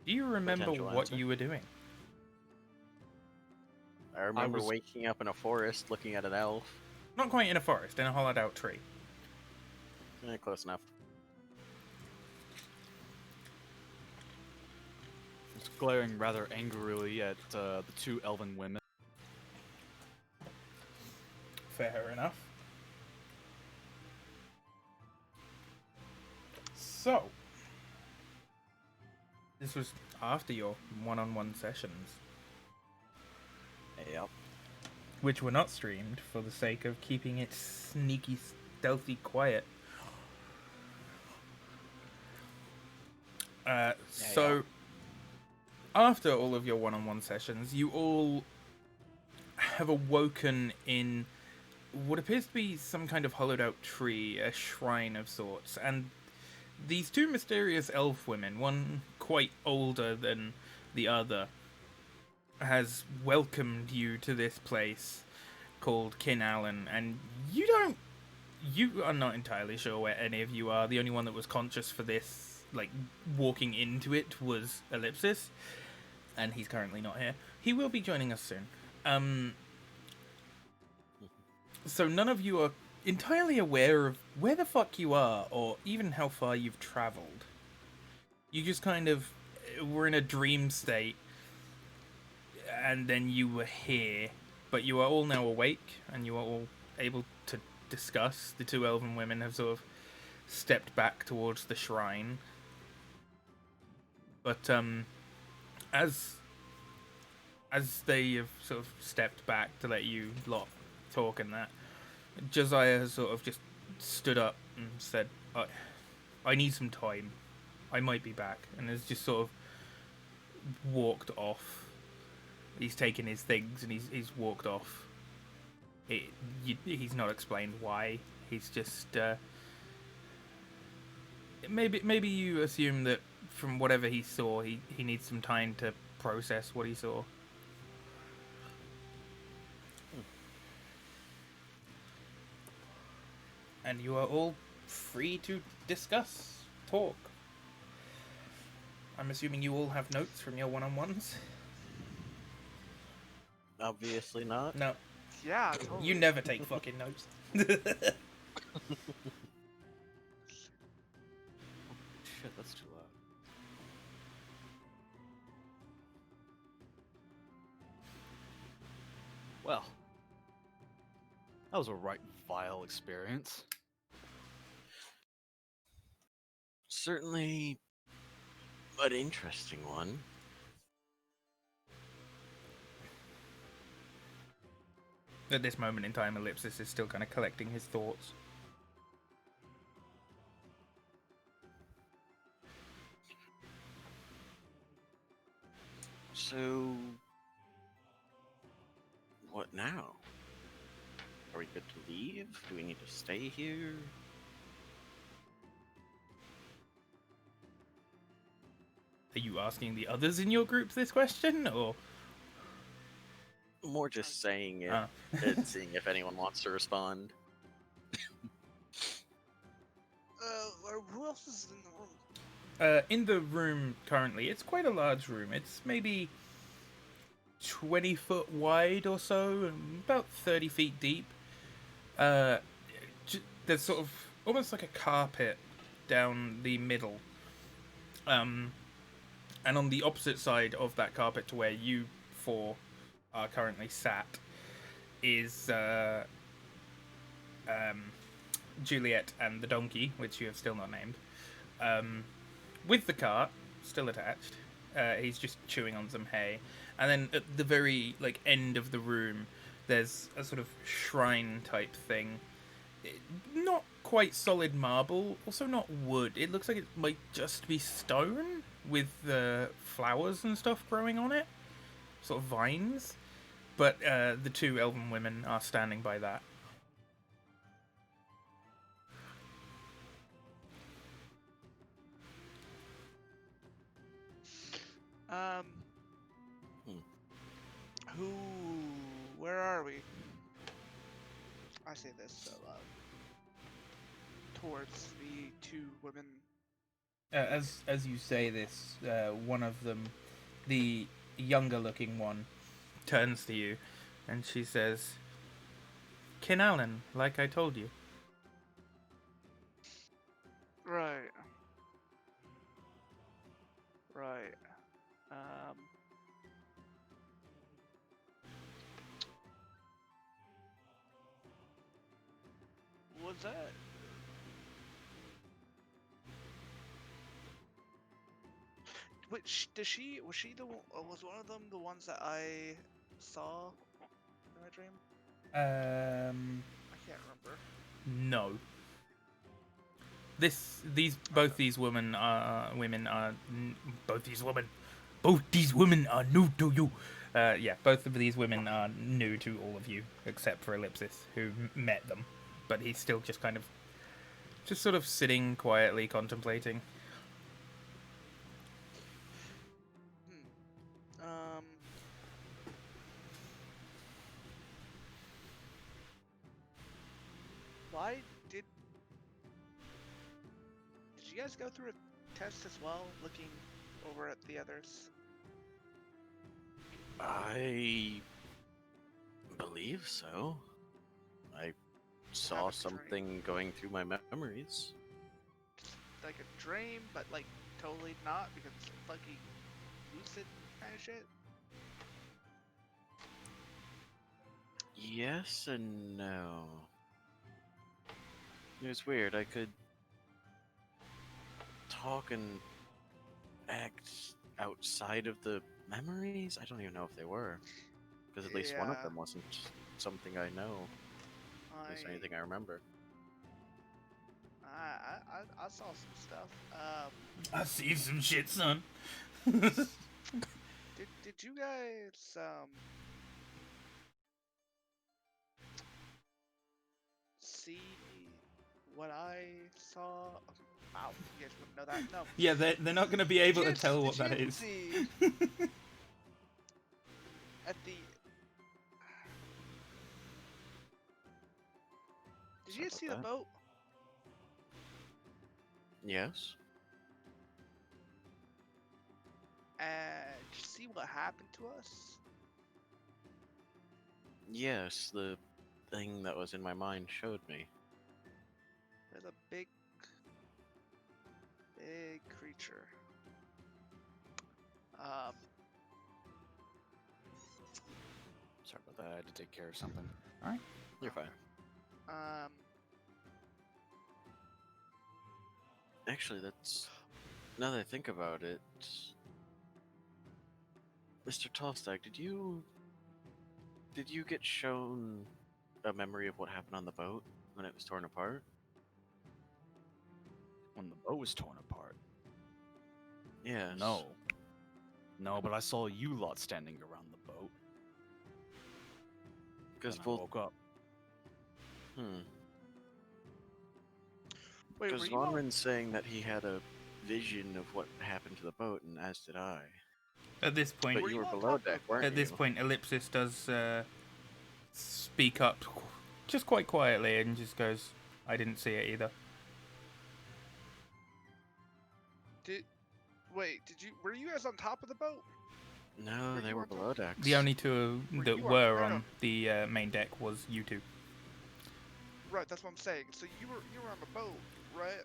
Do you remember Potential what answer. you were doing? I remember was- waking up in a forest looking at an elf. Not quite in a forest, in a hollowed out tree. Close enough. was glaring rather angrily at the two elven women. Fair enough. So, this was after your one-on-one sessions, Yep. which were not streamed for the sake of keeping it sneaky, stealthy, quiet. So, after all of your one-on-one sessions, you all have awoken in what appears to be some kind of hollowed-out tree, a shrine of sorts, and these two mysterious elf women, one quite older than the other, has welcomed you to this place called Kin Allen, and you are not entirely sure where any of you are. The only one that was conscious for this, like, walking into it was Ellipsis, and he's currently not here. He will be joining us soon. So none of you are entirely aware of where the fuck you are, or even how far you've traveled. You just kind of were in a dream state, and then you were here, but you are all now awake, and you are all able to discuss. The two elven women have sort of stepped back towards the shrine. But as they have sort of stepped back to let you lot talk and that, Josiah has sort of just stood up and said, I need some time. I might be back. And has just sort of walked off. He's taken his things and he's walked off. He's not explained why. He's just maybe you assume that from whatever he saw, he needs some time to process what he saw. And you are all free to discuss, talk. I'm assuming you all have notes from your one-on-ones. Obviously not. No, Yeah, totally. you never take fucking notes. Shit, that's too loud. Well, that was a right vile experience. Certainly an interesting one. At this moment in time, Ellipsis is still kind of collecting his thoughts. So, what now? Are we good to leave? Do we need to stay here? Are you asking the others in your group this question, or? More just saying it Ah. and seeing if anyone wants to respond. Who else is in the room? In the room currently, it's quite a large room. It's maybe 20 foot wide or so, and about 30 feet deep. There's sort of almost like a carpet down the middle. And on the opposite side of that carpet to where you four are currently sat is Juliet and the donkey, which you have still not named, with the cart still attached. He's just chewing on some hay, and then at the very end of the room, there's a sort of shrine type thing. Not quite solid marble, also not wood. It looks like it might just be stone with flowers and stuff growing on it, sort of vines. But the two elven women are standing by that. Who? Where are we? I say this so loud. Towards the two women. As you say this, one of them, the younger-looking one, turns to you, and she says, "Kinallen, like I told you." Right. Right. Was that? Which was she was one of them the ones that I saw in my dream? I can't remember. No. Both these women are new to you. Yeah, both of these women are new to all of you, except for Ellipsis, who met them. But he's still just sort of sitting quietly, contemplating. Why did you guys go through a test as well, looking over at the others? I believe so. I saw Have a dream. something going through my memories. Like a dream, but totally not, because it's fucking lucid kind of shit. Yes and no. It was weird. I could talk and act outside of the memories. I don't even know if they were, because at least one of Yeah. them wasn't something I know. At least anything I remember. I saw some stuff. I see some shit, son. Did you guys see what I saw? Wow, you guys wouldn't know that. No. Yeah, they're not going to be able to Did tell you- what that did you is. see at the? Did Sorry you see the about that. boat? Yes. And did you see what happened to us? Yes, the thing that was in my mind showed me. There's a big creature. Sorry about that. I had to take care of something. You're fine. Um, Actually, that's now that I think about it, Mr. Tallstag, did you get shown a memory of what happened on the boat when it was torn apart? When the boat was torn apart. Yes. No. No, but I saw you lot standing around the boat. Because Then I woke up. wait, were Because you all- Vonrin's saying that he had a vision of what happened to the boat, and as did I. At this point, But you were you on below top deck, weren't you? At this point, Ellipsis does speak up just quite quietly and just goes, I didn't see it either. Were you guys on top of the boat? No, Were they you were on top? below decks. The only two Were that you were on- on the main deck was you two. Right, that's what I'm saying. So you were on the boat, right?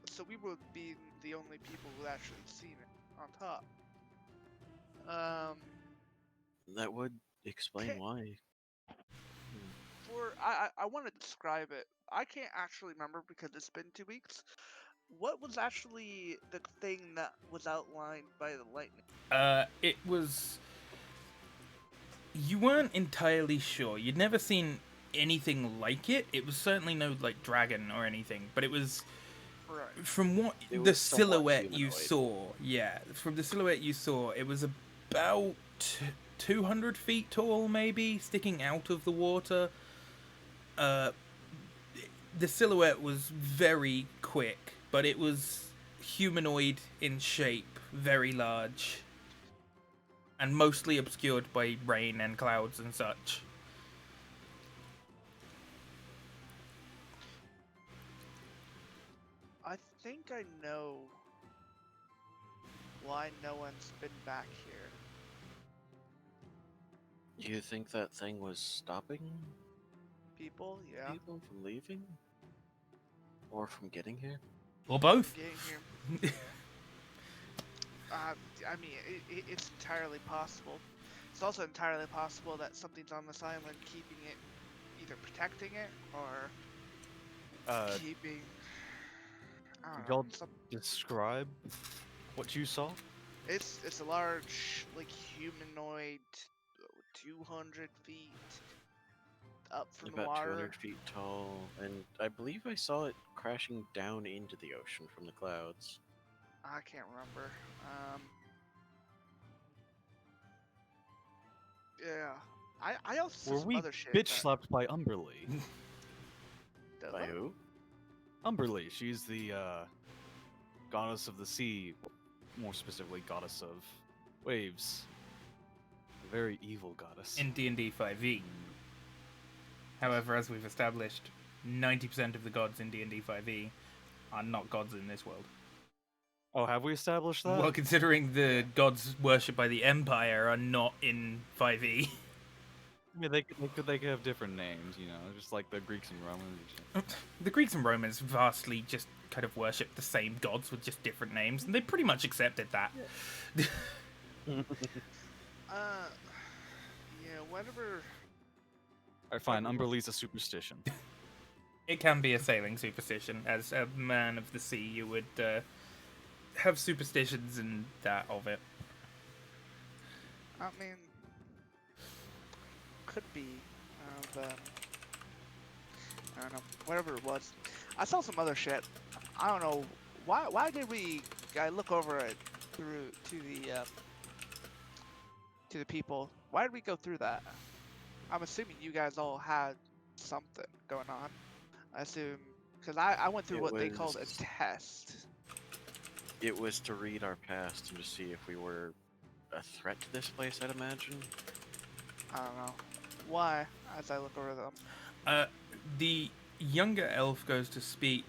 So we would be the only people who actually seen it on top. That would explain Okay. why. I want to describe it. I can't actually remember because it's been 2 weeks. What was actually the thing that was outlined by the lightning? It was. You weren't entirely sure. You'd never seen anything like it. It was certainly no like dragon or anything, but it was Right. from what It the was somewhat silhouette you humanoid. saw. Yeah, from the silhouette you saw, it was about 200 feet tall, maybe sticking out of the water. The silhouette was very quick, but it was humanoid in shape, very large, and mostly obscured by rain and clouds and such. I think I know why no one's been back here. You think that thing was stopping People, yeah. people from leaving? Or from getting here? Or both. Getting here. I mean, it's entirely possible. It's also entirely possible that something's on this island keeping it, either protecting it or keeping. I don't know. Y'all describe what you saw? It's a large, like humanoid, 200 feet up from the About water. 200 feet tall, and I believe I saw it crashing down into the ocean from the clouds. I can't remember. Yeah. I also saw Were some we other shit. bitch that- slapped by Umberly? that- By who? Umberly, she's the goddess of the sea, more specifically goddess of waves. A very evil goddess. In D&D 5e. However, as we've established, 90% of the gods in D&D 5e are not gods in this world. Oh, have we established that? Well, considering the gods worshipped by the Empire are not in 5e. I mean, they could have different names, you know, just like the Greeks and Romans and shit. The Greeks and Romans vastly just kind of worship the same gods with just different names, and they pretty much accepted that. Yeah, whatever. Alright, fine. Umberly's a superstition. It can be a sailing superstition. As a man of the sea, you would have superstitions and that of it. I mean, could be, but I don't know. Whatever it was, I saw some other shit. I don't know why. Why did we? I look over it through to the people. Why did we go through that? I'm assuming you guys all had something going on. I assume because I went through It what they called a was- test. It was to read our past and to see if we were a threat to this place, I'd imagine. I don't know why. As I look over them, The younger elf goes to speak,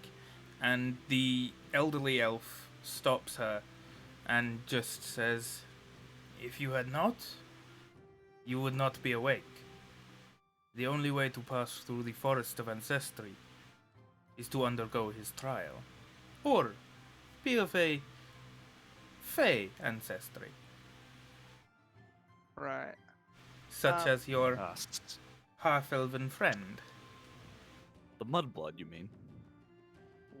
and the elderly elf stops her and just says, "If you had not, you would not be awake. The only way to pass through the forest of ancestry is to undergo his trial, or be of a fey ancestry, right? such as your Uh, half-elven friend." the mudblood, you mean?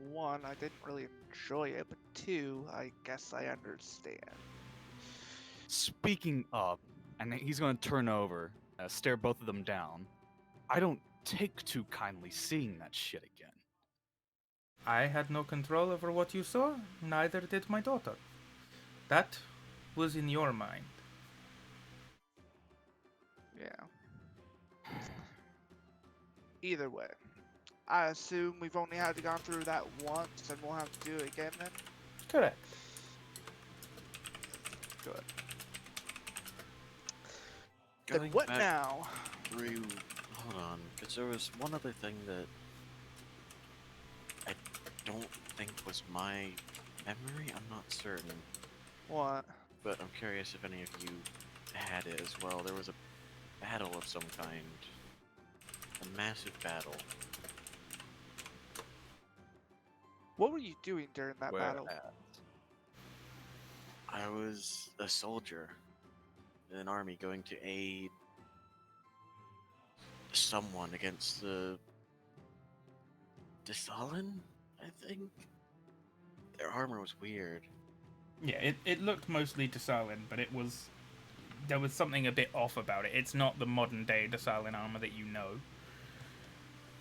One, I didn't really enjoy it, but two, I guess I understand. Speaking of, and he's going to turn over, stare both of them down. I don't take too kindly seeing that shit again. I had no control over what you saw, neither did my daughter. That was in your mind. Yeah. Either way, I assume we've only had to gone through that once, and we'll have to do it again then. Correct. Good. Going Then what back now? through. Hold on, because there was one other thing that I don't think was my memory. I'm not certain, What? but I'm curious if any of you had it as well. There was a battle of some kind, a massive battle. What were you doing during that Where battle? at? I was a soldier in an army going to aid someone against the Desalin, I think. Their armor was weird. Yeah, it looked mostly Desalin, but there was something a bit off about it. It's not the modern day Desalin armor that you know.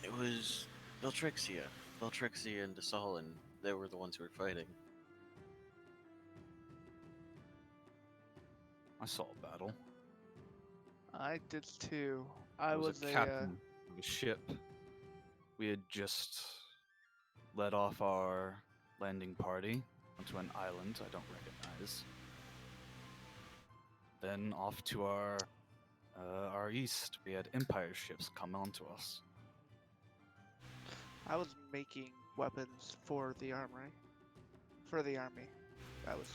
It was Beltrixia. Beltrixia and Desalin, they were the ones who were fighting. I saw a battle. I did too. I I was a a captain of a ship. We had just led off our landing party onto an island I don't recognize. Then off to our east, we had Empire ships come onto us. I was making weapons for the armory. For the army. That was.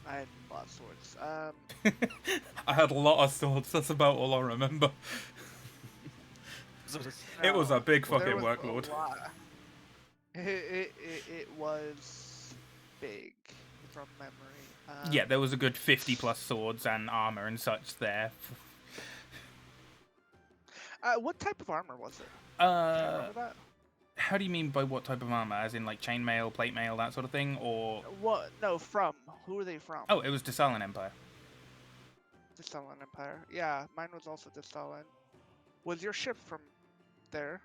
I had a lot of swords. I had a lot of swords. That's about all I remember. It was a big there fucking was workload. a lot. It was big from memory. Yeah, there was a good 50 plus swords and armor and such there. What type of armor was it? Do you remember that? How do you mean by what type of armor? As in like chainmail, plate mail, that sort of thing, or? What? No, from. Who are they from? Oh, it was Desalin Empire. Desalin Empire. Yeah, mine was also Desalin. Was your ship from there?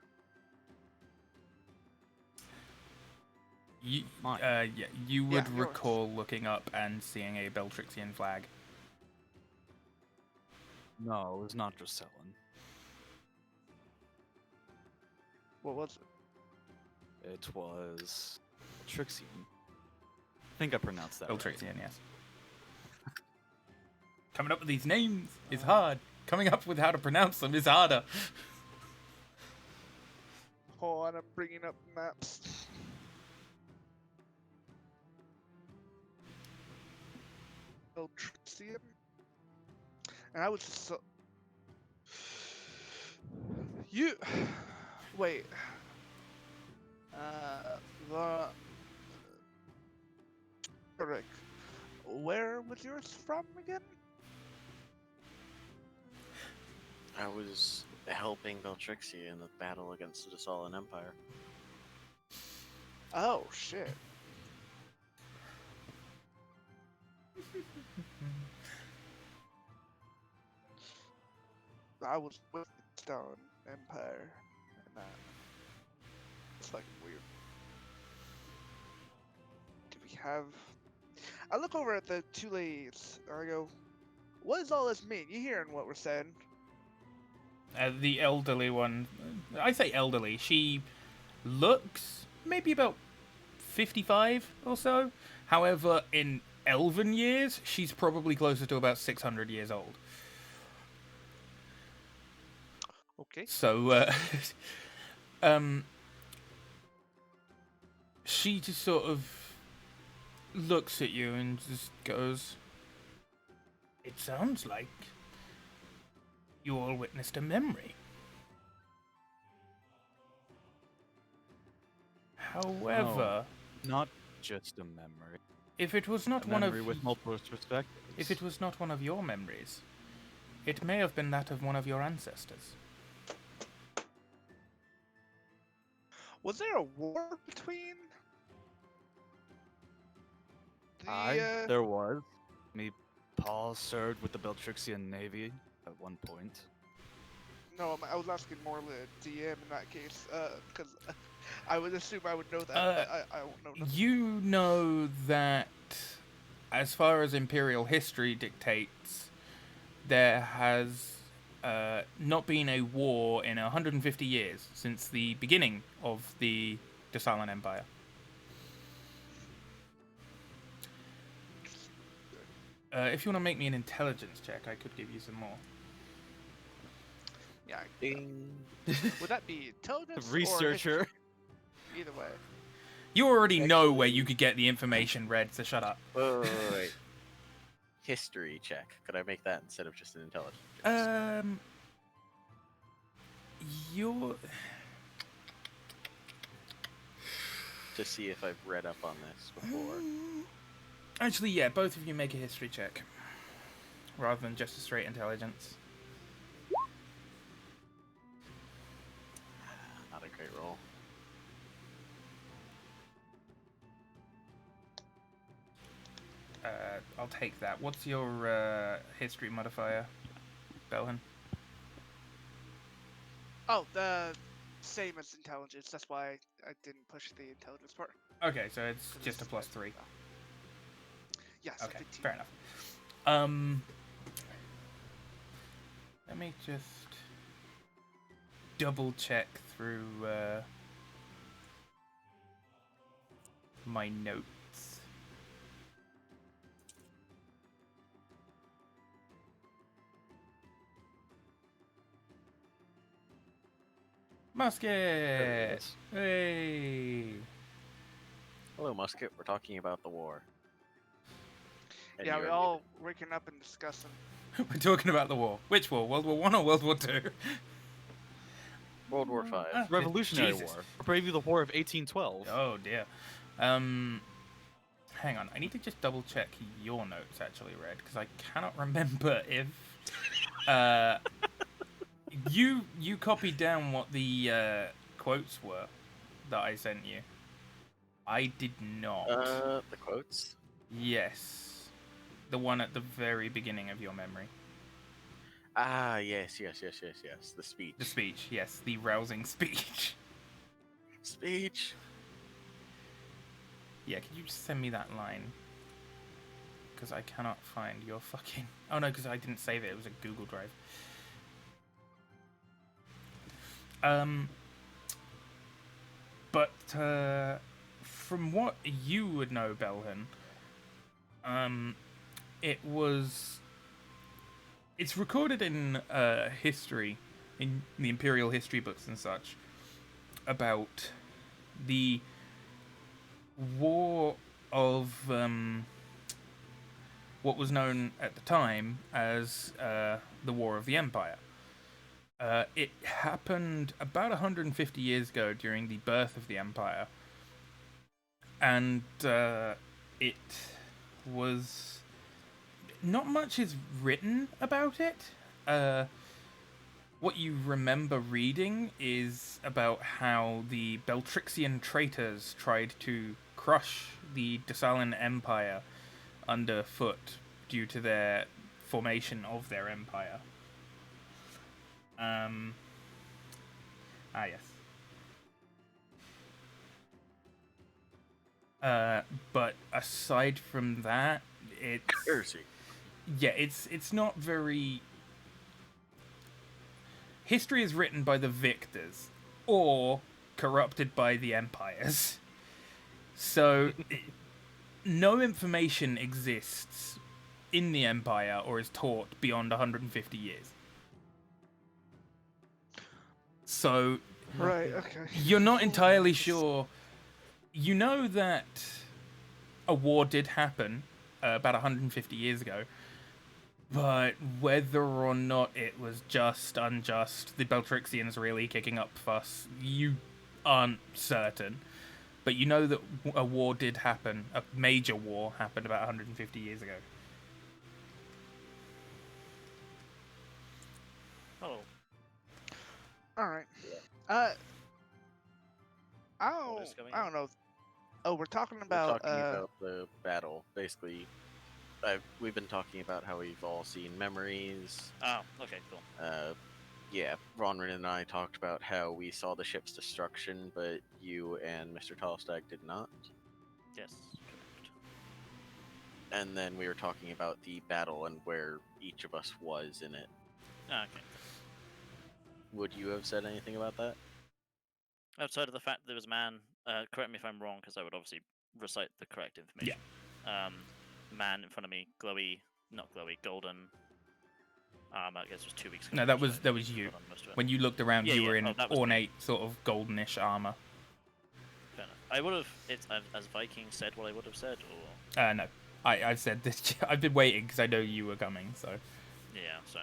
Mine. Yeah, you would Yeah, yours. recall looking up and seeing a Beltrixian flag. No, it was not Dracellan. What was it? It was Trixian. I think I pronounced that right. Beltrixian, yes. Coming up with these names is hard. Coming up with how to pronounce them is harder. Hold on, I'm bringing up maps. Beltrician? And I was just so... You... Wait. The... Rick. Where was yours from again? I was helping Beltrixia in the battle against the Desalin Empire. Oh, shit. I was with Stone Empire and that. That's fucking weird. Do we have? I look over at the two ladies. And I go, "What does all this mean? You hearing what we're saying?" The elderly one, I say elderly. She looks maybe about 55 or so. However, in elven years, she's probably closer to about 600 years old. Okay. So, she just sort of looks at you and just goes, "It sounds like you all witnessed a memory. However, Not just a memory. if it was not A one of memory with multiple perspectives. if it was not one of your memories, it may have been that of one of your ancestors." Was there a war between? There was. Paul served with the Beltrixian Navy at one point. No, I was asking more the DM in that case, because I would assume I would know that. But I won't know nothing. You know that, as far as Imperial history dictates, there has not been a war in 150 years since the beginning of the Desalan Empire. If you want to make me an intelligence check, I could give you some more. Yeah. Ding. Would that be intelligence or Researcher. history? Either way. You already know where you could get the information, Red, so shut up. Wait. History check. Could I make that instead of just an intelligence? You're... To see if I've read up on this before. Actually, yeah, both of you make a history check. Rather than just a straight intelligence. Not a great roll. I'll take that. What's your history modifier, Belhan? Oh, the same as intelligence. That's why I didn't push the intelligence part. Okay, so it's 'Cause just a it's- +3. Yes. Okay, 15. fair enough. Let me just double check through my notes. Musket! Hey! Hello, Musket. We're talking about the war. And Yeah, you we already- all waking up and discussing. We're talking about the war. Which war? World War One or World War Two? World War Five. Ah, Revolutionary Jesus. War. Or maybe the War of 1812. Oh dear. Hang on. I need to just double check your notes actually, Red, because I cannot remember if you copied down what the quotes were that I sent you. I did not. The quotes. Yes. The one at the very beginning of your memory. Ah, yes. The speech. The speech, yes, the rousing speech. Speech. Yeah, could you just send me that line? Because I cannot find your fucking... Oh no, because I didn't save it, it was a Google Drive. But, from what you would know, Belhan, it's recorded in history, in the Imperial history books and such, about the war of what was known at the time as the War of the Empire. It happened about 150 years ago during the birth of the Empire, and it was... Not much is written about it. What you remember reading is about how the Beltrixian traitors tried to crush the Desalan Empire underfoot due to their formation of their empire. Yes. But aside from that, Cursing. it's not very. History is written by the victors, or corrupted by the empires. So, no information exists in the empire or is taught beyond 150 years. So, Right. Okay. you're not entirely sure. You know that a war did happen about 150 years ago, but whether or not it was just, unjust, the Beltrixians really kicking up fuss, you aren't certain. But you know that a war did happen, a major war happened about 150 years ago. Oh, All right. What is going I on? don't know. Oh, we're talking We're about talking about the battle. Basically, we've been talking about how we've all seen memories. oh, okay, cool. Yeah, Ronrin and I talked about how we saw the ship's destruction, but you and Mr. Tallstag did not. Yes, correct. And then we were talking about the battle and where each of us was in it. Ah, okay. Would you have said anything about that? Outside of the fact that there was a man, correct me if I'm wrong, because I would obviously recite the correct information. Man in front of me, golden. I guess it was 2 weeks ago. No, that was you. When you looked around, Yeah, you yeah, were in oh, that was me. ornate, sort of goldenish armor. Fair enough. I would have, as Viking said what I would have said, or No, I've said this. I've been waiting because I know you were coming. So yeah. So,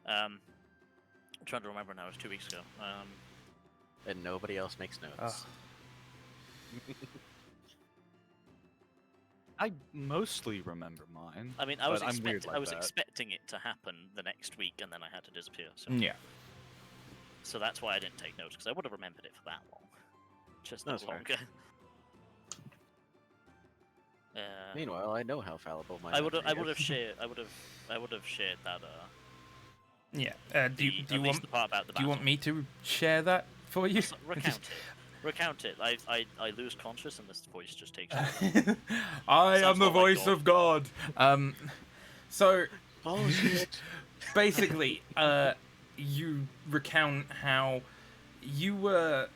I'm trying to remember now. It was 2 weeks ago. And nobody else makes notes. I mostly remember mine. I mean, I was but I'm weird like I was that. expecting it to happen the next week, and then I had to disappear. So, yeah. so that's why I didn't take notes, because I would have remembered it for that long, just That's not fair. longer. Meanwhile, I know how fallible my. I would memory have is. shared that. Yeah. Do you at least want the part about the do you want battle. me to share that for you? Recount it. Recount it. I lose conscious, and this voice just takes over. I am Sounds the more like voice God. of God. So Bullshit. basically, you recount how you were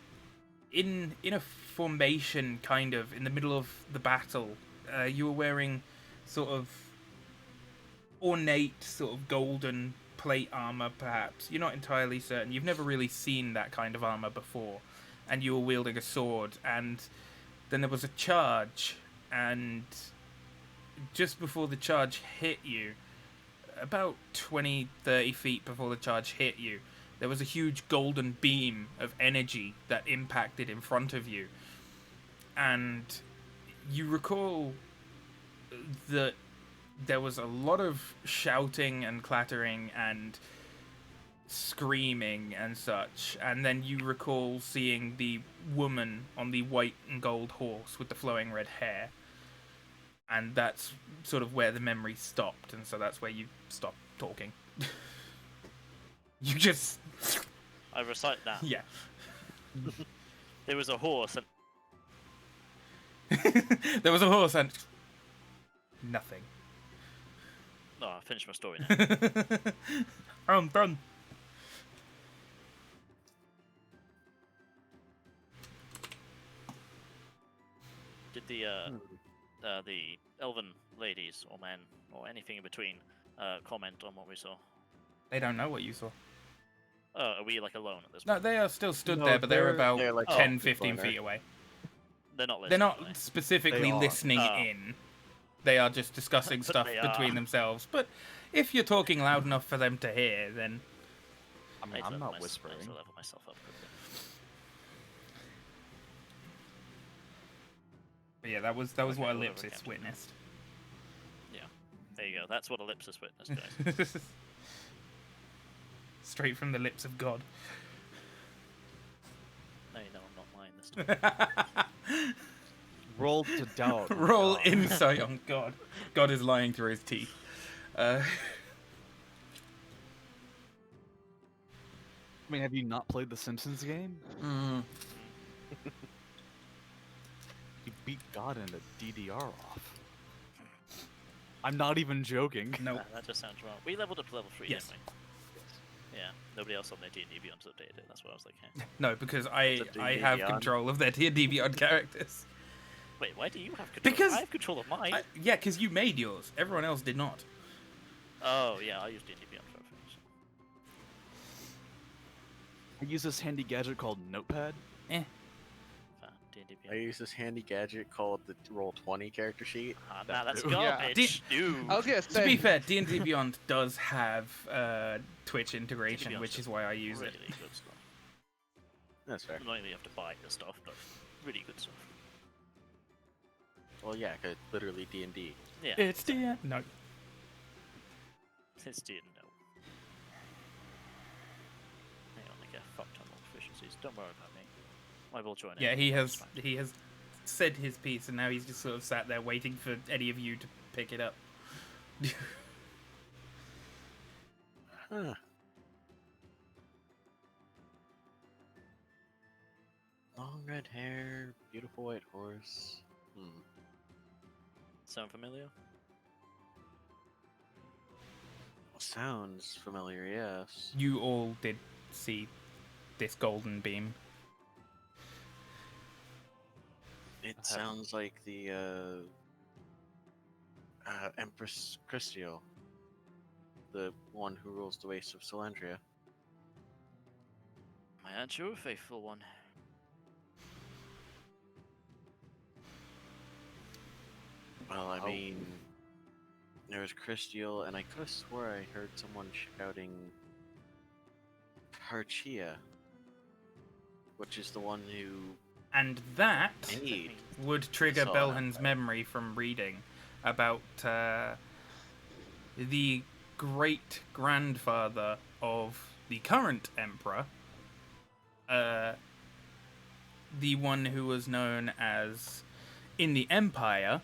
in a formation, kind of in the middle of the battle. You were wearing sort of ornate, sort of golden plate armor, perhaps. You're not entirely certain. You've never really seen that kind of armor before. And you were wielding a sword, and then there was a charge, and just before the charge hit you, about 20, 30 feet before the charge hit you, there was a huge golden beam of energy that impacted in front of you. And you recall that there was a lot of shouting and clattering and screaming and such, and then you recall seeing the woman on the white and gold horse with the flowing red hair, and that's sort of where the memory stopped, and so that's where you stopped talking. You just I recite that. yeah. There was a horse, and There was a horse and nothing. I finished my story now. I'm done. Did the elven ladies or men or anything in between comment on what we saw? They don't know what you saw. Are we like alone at this No, point? they are still stood No, there, but they're they're- about they're like 10, 10 15 people in feet away. They're not listening. They're not are they? specifically They are. listening Oh. in. They are just discussing But stuff they between are. themselves. But if you're talking loud enough for them to hear, then I mean, I I'm level not I whispering. need to level myself up quickly. but yeah, that was Okay, what whatever Ellipsis counts. witnessed. There you go. That's what Ellipsis witnessed, guys. Straight from the lips of God. No, you know I'm not lying this time. Roll to doubt. my Roll God. insight on God. God is lying through his teeth. I mean, have you not played the Simpsons game? You beat God into DDR off. I'm not even joking. No. That just sounds wrong. We leveled up to level 3, Yes. didn't we? Yeah. Nobody else on their D&D Beyond updated it. That's what I was like, hey. No, because I it have Beyond? control of their D&D Beyond characters. Wait, why do you have control? Because I have control of mine. Yeah, because you made yours. Everyone else did not. Oh, yeah, I use D&D Beyond for everything. I use this handy gadget called Notepad. D&D I Beyond. use this handy gadget called the Roll20 character sheet. Nah, that's too. Yeah. garbage. Dude. I was gonna To say. be fair, D&D Beyond does have Twitch integration, Beyond's which is just why I use really it. good stuff. That's fair. Annoyingly, you have to buy the stuff, but really good stuff. Well, yeah, 'cause it's literally D&D. Yeah. It's D&D. No. It's didn't know. Hang on, I get a fuck ton more proficiencies. Don't worry about me. I will join Yeah, in. he It's has fine. he has said his piece, and now he's just sort of sat there waiting for any of you to pick it up. Huh. Long red hair, beautiful white horse. Sound familiar? Sounds familiar, yes. You all did see this golden beam. It sounds like the Empress Christio, the one who rules the wastes of Solandria. Aren't you a faithful one? Well, I Oh. mean, there was Christiel, and I could have swore I heard someone shouting Parchia, which is the one who And that made. would trigger Saw Belhan's that. memory from reading about the great grandfather of the current emperor, the one who was known as, in the Empire,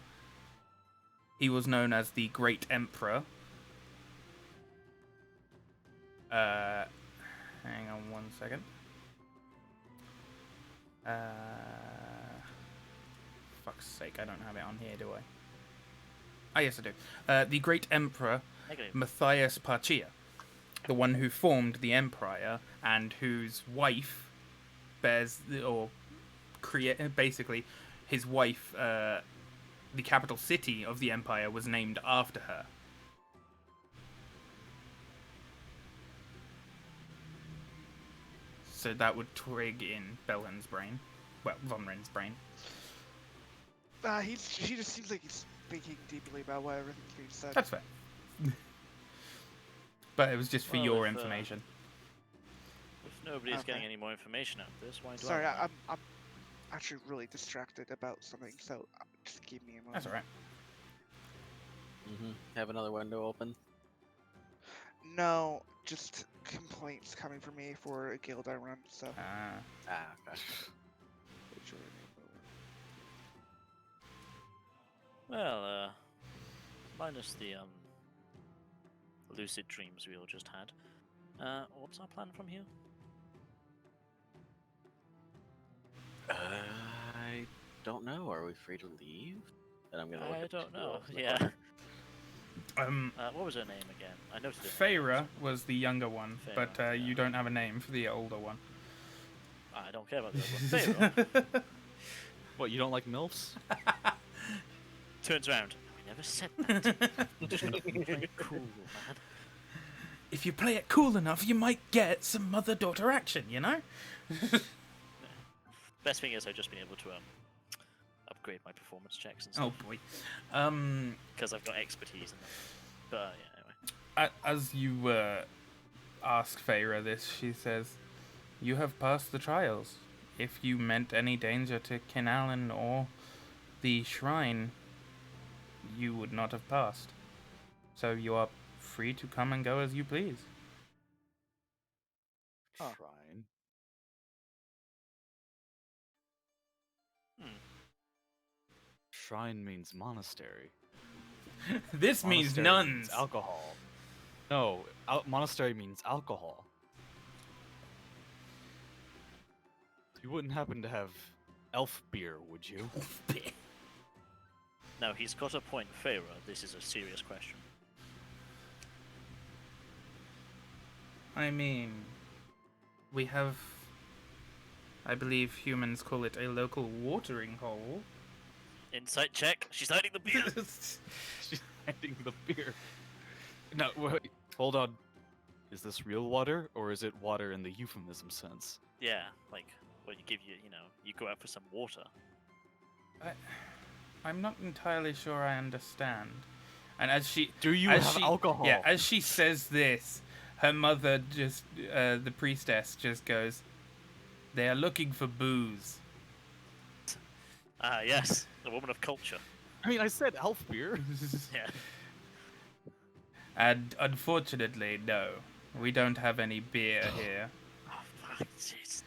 he was known as the Great Emperor. Hang on one second. Fuck's sake, I don't have it on here, do I? Ah, yes, I do. The Great Emperor Negative. Matthias Parchia, the one who formed the Empire and whose wife bears, or create, basically, his wife, the capital city of the Empire was named after her. So that would trig in Belhan's brain. Well, Von Rin's brain. He just seems like he's thinking deeply about what everything's being said. That's fair. But it was just for Well, your if, information. If nobody's Okay. getting any more information out of this, why do Sorry, I? I'm actually really distracted about something, so just give me a moment. That's alright. Have another window open. No, just complaints coming from me for a guild I run, so. Okay. Well, minus the lucid dreams we all just had. What's our plan from here? I don't know. Are we free to leave? And I'm gonna look I at the don't two know. wolves in the Yeah. corner. What was her name again? I noted it. Feyre was the younger one, but Feyre, you yeah. don't have a name for the older one. I don't care about the other one. Feyre What, you don't like MILFs? turns around. We never said that. I'm just gonna play cool, man. If you play it cool enough, you might get some mother-daughter action, you know? Best thing is I've just been able to upgrade my performance checks and Oh stuff boy. because I've got expertise in them. But yeah, anyway. As you ask Feyre this, she says, "You have passed the trials. If you meant any danger to Kinallen or the shrine, you would not have passed. So you are free to come and go as you please." Huh. Shrine. Shrine means monastery. This means Monastery nuns. means alcohol. No, monastery means alcohol. You wouldn't happen to have elf beer, would you? Now, he's got a point, Feyre. This is a serious question. I mean, we have, I believe humans call it a local watering hole. Insight check. She's hiding the beer. She's hiding the beer. No, wait, hold on. Is this real water, or is it water in the euphemism sense? Yeah, like when you give you go out for some water. I'm not entirely sure I understand. And as she... Do you as have she, alcohol? Yeah, as she says this, her mother just, the priestess just goes, "They are looking for booze." Ah, yes, the woman of culture. I mean, I said elf beer. Yeah. And unfortunately, no. We don't have any beer here. Oh, fuck, jeez.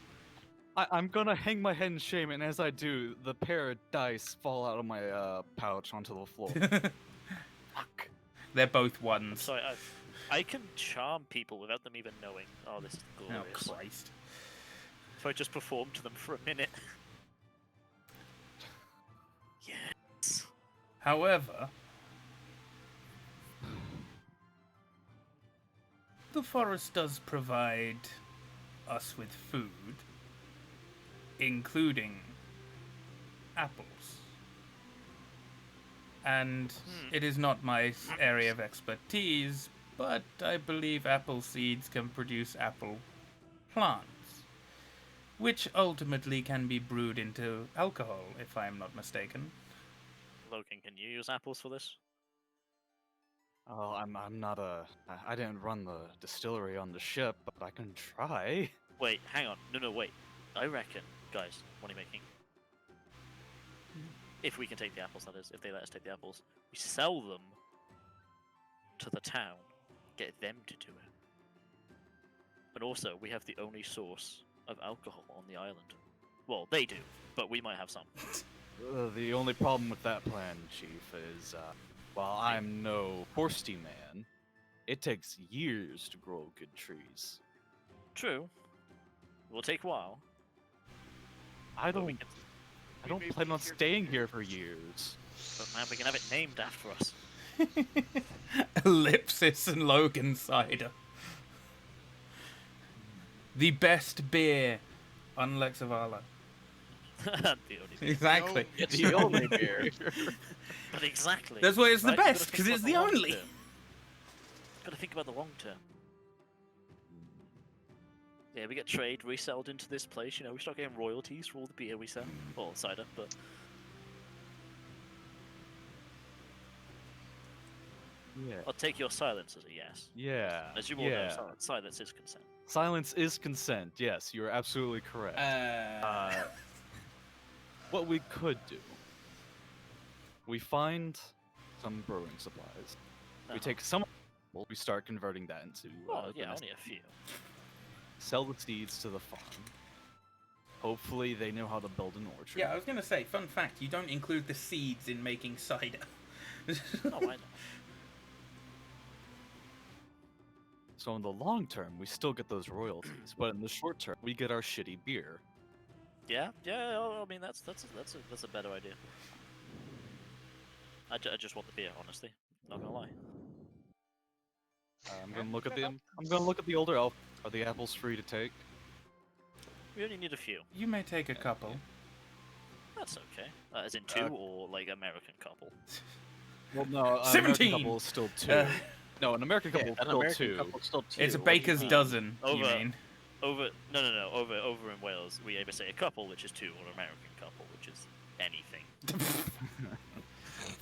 I'm gonna hang my head in shame, and as I do, the pair of dice fall out of my pouch onto the floor. Fuck. They're both I'm ones. sorry, I can charm people without them even knowing. Oh, this is Oh, glorious. Christ. If I just perform to them for a minute. Yes. However, the forest does provide us with food, including apples. And it is not my area of expertise, but I believe apple seeds can produce apple plants, which ultimately can be brewed into alcohol, if I am not mistaken. Logan, can you use apples for this? Oh, I'm not I didn't run the distillery on the ship, but I can try. Wait, hang on. No, wait. I reckon, guys, what are you making? If we can take the apples, that is, if they let us take the apples, we sell them to the town, get them to do it. But also, we have the only source of alcohol on the island. Well, they do, but we might have some. The only problem with that plan, Chief, is while I'm no horsey man, it takes years to grow good trees. True. Will take a while. I but we don't. can, I don't may plan be on here for staying here for years. but man, we can have it named after us. Ellipsis and Logan cider. The best beer on Lexavala. The only beer. Exactly. It's the only beer. But exactly. That's why it's the right? You gotta best, think because about it's the the long only. term. Gotta think about the long term. Yeah, we get trade resold into this place, we start getting royalties for all the beer we sell. Well, cider, but... Yeah. I'll take your silence as a yes. Yeah. As you all know, silence is consent. Silence is consent. Yes, you're absolutely correct. What we could do, we find some brewing supplies. We take some, we start converting that into. Oh, yeah, only a few. Sell the seeds to the farm. Hopefully, they know how to build an orchard. Yeah, I was going to say, fun fact, you don't include the seeds in making cider. Oh, I know. So in the long term, we still get those royalties, but in the short term, we get our shitty beer. Yeah, I mean, that's a better idea. I just want the beer, honestly. Not gonna lie. I'm gonna look at the. I'm gonna look at the older elf. Are the apples free to take? We only need a few. You may take a couple. That's okay. As in two, or like American couple. Well, no. 17! American couple is still two. No, an American couple is An still American two. couple's still two. It's a What do you baker's mean? dozen, you Over. mean? Over in Wales, we either say a couple, which is two, or American couple, which is anything.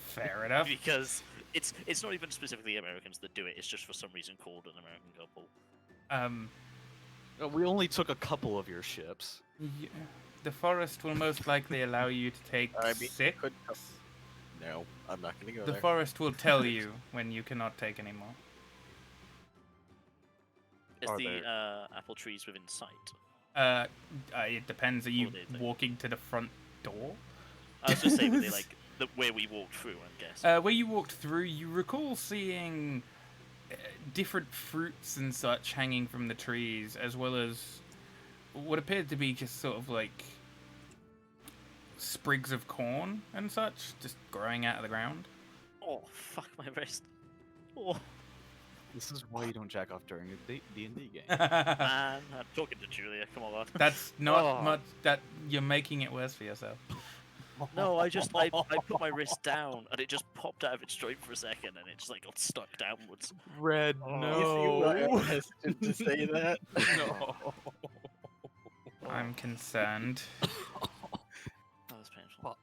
Fair enough. Because it's not even specifically Americans that do it. It's just for some reason called an American couple. We only took a couple of your ships. The forest will most likely allow you to take I mean, 6. could- No, I'm not gonna go The there. forest will tell you when you cannot take any more. Is Are the there- apple trees within sight? It depends. Are you they- walking to the front door? I was just saying, were they like where we walked through? I guess. Where you walked through, you recall seeing different fruits and such hanging from the trees, as well as what appeared to be just sort of like sprigs of corn and such just growing out of the ground. Oh, fuck my wrist. Oh, This is why you don't jack off during a D&D game. man. I'm talking to Julia. Come on, lad. That's not Oh. much. That you're making it worse for yourself. No, I put my wrist down and it just popped out of its joint for a second and it just like got stuck downwards. Red, Oh. no. hesitant to say that. No. I'm concerned. That was painful. Fuck.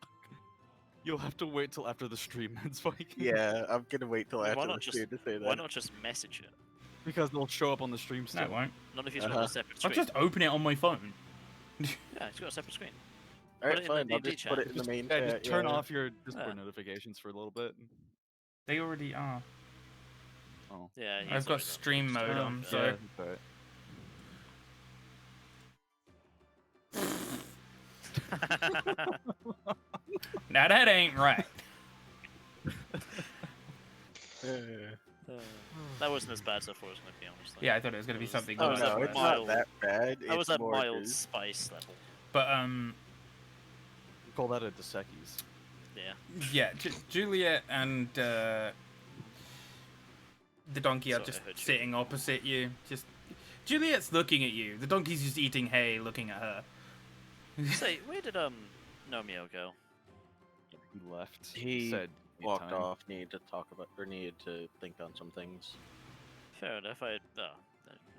You'll have to wait till after the stream ends, Mike. Yeah, I'm gonna wait till Why after not the just- stream to say that. Why not just message it? Because they'll show up on the stream No, still. it won't. Not if he's got Uh-huh. a separate I'll screen. just open it on my phone. Yeah, he's got a separate screen. Alright, put it in the fine. I'll D&D just put chat. it in the main Yeah, chat. just turn yeah. off your Discord Yeah. notifications for a little bit. They already are. Oh. Yeah, he's I've got already stream mode Oh, on, yeah, so that's alright. now that ain't right. That wasn't as bad so far, wasn't it, to be honest? Like, Yeah, I thought it was gonna be It was- something that Oh was worse. a no, it's mild- not that bad. that was it's a more mild just- spice level. But Call that a Dos Equis. Yeah. yeah, Juliet and the donkey are Sorry, just I heard you. sitting opposite you. Just Juliet's looking at you. The donkey's just eating hay, looking at her. Say, where did Nomeo go? He left. He said walked time. off. Needed to talk about, or needed to think on some things. Fair enough.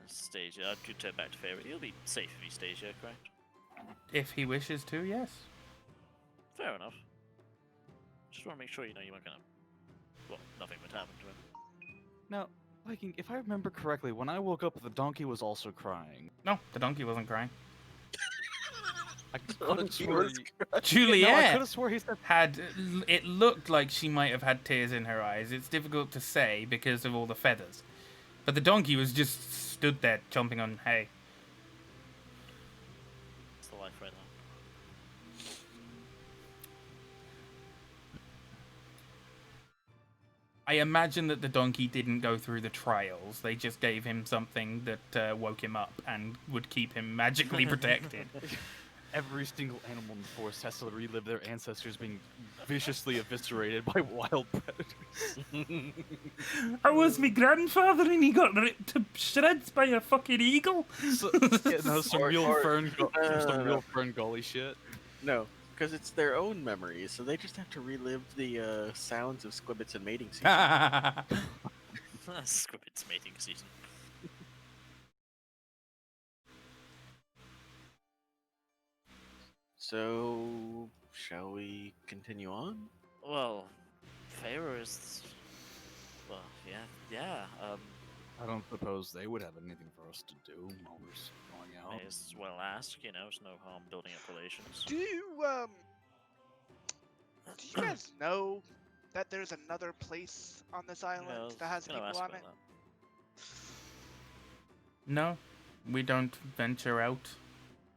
Stays here. I'd turn back to Fairwood. He'll be safe if he stays here, correct? If he wishes to, yes. Fair enough. Just want to make sure you know you weren't gonna. Well, nothing would happen to him. Now, Viking, if I remember correctly, when I woke up, the donkey was also crying. No, the donkey wasn't crying. I could have He swore. was he- crying. No, I Juliet could have swore he said. had. It looked like she might have had tears in her eyes. It's difficult to say because of all the feathers. But the donkey was just stood there chomping on hay. It's the life right now. I imagine that the donkey didn't go through the trials. They just gave him something that woke him up and would keep him magically protected. Every single animal in the forest has to relive their ancestors being viciously eviscerated by wild predators. I was my grandfather and he got ripped to shreds by a fucking eagle. So, yeah, no, some Or- real or- fern, no, some no, real no. fern gully shit. No, because it's their own memories, so they just have to relive the sounds of squibbits and mating season. Squibbit's mating season. So, shall we continue on? Well, Pharaoh is. Well, yeah. I don't suppose they would have anything for us to do while we're going out. May as well ask. You know, it's no harm building up relations. Do you guys know that there's another place on this island Yeah, I was that has gonna people ask on about it? No, we don't venture out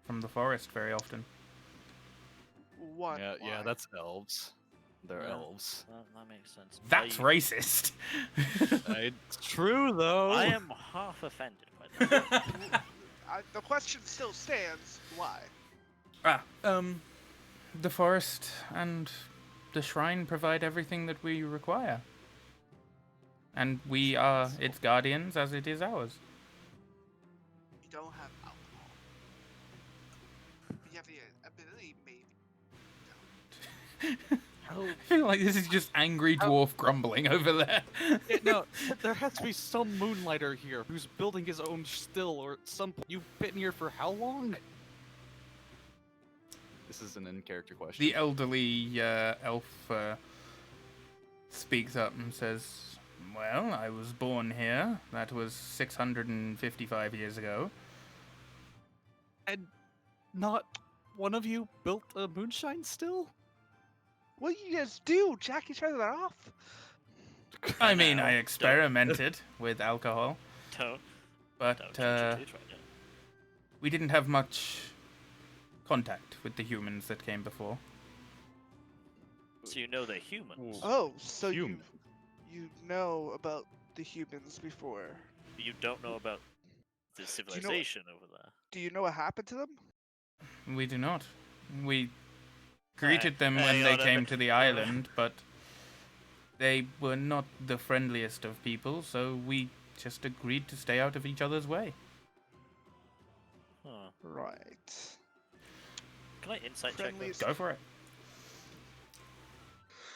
from the forest very often. One. Yeah, why? that's elves. They're Yeah. elves. That makes sense. That's racist. It's true though. I am half offended by that. The question still stands. Why? The forest and the shrine provide everything that we require. And we are its guardians as it is ours. You don't have alcohol. You have the ability, maybe. I feel like this is just angry dwarf grumbling over there. No, there has to be some moonlighter here who's building his own still or some. You've been here for how long? This is an in-character question. The elderly elf speaks up and says, "Well, I was born here. That was 655 years ago. And not one of you built a moonshine still? What do you guys do? Jack each other off? I mean, No, I don't. experimented with alcohol, Don't but touch your teeth right now. we didn't have much contact with the humans that came before. So you know they're humans. Oh, so Human. you know about the humans before. But you don't know about the you know- civilization over there. Do you know what happened to them? We do not. We greeted them hang when they on a came minute. to the island, but they were not the friendliest of people, so we just agreed to stay out of each other's way. Huh. Right. Can I insight check Friendly this? Go for it.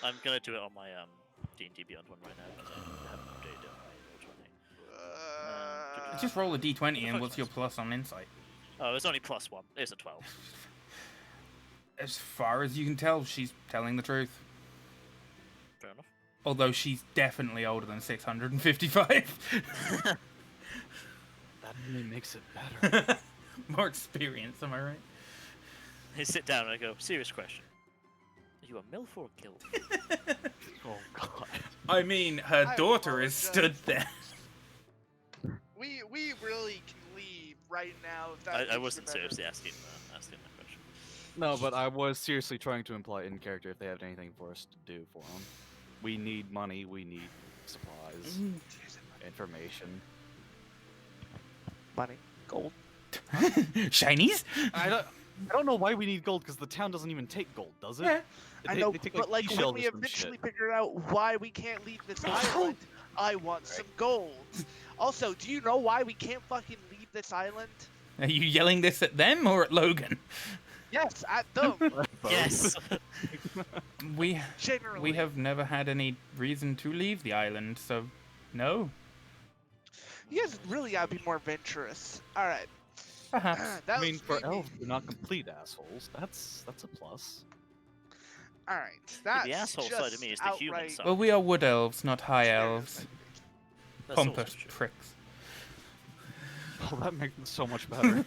I'm gonna do it on my D&D Beyond one right now because I haven't updated it on my Roll20. Just roll a d20 the and fuck what's your is- plus on insight? Oh, it's only +1. It's a 12. As far as you can tell, she's telling the truth. Fair enough. Although she's definitely older than 655. That only makes it better. More experience, am I right? I sit down and I go, serious question. Are you a MILF or a GILF? Oh god. I mean, her I daughter is stood apologize. there. We really can leave right now. If that makes I you wasn't better. seriously asking that question. No, but I was seriously trying to imply in character if they have anything for us to do for them. We need money, we need supplies, information. Money, gold. Shinies? I don't know why we need gold because the town doesn't even take gold, does it? Yeah. They I take- know, they take, but like seashells when or we some eventually shit. figure out why we can't leave this island, I want some gold. Also, do you know why we can't fucking leave this island? Are you yelling this at them or at Logan? Yes, at them. Both. Yes! We Generally. we have never had any reason to leave the island, so no. You guys really gotta be more adventurous. All right. Perhaps. That I mean, was for maybe- elves, they're not complete assholes. That's a plus. All right. That's the asshole side of me is the human outright- side. Well, we are wood elves, not high elves. stereotyping. That's also Pompous true. pricks. Oh, that makes it so much better.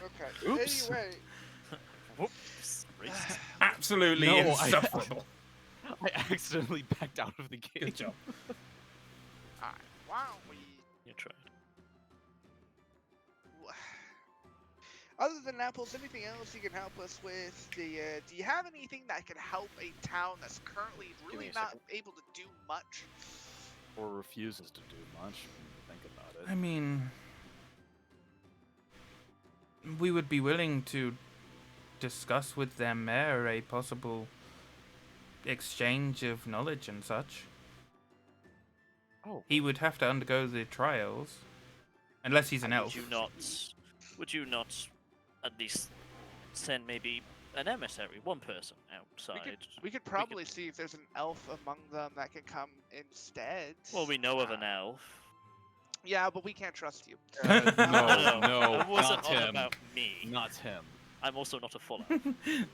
Okay. Oops. Anyway, Whoops. Racist. Absolutely No, insufferable. I accidentally backed out of the game. Good job. all right. Why don't we? You tried. Other than apples, anything else you can help us with? Do you have anything that can help a town that's currently me really a not second. able to do much? Or refuses to do much. When you think about it. I mean, we would be willing to discuss with their mayor a possible exchange of knowledge and such. Oh, He would have to undergo the trials, unless he's an elf. Would you not at least send maybe an emissary, one person outside? We could probably see if there's an elf among them that can come instead. Well, we know of an elf. Yeah, but we can't trust you. no, no, I wasn't not on him. about me. Not him. I'm also not a full elf.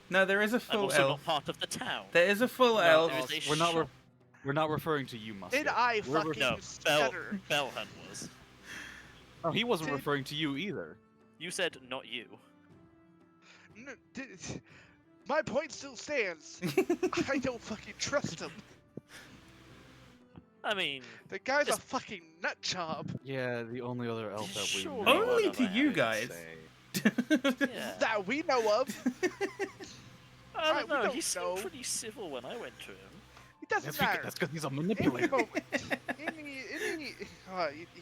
No, there is a I'm full also elf. not part of the town. There is a full No, elf. there is a We're not. shop. We're not referring to you, Musket. Did I We're fucking No, stutter? Bellhunt was. No, he wasn't Did- referring to you either. You said not you. No, my point still stands. I don't fucking trust him. I mean, The guy's a Just- fucking nut job. Yeah, the only other elf that we Sure. know Only of, to I you would guys. say. yeah. That we know of. I Right, don't we know. don't He seemed know. pretty civil when I went to him. It doesn't That's matter. because he's a In the manipulator. moment,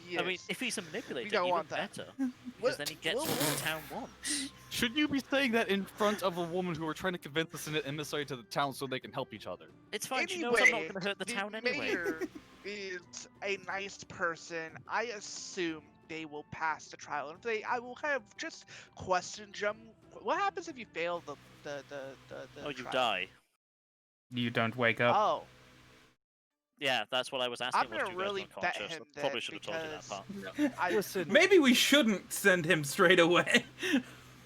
he I mean, is. if he's a manipulator, don't even want that. better. What- Because then he gets we'll- what the town wants. Should you be saying that in front of a woman who are trying to convince us an emissary to the town so they can help each other? It's fine. She knows I'm not Anyway, going to hurt the town anyway. mayor is a nice person. I assume they will pass the trial. If they, I will kind of just question them. What happens if you fail the Oh, you trial? die. You don't wake up. Oh, Yeah, that's what I was asking. I'm whilst gonna you guys really were bet unconscious. him I probably then should have told you that because- part. I Listen, Maybe we shouldn't send him straight away.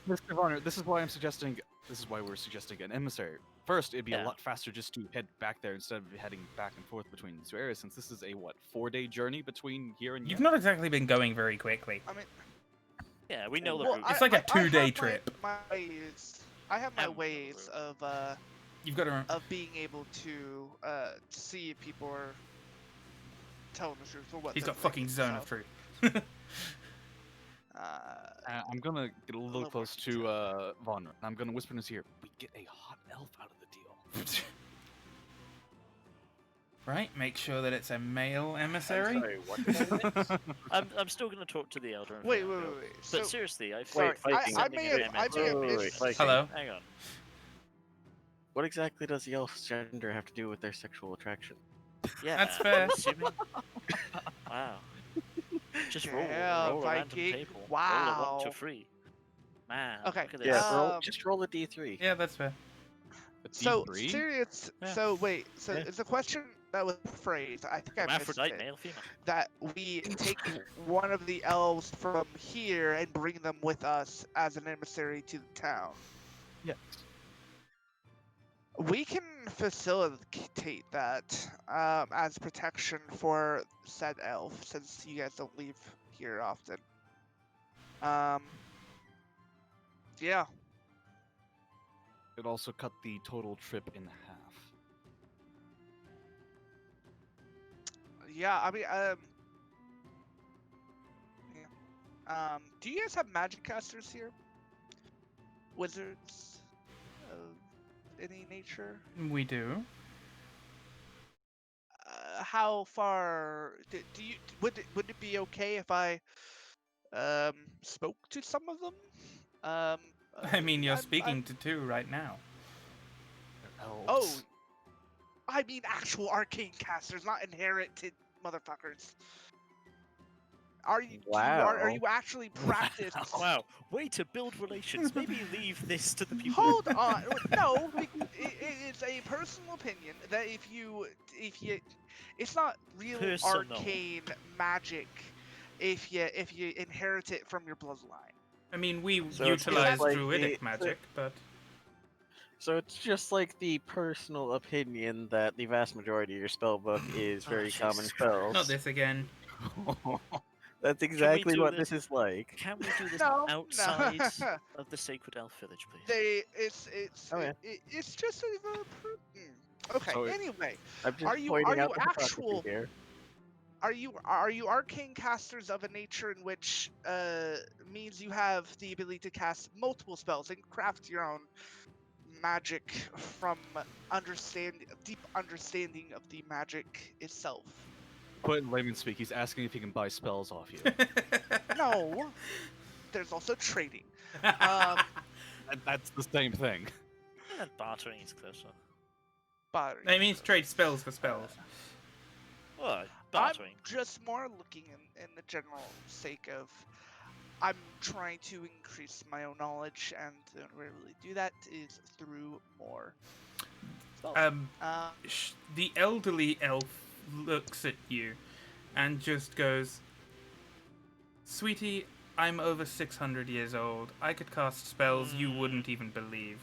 Mr. Varner, this is why I'm suggesting. This is why we're suggesting an emissary. First, it'd be Yeah. a lot faster just to head back there instead of heading back and forth between the two areas, since this is a 4-day journey between here and You've here. not exactly been going very quickly. I mean, Yeah, we know the well, route. It's like a I have 2-day my- trip. My ways. I have my Have ways of You've got to. being able to see if people are telling the truth or what. He's they're got fucking thinking, zone of so, truth. I'm gonna get a little little close more to Varner, and I'm gonna whisper in his ear. We get a hot elf out of the deal. Right, make sure that it's a male emissary. I'm still going to talk to the elder. and Wait, find wait, out. wait. But So, seriously, I sorry, feel like I sending may an have emissary- missed. Hello. Hang on. What exactly does the elf's gender have to do with their sexual attraction? Yeah, That's I'm fair. assuming. Wow. Just roll Yeah, a random Viking. table. Roll a 1 to Wow. 3. Man, Okay. look at this. Yeah, just roll a d3. Yeah, that's fair. A So D3? serious. Yeah. So wait. So Yeah. it's a question that was phrased. I think I missed Hermaphrodite, it. male, female. That we take one of the elves from here and bring them with us as an emissary to the town. Yes. We can facilitate that as protection for said elf, since you guys don't leave here often. Yeah. It also cut the total trip in half. Yeah, I mean, yeah. Do you guys have magic casters here? Wizards of any nature? We do. How far do you would it be okay if I spoke to some of them? I mean, you're I'm- speaking to two right now. They're elves. Oh, I mean actual arcane casters, not inherited motherfuckers. Are you are you actually practiced? Wow, way to build relations. Maybe leave this to the people. Hold on, no, it's a personal opinion that if you, it's not real Personal. arcane magic if you inherit it from your bloodline. I mean, we So it's utilize just like druidic the- magic, but So it's just like the personal opinion that the vast majority of your spellbook is Oh, very common Jesus spells. not this again. That's exactly do what this? this is like. Can we do this No, outside no. of the Sacred Elf Village, please? It's Oh, yeah. it's just okay. So anyway, I'm just Are you- pointing are out you the hypocrisy actual- here. are you arcane casters of a nature in which means you have the ability to cast multiple spells and craft your own magic from deep understanding of the magic itself? Put in layman speak, he's asking if he can buy spells off you. No, there's also trading. That's the same thing. Yeah, bartering is closer. But That means trade spells for spells. Well, I'm bartering. just more looking in the general sake of I'm trying to increase my own knowledge, and the only way to really do that is through more spells. The elderly elf looks at you and just goes, "Sweetie, I'm over 600 years old. I could cast spells you wouldn't even believe."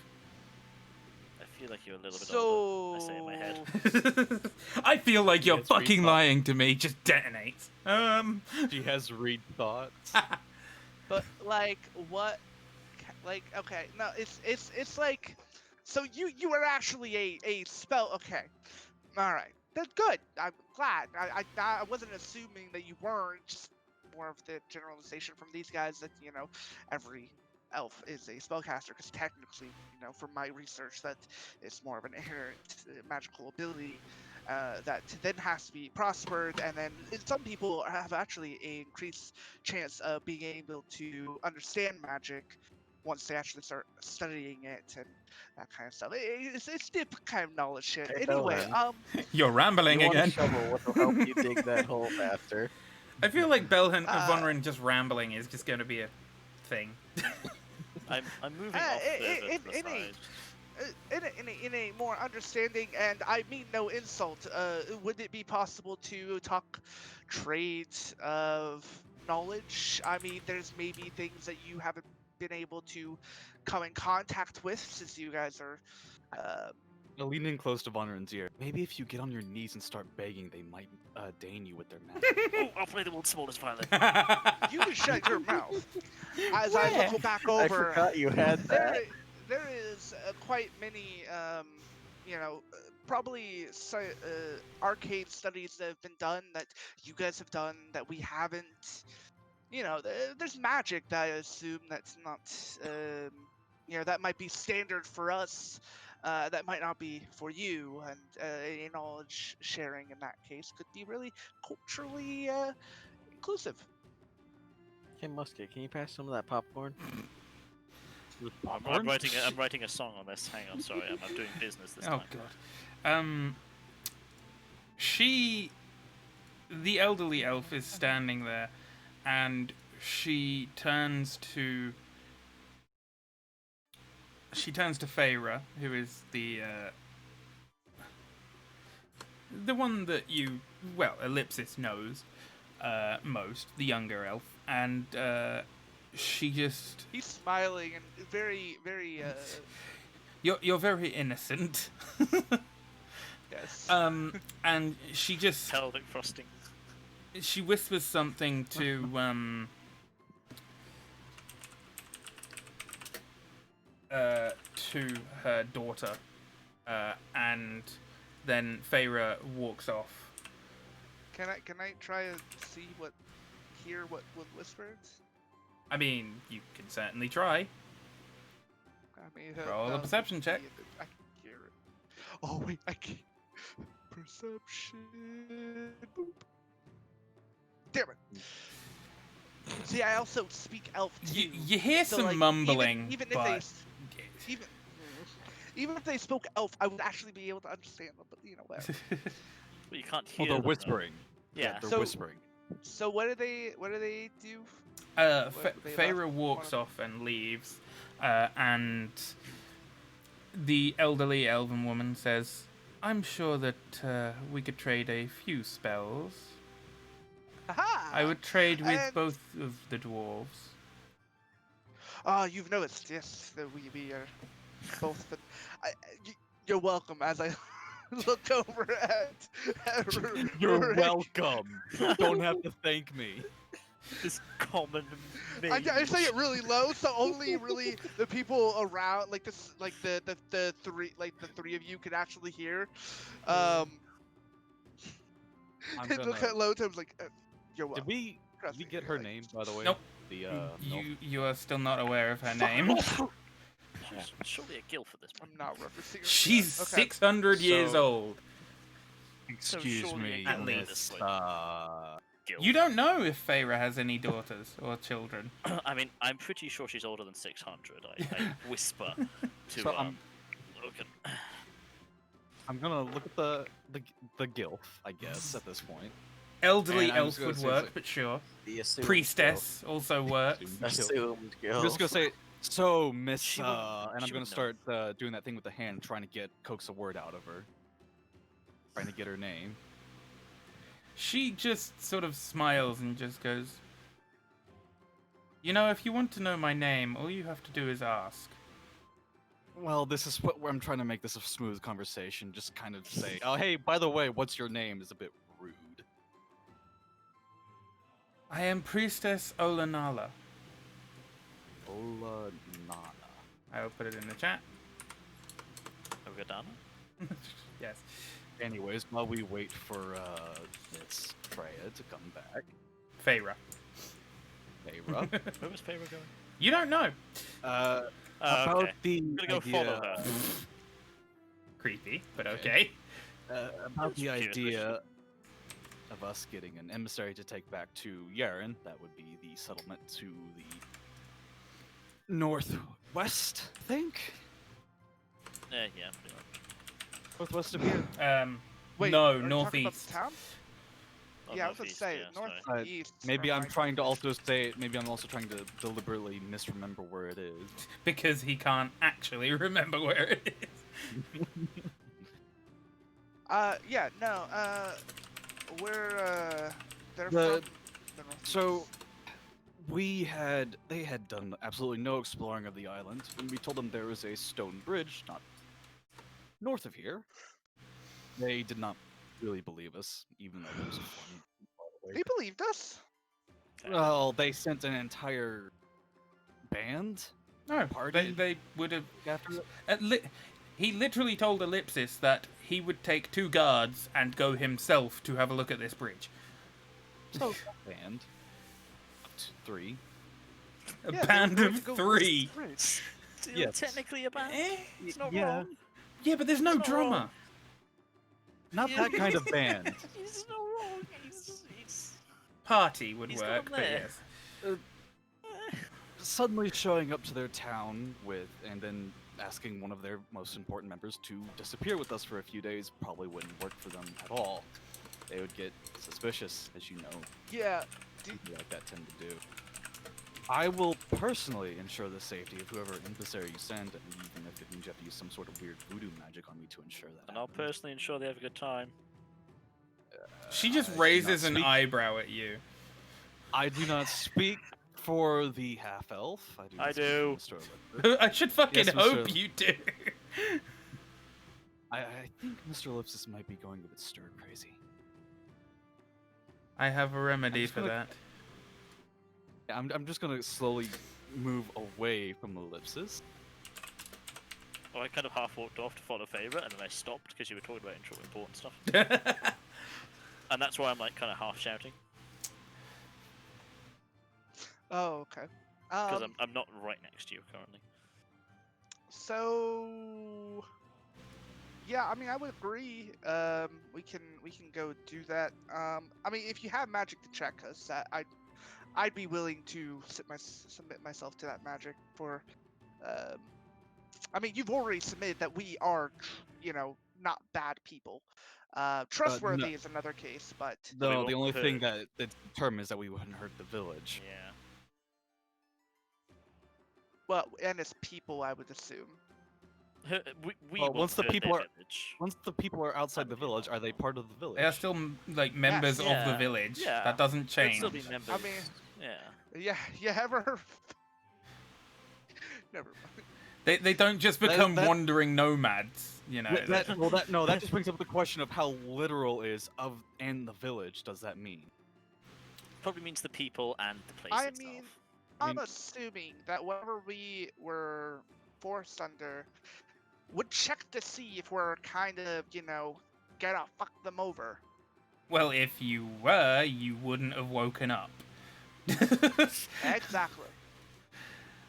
I feel like you're a little bit older. I say in my head. I feel like you're Yes, fucking refund. lying to me. Just detonate. She has read thoughts. But like what? Like okay, no, it's like, so you are actually a spell. Okay, all right, that's good. I'm glad. I wasn't assuming that you weren't. Just more of the generalization from these guys that every elf is a spellcaster, because technically, from my research, that it's more of an inherent magical ability that then has to be prospered, and then some people have actually an increased chance of being able to understand magic once they actually start studying it and that kind of stuff. It's deep kind of knowledge shit. Hey, Anyway, Belhan. You're rambling You want a again. shovel, what will help you dig that hole faster? I feel like Belhan Uh, Vonrin just rambling is just going to be a thing. I'm moving off the side. in a more understanding, and I mean no insult, would it be possible to talk trades of knowledge? I mean, there's maybe things that you haven't been able to come in contact with, since you guys are Now lean in close to Vonrin's ear. Maybe if you get on your knees and start begging, they might deign you with their magic. Oh, I'll play the world's smallest violin. you can shut your mouth. As Where? I look back I over, forgot you had that. there is quite many, probably arcade studies that have been done that you guys have done that we haven't. There's magic that I assume that's not, that might be standard for us. That might not be for you, and a knowledge sharing in that case could be really culturally inclusive. Hey, Musket, can you pass some of that popcorn? I'm writing a song on this. Hang on, sorry, I'm doing business this Oh time. god. The elderly elf is standing there, and she turns to Feyre, who is the one that Ellipsis knows most, the younger elf, and she just... He's smiling and very, very. You're very innocent. Yes. And she just... Pelvic frosting. She whispers something to her daughter, and then Feyre walks off. Can I try to hear what whispered? I mean, you can certainly try. I mean, Roll a perception check. I can hear it. Oh wait, I can. Perception. Boop. Damn it. See, I also speak elf too. You hear so, some like, mumbling, even but even if they spoke elf, I would actually be able to understand them. But you know, whatever. Well, you can't Well, hear. they're them, though. whispering. Yeah. They're So- whispering. So what do they do? Feyre left walks one off and leaves, and the elderly elven woman says, "I'm sure that we could trade a few spells. Aha! I would trade with and- both of the dwarves." Ah, you've noticed, yes, that we are both. You're welcome. As I look over at You're Rick. welcome. Don't have to thank me. This common. I say it really low, so only really the people around, like this, like the three of you could actually hear. I'm Look gonna- at low times like, you're Did welcome. we Trust we me, get you're her like- name, by the way? Nope. The You are still not aware of her Fuck name. off. Surely a gill for this one. I'm not referencing. her. She's Okay. 600 years So- old. Excuse surely me, at Miss, least. Gill. You don't know if Feyre has any daughters or children. I mean, I'm pretty sure she's older than 600. I whisper to So I'm Logan. I'm gonna look at the gilf, I guess, at this point. Elderly And I'm elf just gonna would say work, so- but sure. The assumed Priestess also works. Assumed gilf. Assumed guild. I'm just gonna say, so Miss, She and would- I'm she gonna would start doing that thing with the hand, trying to coax a word out of her, trying to get her name. She just sort of smiles and just goes, "You know, if you want to know my name, all you have to do is ask." Well, this is where I'm trying to make this a smooth conversation. Just kind of say, oh, hey, by the way, what's your name? Is a bit rude. I am Priestess Olanala. Ola Nana. I will put it in the chat. Ogadana? Yes. Anyways, while we wait for Miss Freya to come back, Feyre. Feyre, Where was Feyre going? You don't know. about Okay. the I'm gonna go idea, follow her. Creepy, but Okay. okay. About the Just curious, idea of us getting an emissary to take back to Yaren, that would be the settlement to the northwest, I think? Yeah, pretty much. Northwest of here? Wait, no, are you talking about northeast. the town? Oh, Yeah, I was gonna northeast, say yeah, sorry. northeast. Maybe from I'm my trying to recollection. also say, maybe I'm also trying to deliberately misremember where it is. Because he can't actually remember where it is. Yeah, no, we're they're The- from the So, they had done absolutely no exploring of the island, and we told them there was a stone bridge not north of here. They did not really believe us, even though there was one far away. He believed us. Okay. Well, they sent an entire band No, Party? they would have. after He literally told Ellipsis that he would take 2 guards and go himself to have a look at this bridge. so band. 3. A Yeah, they band were going of to go 3. Bridge. Still Yes. technically a band. Eh? It's not yeah. wrong. Yeah, but there's no It's not drummer. wrong. Not that kind of band. He's not wrong. He's Party would He's work, got but there. yes. suddenly showing up to their town and then asking one of their most important members to disappear with us for a few days probably wouldn't work for them at all. They would get suspicious, as you know. Yeah. People like that tend to do. I will personally ensure the safety of whoever emissary you send, and even if it means you have to use some sort of weird voodoo magic on me to ensure that. And I'll happens. personally ensure they have a good time. She just I do not raises an speak- eyebrow at you. I do not speak for the half elf. I Speak for do. Mr. Ellipsis. I should fucking Yes, hope Mr. you do. I think Mr. Ellipsis might be going a bit stir crazy. I have a remedy just for gonna- that. Yeah, I'm just gonna slowly move away from Ellipsis. Oh, I kind of half walked off to follow favourite, and then I stopped because you were talking about important stuff. And that's why I'm like kind of half shouting Oh, okay. because I'm not right next to you currently. So yeah, I mean, I would agree. We can go do that. I mean, if you have magic to check us, I'd be willing to submit myself to that magic for. I mean, you've already submitted that we are, not bad people. Trustworthy is another case, but we No, won't the only thing hurt. that's determined is that we wouldn't hurt the village. Yeah. well, and as people, I would assume. We Well, won't once the hurt their people are- village. Once the people are outside the That'd be village, fine. are they part of the village? They are still like members of the Yeah, village. yeah. That doesn't They'd change. still be members. I mean, yeah. Yeah, you ever? Never mind. They don't just That- become that- wandering nomads. You know. That just brings up the question of how literal is of and the village does that mean? Probably means the people and the place I itself. mean, I I'm mean- assuming that whatever we were forced under would check to see if we're kind of, gonna fuck them over. Well, if you were, you wouldn't have woken up. Exactly.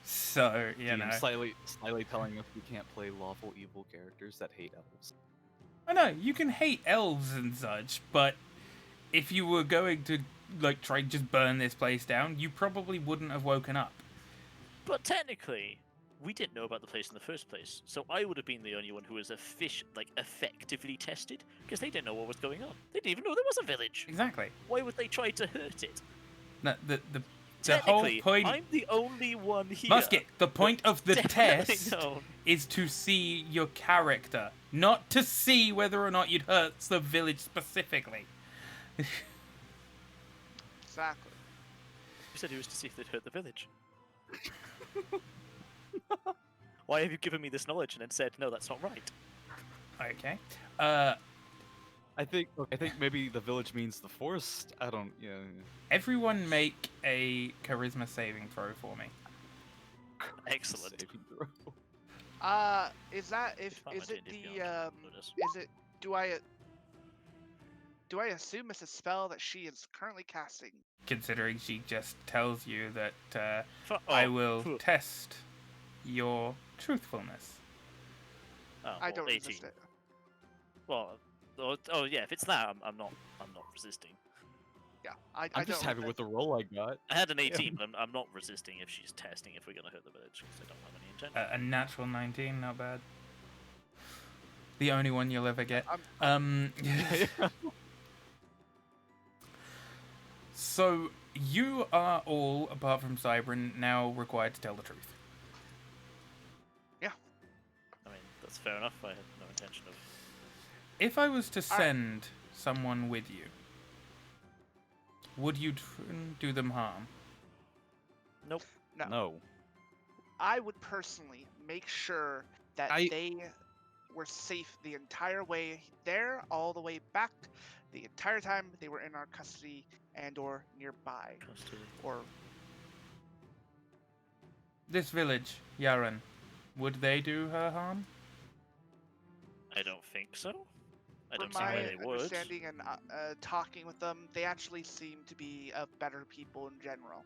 So, you know. Slightly telling us we can't play lawful evil characters that hate elves. I know, you can hate elves and such, but if you were going to, like, try and just burn this place down, you probably wouldn't have woken up. But technically, we didn't know about the place in the first place, so I would have been the only one who was effectively tested because they didn't know what was going on. They didn't even know there was a village. Exactly. Why would they try to hurt it? No, the whole Technically, point... I'm the only one here. Musket, the point of the Definitely test known. is to see your character, not to see whether or not you'd hurt the village specifically. Exactly. You said it was to see if they'd hurt the village. Why have you given me this knowledge and then said, no, that's not right? Okay. I think maybe the village means the forest. I don't. Yeah. Everyone make a charisma saving throw for me. Excellent. Saving throw. Is that Can't is it imagine the anything else. is it do I assume it's a spell that she is currently casting? Considering she just tells you that Oh, I will phew. test your truthfulness. Oh, I well, don't 18. resist it. Well, oh yeah, if it's that, I'm not resisting. Yeah, I I'm just don't happy with the roll I got. I had an 18, but I'm not resisting if she's testing if we're gonna hurt the village because I don't have any intent. A natural 19, not bad. The only one you'll ever get. I'm- So you are all, apart from Cybran, now required to tell the truth. I mean, that's fair enough. I had no intention of. If I was to send someone with you, would you do them harm? Nope. No. No. I would personally make sure that they were safe the entire way there, all the way back, the entire time they were in our custody and or nearby. Custody. Or This village, Yaren, would they do her harm? I don't think so. I from don't see why my they would. understanding and talking with them, they actually seem to be better people in general.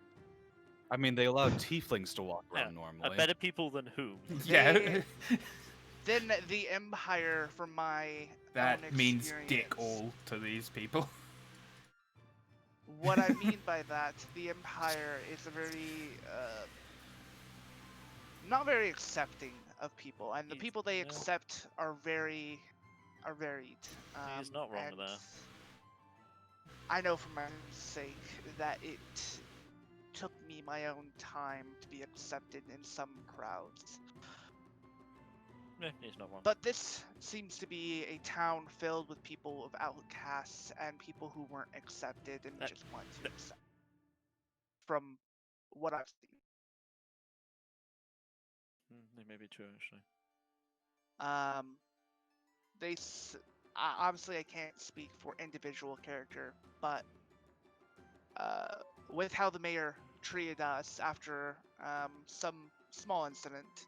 I mean, they allow tieflings to walk Yeah, around normally. Better people than whom? Yeah, Then the Empire, from my that own means dick experience- all to these people. What I mean by that, the Empire is a very not very accepting of people, and the He's- people they yeah. accept are varied. He's not wrong and there. I know for my sake that it took me my own time to be accepted in some crowds. Yeah, he's not wrong. But this seems to be a town filled with people of outcasts and people who weren't accepted and That- just want to accept. From what I've seen. They may be true actually. Obviously I can't speak for individual character, but with how the mayor treated us after some small incident,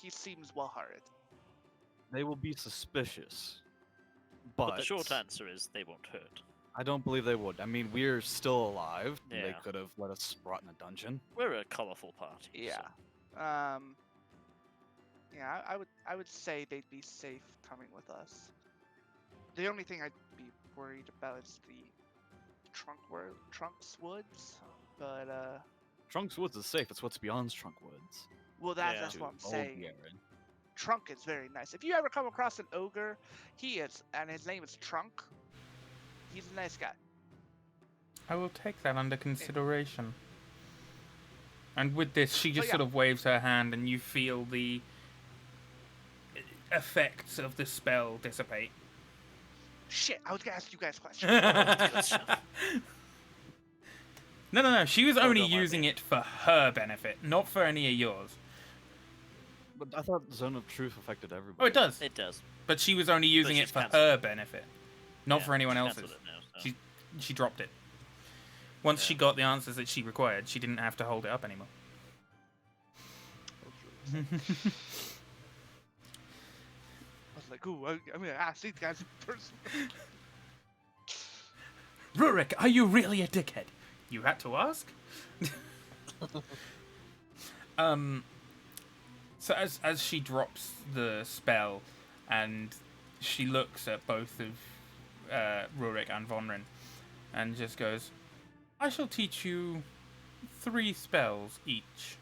he seems well-hearted. They will be suspicious, But the short answer is they won't hurt. I don't believe they would. I mean, we're still alive. And they Yeah. could have let us rot in a dungeon. We're a colourful party. Yeah. So. Yeah, I would say they'd be safe coming with us. The only thing I'd be worried about is the Trunks Woods, but Trunks Woods is safe. It's what's beyond Trunk Woods. well Yeah. that's what I'm Old saying. Yaren. Trunk is very nice. If you ever come across an ogre, and his name is Trunk. He's a nice guy. I will take that under consideration. And with this, she just yeah. sort of waves her hand, and you feel the effects of the spell dissipate. Shit, I was gonna ask you guys questions. No. She was only don't mind using me. it for her benefit, not for any of yours. But I thought Zone of Truth affected everybody. Oh, it does. It does. But she was only using it she's for cancelled her benefit, not Yeah, for anyone she else's. cancelled it now, so. She dropped it. Once she Yeah. got the answers that she required, she didn't have to hold it up anymore. I was like, ooh, I'm gonna ask these guys in person. Rurik, are you really a dickhead? You had to ask? So as she drops the spell and she looks at both of Rurik and Vonrin and just goes, I shall teach you 3 spells each.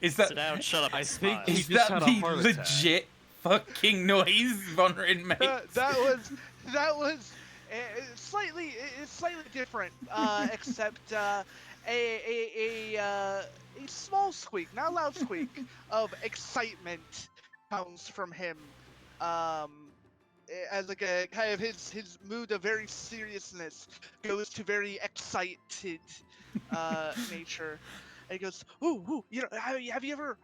Is that Sit down, shut up. I and think smile. he is just that had a the heart attack. legit fucking noise Vonrin makes? that was slightly different, except a small squeak, not a loud squeak, of excitement comes from him. As like a kind of his mood of very seriousness goes to very excited nature. And he goes, ooh, you know, have you ever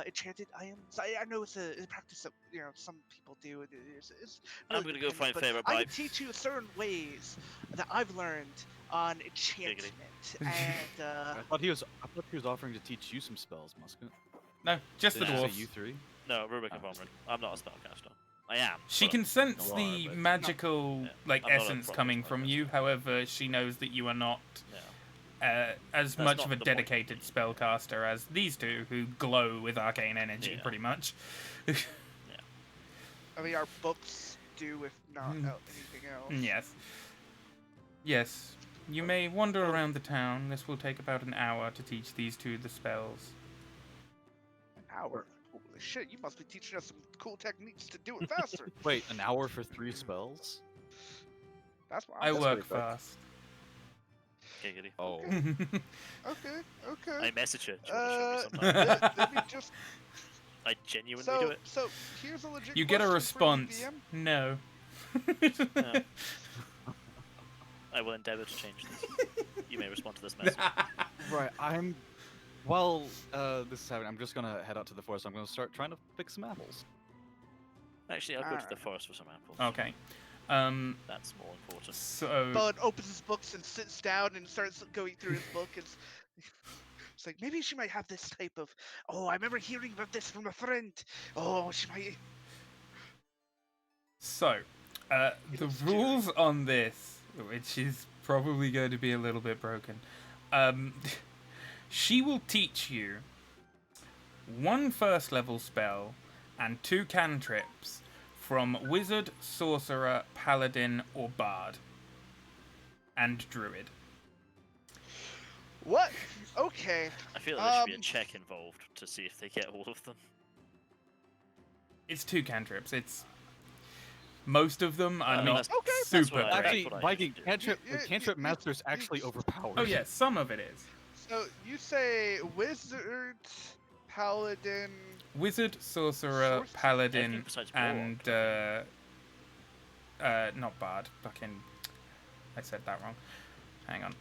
enchanted items? I know it's a practice that some people do. It's I'm really gonna go find dependent, but favorite I pipe. can teach you certain ways that I've learned on enchantment, and I thought he was offering to teach you some spells, Musket. No, just the Did you say dwarves. you 3? No, Rubik and Vonrin. I'm not a spellcaster. I am. She but can sense you are, the but- magical Yeah, like I'm not a essence proper coming from spellcaster. you. However, she knows that you are not Yeah. as That's much not of a the point. dedicated spellcaster as these two, who glow with arcane energy, Yeah. pretty much. I mean, our books do, if not Mm. anything else. Yes. Yes. You may wander around the town. This will take about an hour to teach these two the spells. An hour. Holy shit! You must be teaching us some cool techniques to do it faster. Wait, an hour for 3 spells? That's what I I'm work pretty quick. fast. Giggity. Oh. Okay. I message her. Do you want to show me Uh, sometime? let me just. I genuinely do it. So here's a legit. You get a question for you, response. DM. No. Yeah. I will endeavour to change this. You may respond to this message. Right, while this is happening, I'm just gonna head out to the forest. I'm gonna start trying to pick some apples. Actually, I'll go to the Alright. forest for some apples. Okay. That's more important. So Bud opens his books and sits down and starts going through his book. It's like maybe she might have this type of. Oh, I remember hearing about this from a friend. Oh, she might. So, the was rules on this, which is probably going to be a little bit broken, she will teach you 1 first level spell and 2 cantrips from Wizard, Sorcerer, Paladin, or Bard, and Druid. What? Okay. I feel like there should be a Um, check involved to see if they get all of them. It's 2 cantrips. It's most of them are I mean, not that's- Okay. that's super what I- great. Actually, what I Viking usually do. cantrip, You- you- cantrip you- master's you- actually overpowered. Oh yeah, some of it is. So you say wizard, paladin. Wizard, sorcerer, Sorcerer? paladin, Everything besides warlock, and not bard. Fucking, I said that wrong. Hang on.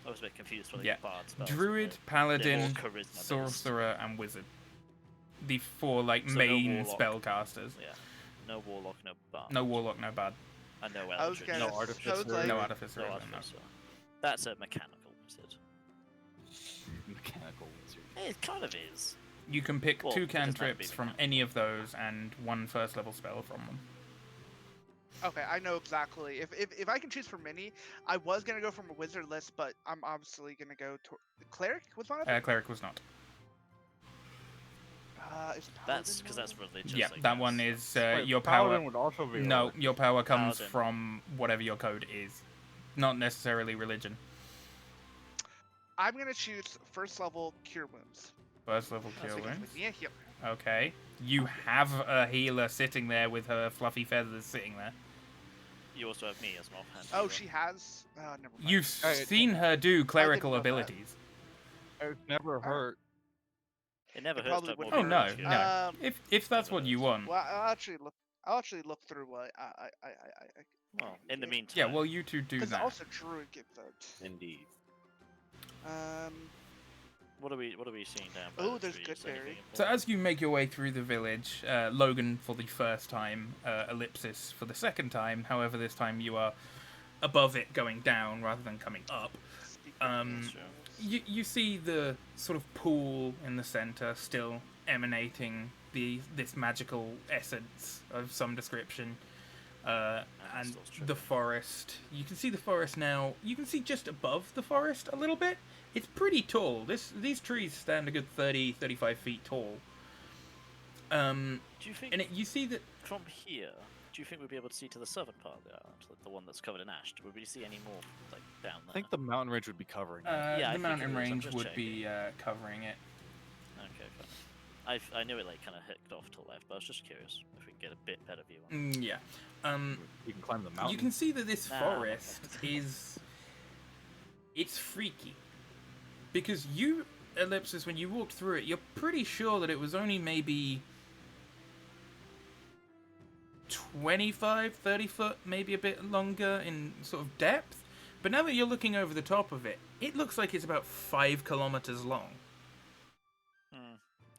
I was a bit confused for the Yeah. bard spells. Druid, but paladin, charisma-based. sorcerer, and wizard. The 4 like So no main warlock. spellcasters. Yeah. No warlock, no bard. No warlock, no bard, And no I was eldritch. gonna. No so artificer, it's like, no artificer. No no. artificer. That's a mechanical wizard. Mechanical wizard. It kind of is. You can pick Well, 2 it doesn't have to be cantrips from mechanical. any of those and 1 first level spell from them. Okay, I know exactly. If I can choose from any, I was gonna go from a wizard list, but I'm obviously gonna go to cleric was one of them. Cleric was not. Is That's paladin because one? that's religious. Yeah, I that one guess. is Wait, your paladin power. would also be No, right. your power comes Paladin. from whatever your code is, not necessarily religion. I'm gonna choose first level cure wounds. First level That's kill a good wounds. Make me a healer. Okay. You have a healer sitting there with her fluffy feathers sitting there. You also have me as an offhand. Oh, hero. she has. Never mind. You've Alright. seen her do clerical know that. abilities. I've never heard. It never It hurts probably to have wouldn't more Oh no, religion. no. Um, If that's what you want. Well, I'll actually look through what I. Well, in the meantime. Yeah, well you two do Because that. also druid gives that. Indeed. What are we seeing down? by Oh, the there's trees? good berry. Anything So important? as you make your way through the village, Logan for the first time, Ellipsis for the second time. However, this time you are above it, going down rather than coming up. Speak Um, Sure. You see the sort of pool in the center still emanating this magical essence of some description, and still tripping. the forest. You can see the forest now. You can see just above the forest a little bit. It's pretty tall. These trees stand a good 30-35 feet tall. Do you think And you see that from here? Do you think we'd be able to see to the southern part of the island, like the one that's covered in ash? Would we see any more like down there? I think the mountain range would be covering. it. Yeah, I the think mountain it is. I'm range just would be covering it. Okay, fine. I knew it like kind of hooked off to the left, but I was just curious if we could get a bit better view on it. Yeah. You can climb the mountain. You can see that this Nah. forest is. It's freaky. Because you, Ellipsis, when you walked through it, you're pretty sure that it was only maybe 25, 30 foot, maybe a bit longer in sort of depth. But now that you're looking over the top of it, it looks like it's about 5 kilometers long.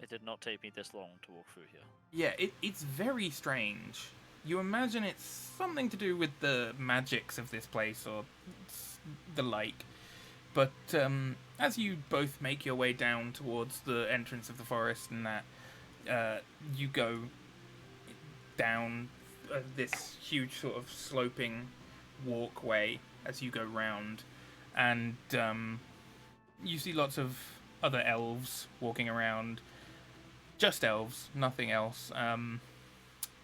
It did not take me this long to walk through here. Yeah, it's very strange. You imagine it's something to do with the magics of this place or the like. But as you both make your way down towards the entrance of the forest and that, you go down this huge sort of sloping walkway as you go round. And you see lots of other elves walking around. Just elves, nothing else. I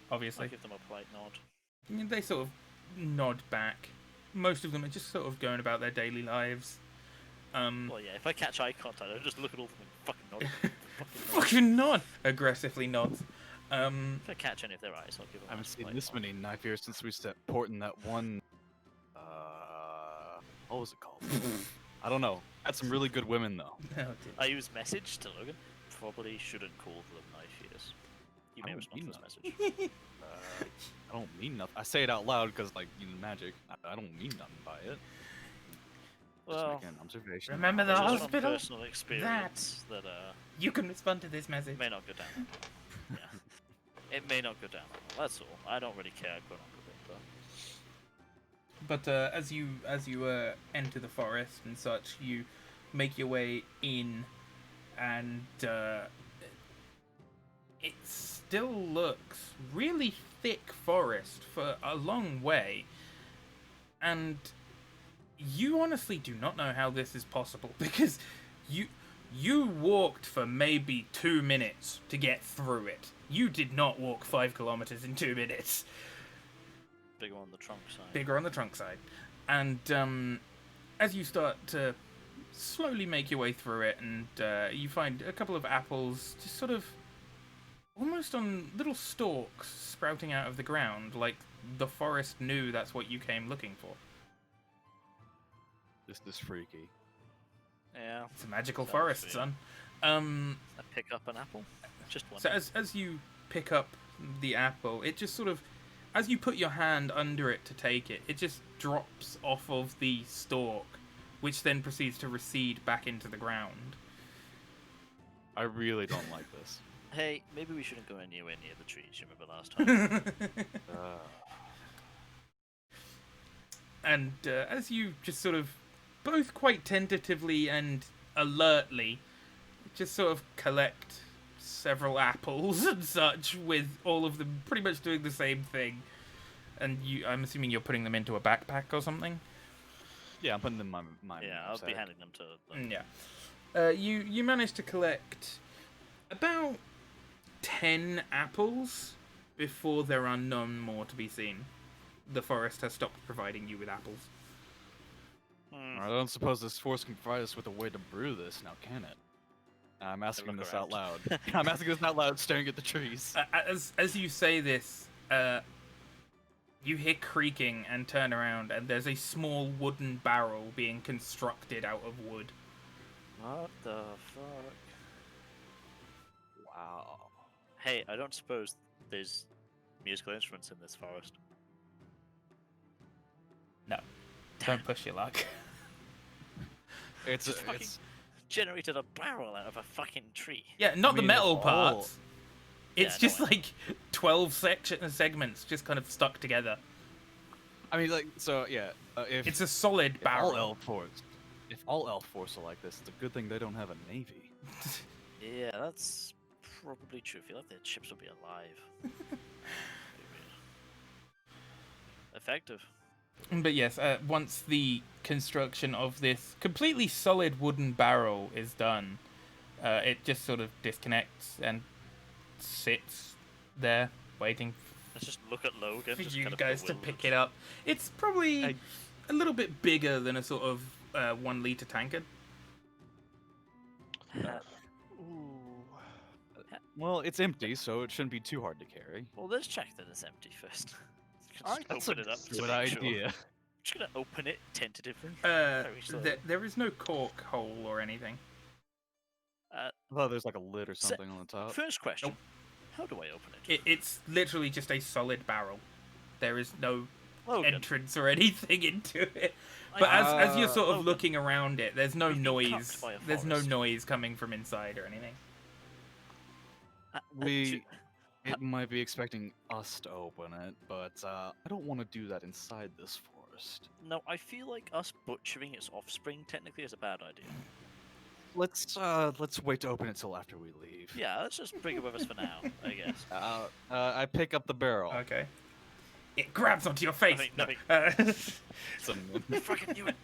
Obviously, give them a polite nod. they sort of nod back. Most of them are just sort of going about their daily lives. Well, yeah, if I catch eye contact, I'll just look at all of them and fucking nod. Fucking nod! Aggressively nods. If I catch any of their eyes, I'll give them. I haven't a seen polite this nod. many knife ears since we stepped port in that one. What was it called? I don't know. Had some really good women though. Oh, dear. I use message to Logan. Probably shouldn't call them knife eaters. You I may don't respond to mean this that. message. I don't mean nothing. I say it out loud because like you know magic. I don't mean nothing by it. Just Well, making an observation. Remember the this is from hospital? personal experience that You can respond to this message. may not go down. That well. Yeah. It may not go down. That well. That's all. I don't really care. Quite honestly, but But as you enter the forest and such, you make your way in, and it still looks really thick forest for a long way, and you honestly do not know how this is possible because you walked for maybe 2 minutes to get through it. You did not walk 5 kilometers in 2 minutes. bigger on the trunk side. Bigger on the trunk side. And as you start to slowly make your way through it, and you find a couple of apples just sort of almost on little stalks sprouting out of the ground, like the forest knew that's what you came looking for. This is freaky. Yeah. It's a magical Sounds forest, weird. son. I pick up an apple. Just one. So as you pick up the apple, it just sort of, as you put your hand under it to take it, it just drops off of the stalk, which then proceeds to recede back into the ground. I really don't like this. Hey, maybe we shouldn't go anywhere near the trees. You remember last time? And as you just sort of, both quite tentatively and alertly, just sort of collect several apples and such, with all of them pretty much doing the same thing. And I'm assuming you're putting them into a backpack or something? Yeah, I'm putting them in my Yeah, I'll be knapsack. handing them to them. Yeah. You managed to collect about 10 apples before there are none more to be seen. The forest has stopped providing you with apples. Hmm. I don't suppose this force can provide us with a way to brew this, now can it? I'm asking look this out around. loud. I'm asking this out loud, staring at the trees. As you say this, you hear creaking and turn around, and there's a small wooden barrel being constructed out of wood. What the fuck? Wow. Hey, I don't suppose there's musical instruments in this forest. No, don't push your luck. It's Just fucking generated a barrel out of a fucking tree. Yeah, not the mean, metal all- parts. It's Yeah, no, just I know. like 12 segments just kind of stuck together. I mean, like, so yeah. If It's a solid if all barrel. elf force, if all elf force are like this, it's a good thing they don't have a navy. Yeah, that's probably true. I feel like their ships will be alive. Effective. But yes, once the construction of this completely solid wooden barrel is done, it just sort of disconnects and sits there waiting Let's just look at Logan. for just you kind of guys to bewildered. pick it up. It's probably I- a little bit bigger than a sort of 1 liter tankard. Ooh. Well, it's empty, so it shouldn't be too hard to carry. Well, let's check that it's empty first. I- Just that's open a it up. to Good make sure. idea. Just gonna open it tentatively. There, slowly. there is no cork hole or anything. Oh, there's like a lid or something on the top. First question: Nope. how do I open it? It's literally just a solid barrel. There is no Logan, entrance or anything into it. But as you're sort of Logan, looking around it, there's no we've been noise. cucked by a There's no forest. noise coming from inside or anything. We it might be expecting us to open it, but I don't want to do that inside this forest. No, I feel like us butchering its offspring technically is a bad idea. Let's wait to open it till after we leave. Yeah, let's just bring it with us for now, I guess. I pick up the barrel. Okay. It grabs onto your face. Nothing. Some- Fucking knew it.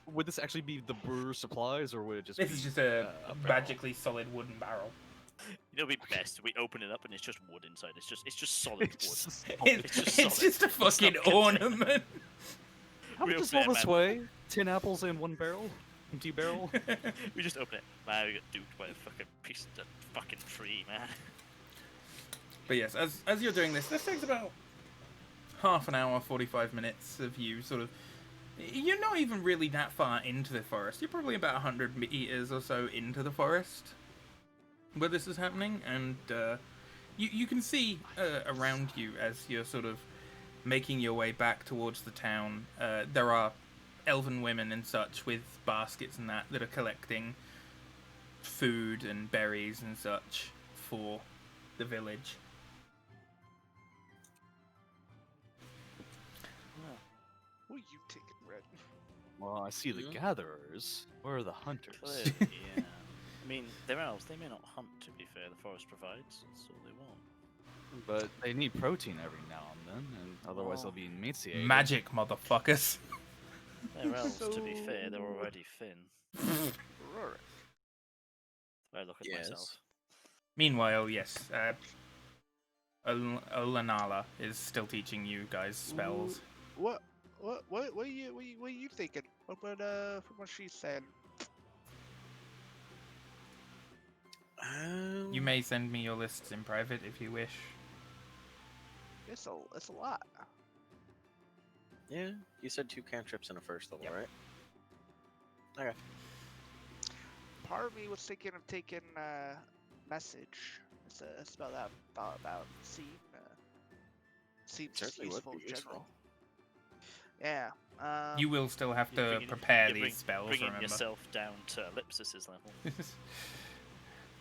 would this actually be the brewer's supplies, or would it just this be is just a barrel? magically solid wooden barrel. It'll be best. We open it up and it's just wood inside. It's just solid wood. It's just- It's just It's solid. just a It's not fucking contained. ornament. How We much does open all it, this man. weigh? 10 apples in one barrel? Empty barrel? We just open it. Man, we got duped by a fucking piece of fucking tree, man. But yes, as you're doing this takes about half an hour, 45 minutes of you sort of. You're not even really that far into the forest. You're probably about 100 meters or so into the forest where this is happening, and you can see around you as you're sort of making your way back towards the town. There are elven women and such with baskets and that are collecting food and berries and such for the village. What are you taking, Red? Well, I see the Yeah. gatherers. Where are the hunters? Clearly, yeah. I mean, they're elves. They may not hunt, to be fair. The forest provides, so they won't. But they need protein every now and then, and otherwise they'll Oh. be emaciated. Magic, motherfuckers. They're elves, to be fair. They're already thin. Roar. I look at Yes. myself. Meanwhile, yes, Olanala is still teaching you guys spells. What? what are you thinking? From what she's saying? You may send me your lists in private if you wish. It's a lot. Yeah, you said 2 cantrips in a first level, Yep. right? Okay. Part of me was thinking of taking message. It's a spell that I've thought about. Seems Certainly would useful be in useful. general. Yeah. You will still have You're to bringing- prepare you're these spells, bringing remember? yourself down to Ellipsis's level.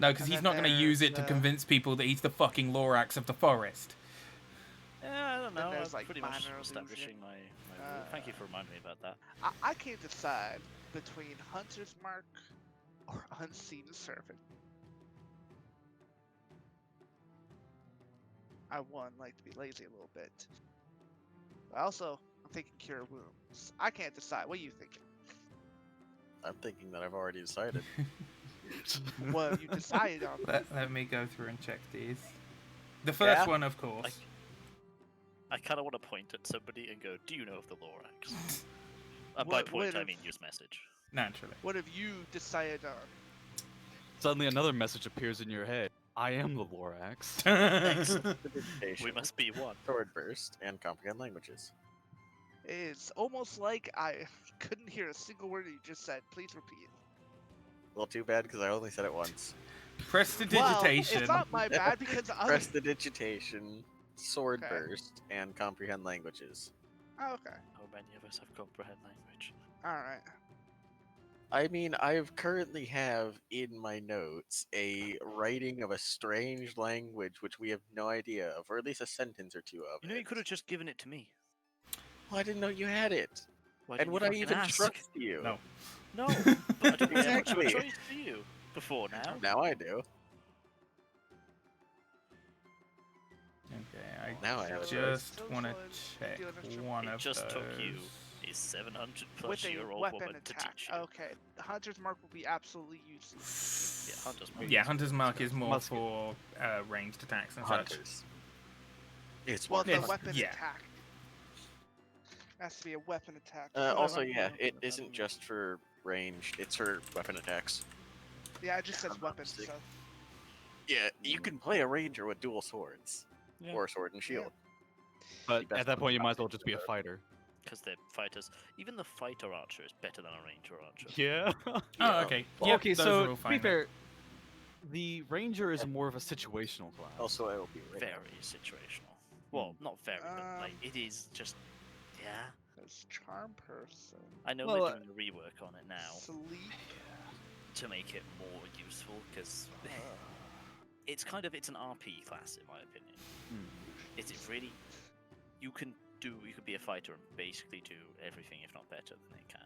No, because And he's then not going to use it to there's, convince people that he's the fucking Lorax of the forest. Yeah, I don't Then know. there's, I'm like, pretty much minor illusion. establishing my rule. Thank you for reminding me about that. I can't decide between Hunter's Mark or Unseen Servant. I like to be lazy a little bit. But also, I'm thinking Cure Wounds. I can't decide. What are you thinking? I'm thinking that I've already decided. What you decided on? Let me go through and check these. The first Yeah? one, of course. I kind of want to point at somebody and go, "Do you know of the Lorax?" By What point, I if- mean use message. Naturally. What have you decided on? Suddenly another message appears in your head. I am the Lorax. Prestidigitation, We must be one. Sword burst, and comprehend languages. It's almost like I couldn't hear a single word you just said. Please repeat. Well, too bad because I only said it once. Well, Prestidigitation. it's not my bad because other. Prestidigitation, sword Okay. burst, and comprehend languages. Oh, okay. How many of us have comprehend language? All right. I mean, I currently have in my notes a writing of a strange language which we have no idea of, or at least a sentence or two of. You know, you it. could have just given it to me. Well, I didn't know you had it. Why And didn't would you I fucking even ask? trust you? No. No, but I didn't have much of a Exactly. choice for you before now. Now I do. Okay, Now I have a choice. just want to Social check deal instrument. one It of just those. took you a 700 plus With a year old weapon woman to attack. teach you. Okay. The Hunter's Mark will be absolutely useless. Yeah, Hunter's Mark. Yeah, Hunter's Mark is more Musket. for ranged attacks and such. Hunters. It's Well, more the Yes, weapon yeah. attack. It has to be a weapon attack. Also, Whatever. yeah, it isn't just for ranged; it's for weapon attacks. Yeah, it just says I'm not weapons. mistaken. So. Yeah, you can play a ranger with dual swords, Yeah. or sword and shield. But best at that point, you not might as well to just be a do that. fighter. Because they're fighters. Even the fighter archer is better than a ranger archer. Yeah. Oh, Yeah. okay. Well, Yep, okay, those so are all to fine be then. fair, the ranger is more of a situational class. Also, I will be right. Very situational. Well, not very, but like it is just. Yeah. There's Charm Person. I know Well, they're doing a rework on it now Sleep. to make it more useful because it's an RP class in my opinion. It's really you can be a fighter and basically do everything if not better than they can,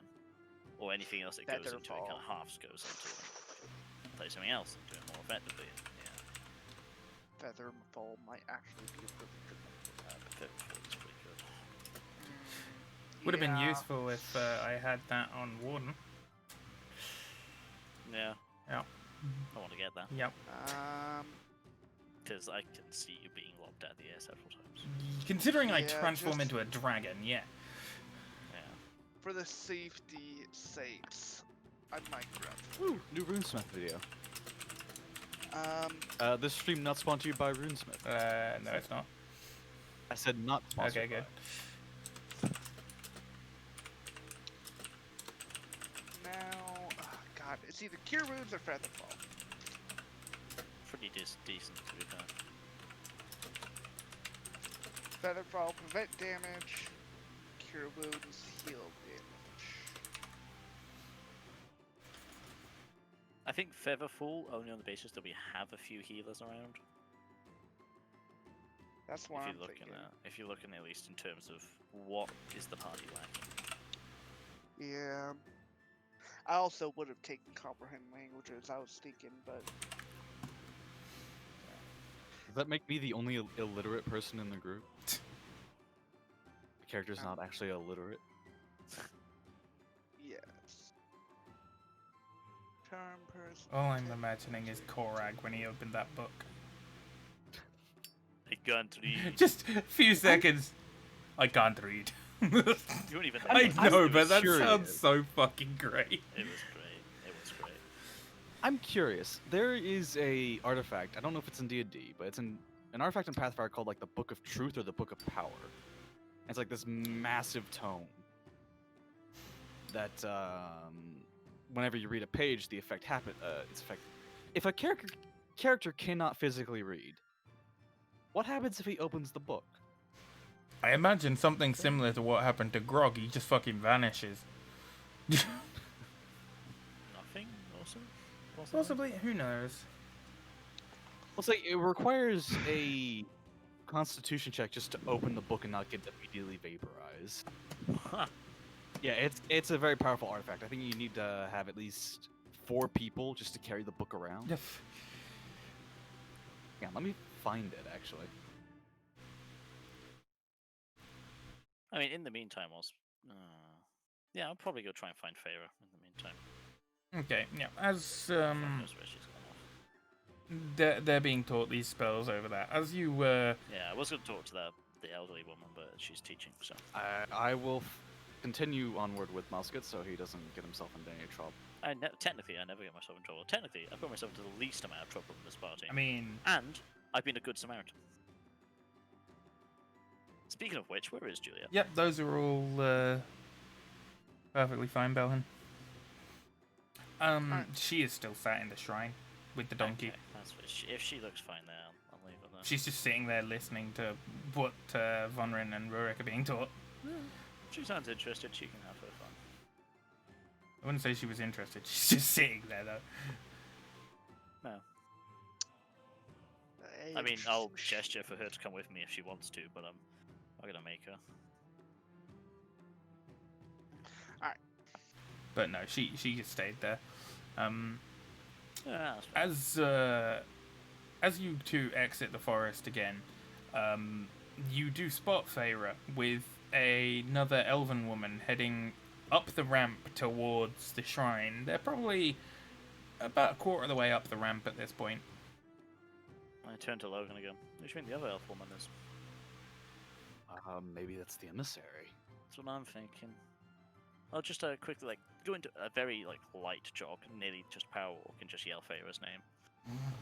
or anything else it goes into it kind of halves goes into it. Play something else and do it more effectively. Yeah, Featherfall might actually be a really good one. it's pretty good. Would have been Yeah. useful if I had that on Warden. Yeah. Yeah. I want to get that Yep. because I can see you being lobbed out of the air several times. Considering I Yeah, transform just- into a dragon, yeah. Yeah. For the safety sakes, I might grab. Woo! New RuneSmith video. This stream not sponsored to you by RuneSmith. No, it's not. I said not sponsored. Okay, good. Now, God, it's either Cure Wounds or Featherfall. Pretty decent to be fair. Featherfall, prevent damage. Cure Wounds, heal damage. I think Featherfall only on the basis that we have a few healers around. That's what I'm If you're looking at least in terms of what is the party lacking. Yeah. I also would have taken Comprehend Languages, I was thinking, but Does that make me the only illiterate person in the group? The character's not actually illiterate. yes. Charm Person. All I'm imagining is Korag when he opened that book. I can't read. Just a few seconds. I can't read. You weren't even there. I was it? know, was but that curious. sounds so fucking great. It was great. It was great. I'm curious. There is a artifact. I don't know if it's in D&D, but it's an artifact in Pathfinder called like the Book of Truth or the Book of Power. It's like this massive tome that whenever you read a page, the effect happen. Its effect. If a character cannot physically read, what happens if he opens the book? I imagine something similar to what happened to Grog. He just fucking vanishes. Nothing. Also. Possibly, who knows? Well, say it requires a Constitution check just to open the book and not get immediately vaporized. Huh. Yeah, it's a very powerful artifact. I think you need to have at least 4 people just to carry the book around. Yep. Yeah, let me find it actually. I mean, in the meantime, yeah, I'll probably go try and find Feyre in the meantime. Okay, yeah. As Fuck knows where she's gone off. they're being taught these spells over that. As you Yeah, I was going to talk to the elderly woman, but she's teaching, so. I will continue onward with Musket so he doesn't get himself into any trouble. Technically, I never get myself in trouble. Technically, I've got myself into the least amount of trouble in this party. I mean, And I've been a good Samaritan. Speaking of which, where is Julia? yep, those are all perfectly fine, Belhan. Alright. She is still sat in the shrine with the donkey. Okay, that's what if she looks fine there, I'll leave her there. She's just sitting there listening to what Vonrin and Rurik are being taught. She sounds interested. She can have her fun. I wouldn't say she was interested. She's just sitting there, though. No, Hey, I mean, I'll gesture for her to come with me if she wants to, but I'm not gonna make her. But no, she just stayed there. Yeah, that's fine. As you two exit the forest again, you do spot Feyre with another elven woman heading up the ramp towards the shrine. They're probably about a quarter of the way up the ramp at this point. I turn to Logan again. What do you mean the other elf woman is? Maybe that's the emissary. That's what I'm thinking. I'll just quickly go into a very light jog, nearly just power walk, and just yell Feyre's name.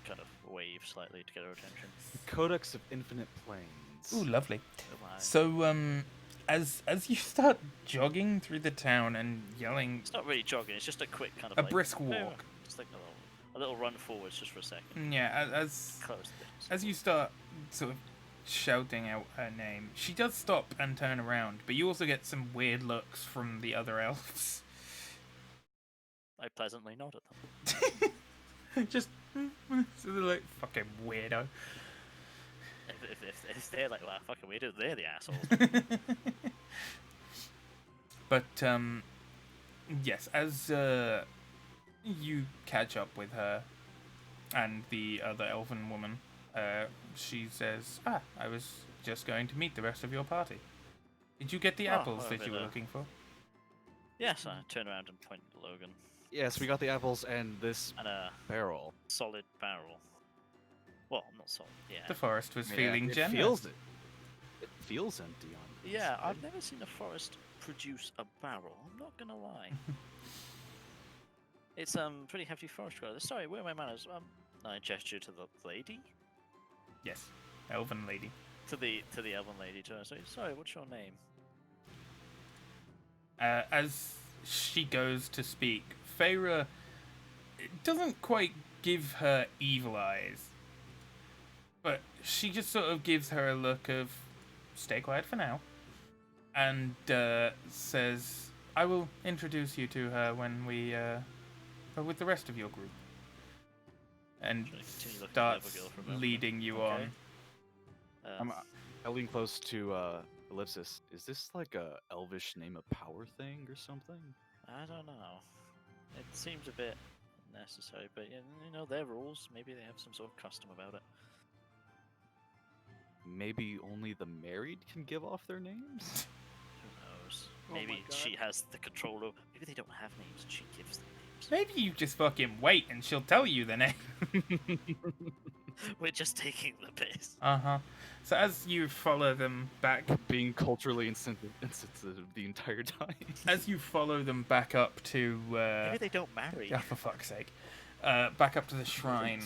Kind of wave slightly to get her attention. Codex of Infinite Planes. Ooh, lovely. Oh my. So, as you start jogging through the town and yelling, It's not really jogging. It's just a quick kind of a brisk "Feyre," walk. just like a little run forwards just for a second. Yeah, as Close things. as you start sort of shouting out her name, she does stop and turn around, but you also get some weird looks from the other elves. I pleasantly nod at them. Just so they're like, fucking weirdo. If they're like, wow, fucking weirdo, they're the assholes. But yes, as you catch up with her and the other elven woman, she says, I was just going to meet the rest of your party. Did you get the Oh, apples well, that you were then, looking for? Yes, I turn around and point to Logan. Yes, we got the apples and this And a barrel. solid barrel. Well, not solid, yeah. The forest was Yeah, feeling it generous. feels it. It feels empty on the Yeah, inside. I've never seen a forest produce a barrel, I'm not gonna lie. It's pretty hefty forest growth. Sorry, where are my manners? I gesture to the lady? Yes, elven lady. To the elven lady to her. Sorry, what's your name? As she goes to speak, Feyre doesn't quite give her evil eyes, but she just sort of gives her a look of stay quiet for now, and says, I will introduce you to her when we are with the rest of your group. And Should I continue looking at the starts other girl for a moment? leading you Okay. on. I lean close to Ellipsis. Is this like a elvish name of power thing or something? I don't know. It seems a bit necessary, but their rules. Maybe they have some sort of custom about it. Maybe only the married can give off their names? Who knows? Oh my Maybe God. she has the control over. Maybe they don't have names and she gives them names. Maybe you just fucking wait and she'll tell you the name. We're just taking the piss. So as you follow them back, Being culturally insensitive the entire time. as you follow them back up to, Maybe they don't marry. oh, for fuck's sake, back up to the shrine,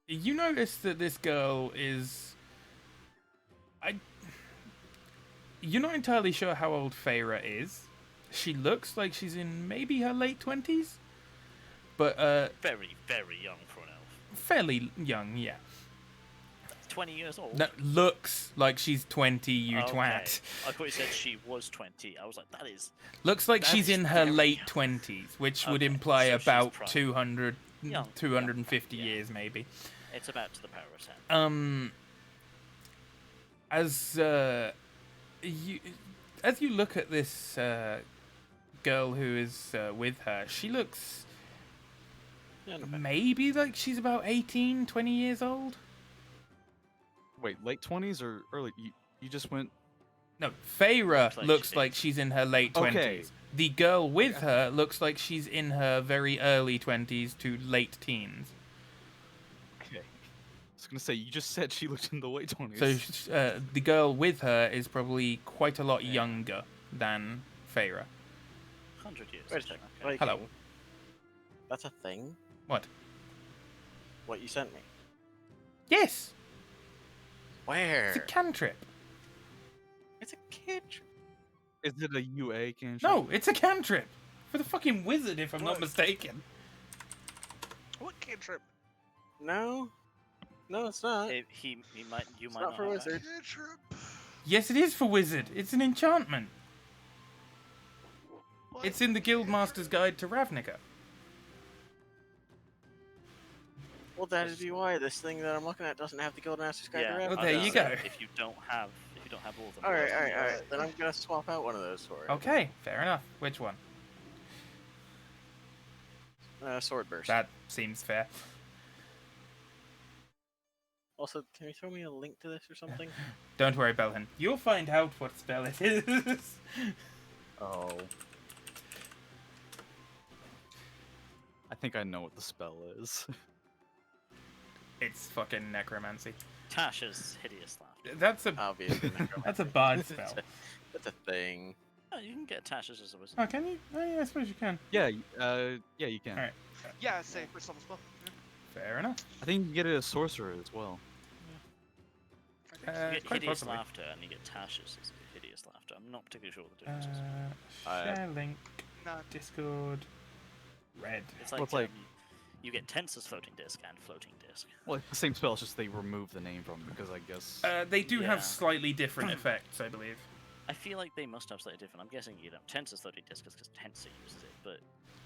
you notice that this girl is, you're not entirely sure how old Feyre is. She looks like she's in maybe her late 20s, but Very, very young for an elf. fairly young, yeah. 20 years old. No, looks like she's 20, you Okay. twat. I thought you said she was 20. I was like, that is Looks like That she's is in her very late young. 20s, which would Okay, imply so she's about prime. 200, Young, 250 yeah. years, maybe. it's about to the power of 10. As you look at this girl who is with her, she looks Yeah, not bad. maybe like she's about 18, 20 years old. Wait, late 20s or early? You just went. No, Feyre Looks looks like like, she's she's in her late 20s. Okay. The girl with her looks like she's in her very early 20s to late teens. Okay. I was gonna say you just said she looked in the late 20s. So the girl with her is probably quite a lot younger than Feyre. 100 years. Wait a is second. okay. Like, Hello. That's a thing? What? What you sent me? Yes, Where? it's a cantrip. It's a kid. Is it a UA cantrip? No, it's a cantrip for the fucking wizard, if I'm not What? mistaken. What cantrip? No. No, it's not. You might It's not not for have wizard. that. Cantrip. Yes, it is for wizard. It's an enchantment. What? It's in the Guildmaster's Guide to Ravnica. Well, that'd be why this thing that I'm looking at doesn't have the Guildmaster's Guide Yeah, to Oh, Ravnica. there I you was go. saying, If you don't have all of them. Alright. Then I'm gonna swap out one of those for it. Okay, fair enough. Which one? Sword Burst. That seems fair. Also, can you throw me a link to this or something? Don't worry, Belhan. You'll find out what spell it is. Oh. I think I know what the spell is. It's fucking necromancy. Tasha's hideous laughter. That's a Obviously. that's a bard spell. That's a thing. Oh, you can get Tasha's as a wizard. Oh, can you? Oh, yeah, I suppose you can. Yeah, yeah, you can. Alright. Yeah, it's a first level spell. Fair enough. I think you can get it as sorcerer as well. Yeah. I think You get Quite hideous possibly. laughter and you get Tasha's as hideous laughter. I'm not particularly sure what the difference is. Share link, None. Discord, red. It's well, like, it's like- you get Tensor's floating disc and floating disc. Well, it's the same spell, it's just they remove the name from it because I guess. They do Yeah. have slightly different effects, I believe. I feel like they must have slightly different. I'm guessing Tensor's floating disc is because Tensor uses it, but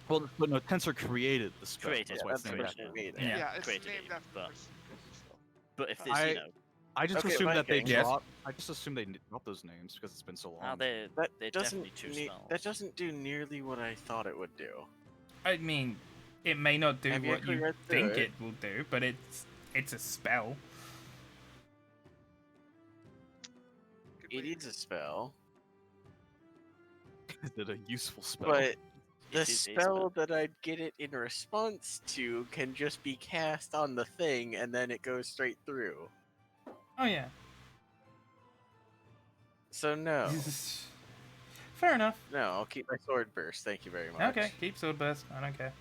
Well, no, Tensor created the spell. Created, That's why that's it's named what after. it made. Yeah. Yeah, it's created named it, after the but- first spell. but if this, I- you know, I just Okay, assumed that they Viking. Yes. dropped. I just assumed they dropped those names because it's been so long. they're That they're doesn't definitely two ne- spells. that doesn't do nearly what I thought it would do. I mean, it may not do Have you what actually you read through think it? it will do, but it's a spell. Good It read. is a spell, Is it a useful spell? but the It is a spell that I'd get it in response to can just be cast on the thing and then it goes straight through. Oh yeah. So no. Fair enough. No, I'll keep my sword burst. Thank you very much. Okay, keep sword burst. I don't care.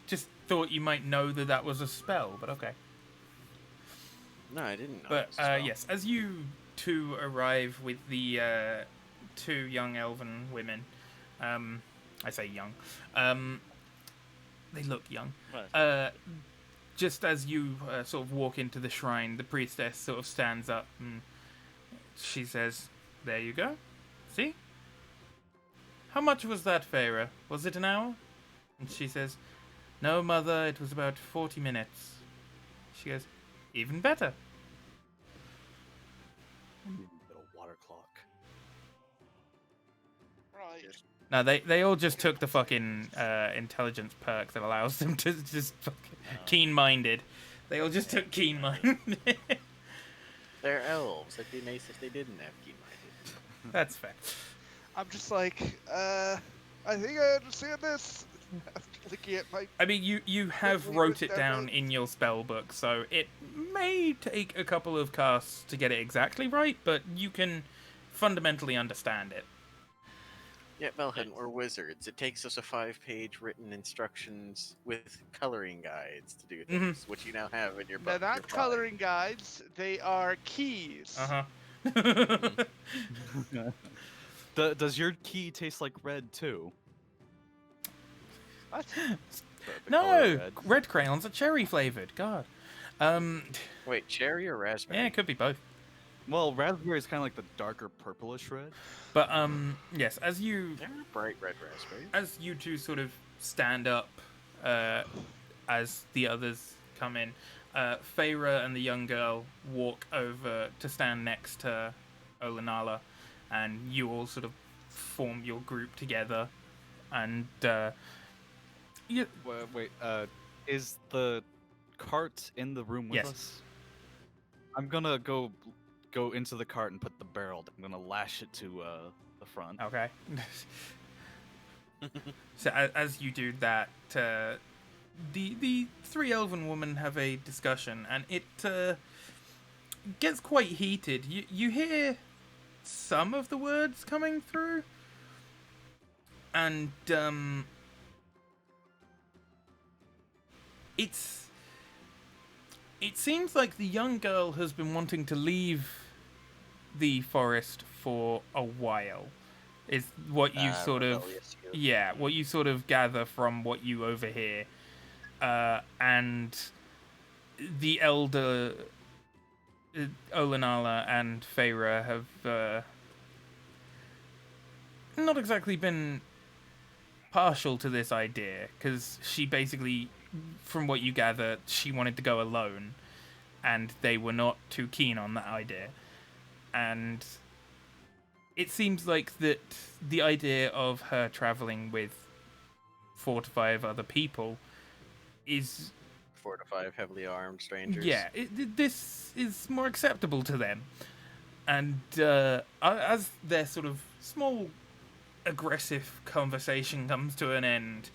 Just thought you might know that that was a spell, but okay. No, I didn't know. But it was a spell. yes, as you two arrive with the two young elven women, I say young, they look young. Right. Just as you sort of walk into the shrine, the priestess sort of stands up and she says, "There you go. See? How much was that, Feyre? Was it an hour?" And she says, "No, mother, it was about 40 minutes." She goes, "Even better." Get a water clock. Right. No, they all just took the fucking intelligence perk that allows them to just fucking keen-minded. They all just took keen-minded. They're elves. It'd be nice if they didn't have key-minded. That's fair. I'm just like, I think I understand this. looking at my. I mean, you have Quickly wrote with it their down notes. in your spell book, so it may take a couple of casts to get it exactly right, but you can fundamentally understand it. Yeah, Melhin, we're wizards. It takes us a 5-page written instructions with coloring guides to do Mhm. things, which you now have in your They're book. not coloring guides. They are keys. Uh-huh. Does your key taste like red too? What? The color No, red crayons are cherry flavored. God. Wait, cherry or raspberry? Yeah, it could be both. Well, raspberry is kind of like the darker purplish red. But yes, as you They're bright red raspberry. as you two sort of stand up, as the others come in, Feyre and the young girl walk over to stand next to Olenala, and you all sort of form your group together, and you, Wait, is the cart in the room with Yes. us? I'm gonna go into the cart and put the barrel. I'm gonna lash it to the front. okay. So as you do that, the three elven women have a discussion, and it gets quite heated. You hear some of the words coming through, and it seems like the young girl has been wanting to leave the forest for a while. Is what you sort of Rebellious youth. yeah, what you sort of gather from what you overhear, and the elder Olenala and Feyre have not exactly been partial to this idea, because she basically, from what you gather, she wanted to go alone, and they were not too keen on that idea. And it seems like that the idea of her traveling with 4 to 5 other people is 4 to 5 heavily armed strangers. yeah, this is more acceptable to them. And as their sort of small aggressive conversation comes to an end,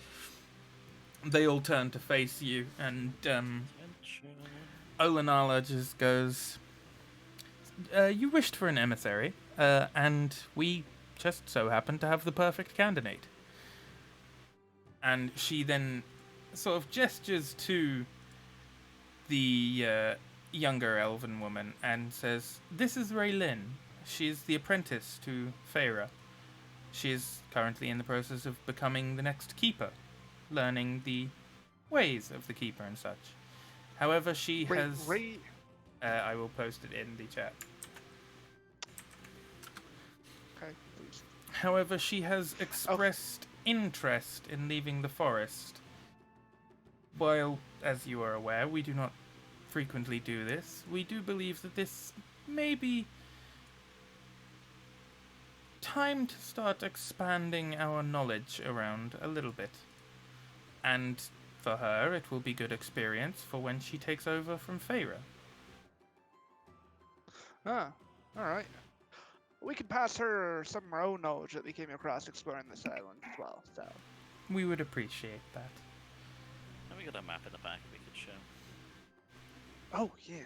they all turn to face you, and Olenala just goes, you wished for an emissary, and we just so happen to have the perfect candidate. And she then sort of gestures to the younger elven woman and says, "This is Raylin. She is the apprentice to Feyre. She is currently in the process of becoming the next keeper, learning the ways of the keeper and such. However, she has... I will post it in the chat. Okay, please. However, she has expressed interest in leaving the forest. While, as you are aware, we do not frequently do this, we do believe that this may be time to start expanding our knowledge around a little bit. And for her, it will be good experience for when she takes over from Feyre." Ah, alright. We can pass her some of our own knowledge that we came across exploring this island as well, so. We would appreciate that. And we got a map in the back we could show. Oh, yeah.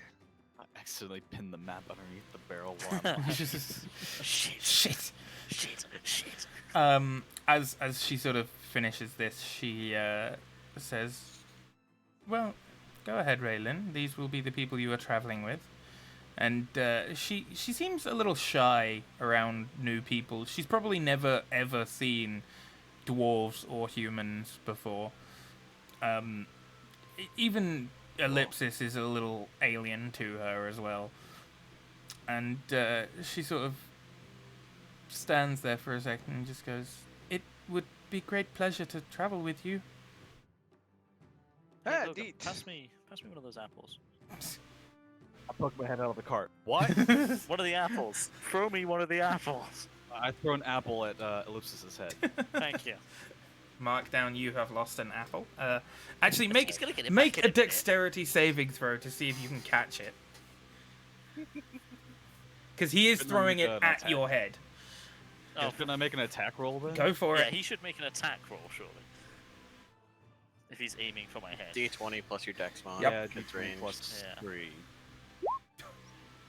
I accidentally pinned the map underneath the barrel while I'm Shit. Shit. As she sort of finishes this, she says, "Well, go ahead, Raylin. These will be the people you are traveling with." And she seems a little shy around new people. She's probably never ever seen dwarves or humans before. Even Ellipsis is a little alien to her as well. And she sort of stands there for a second and just goes, "It would be great pleasure to travel with you." Hey, Ah, Logan, neat. pass me one of those apples. I poked my head out of the cart. What? One of the apples. Throw me one of the apples. I throw an apple at Ellipsis's head. Thank you. Mark down, you have lost an apple. Actually, He's gonna get it make back a in a minute. dexterity saving throw to see if you can catch it. Because he is Couldn't throwing make it an at attack. your head. Oh, Can I make an attack roll then? Go for yeah, it. he should make an attack roll, surely. if he's aiming for my head. D20 plus your dex mod. Yeah, It's D20 ranged. plus Yeah. 3.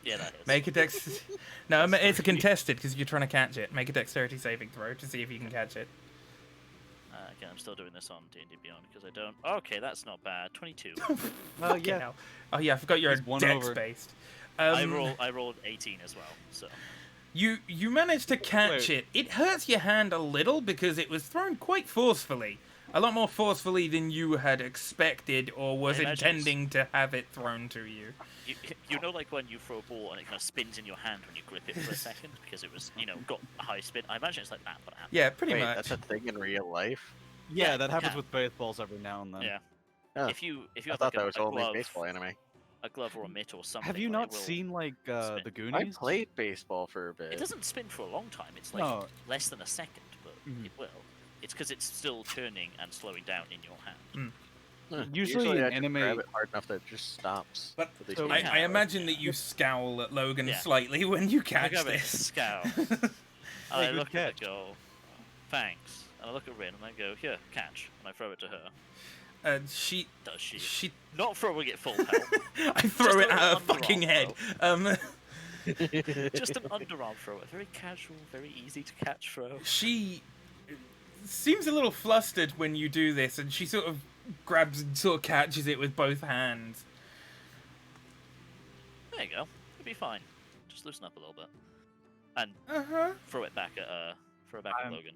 Yeah, that is. Make a dex. No, it's a contested because you're trying to catch it. Make a dexterity saving throw to see if you can catch it. Again, I'm still doing this on D&D Beyond because I don't. Okay, that's not bad. 22. Fucking yeah. hell. Oh yeah, I forgot you're He's one dex over. based. I rolled 18 as well. So You managed to catch Wait. it. It hurts your hand a little because it was thrown quite forcefully. A lot more forcefully than you had expected or was I imagine it's- intending to have it thrown to you. you know, like when you throw a ball and it kind of spins in your hand when you grip it for a second because it was, got a high spin. I imagine it's like that, but it happened. Yeah, pretty Wait, much. that's a thing in real life? Yeah, Yeah, that happens yeah. with baseballs every now and then. Yeah. Oh, If you I have thought like that was a only glove, baseball anime. a glove or a mitt or something. Have you like, not it will seen like spin. the I Goonies? played baseball for a bit. It doesn't spin for a long time. It's like No. less than a second, but Mhm. it will. It's because it's still turning and slowing down in your hand. Huh, Usually in I just anime- grab it hard enough that it just stops. But at least so- one I time. imagine that you scowl at Logan Yeah. slightly when you I catch go a bit this. scowl. Hey, I good look at catch. it, go, thanks. And I look at Rin and I go, here, catch. And I throw it to her. She Does she? she Not throwing it full pelt. I throw Just it a at her underarm fucking head. Just an underarm throw. A very casual, very easy to catch throw. She seems a little flustered when you do this, and she sort of grabs and sort of catches it with both hands. There you go. It'll be fine. Just loosen up a little bit. And Uh-huh. throw it back at Logan.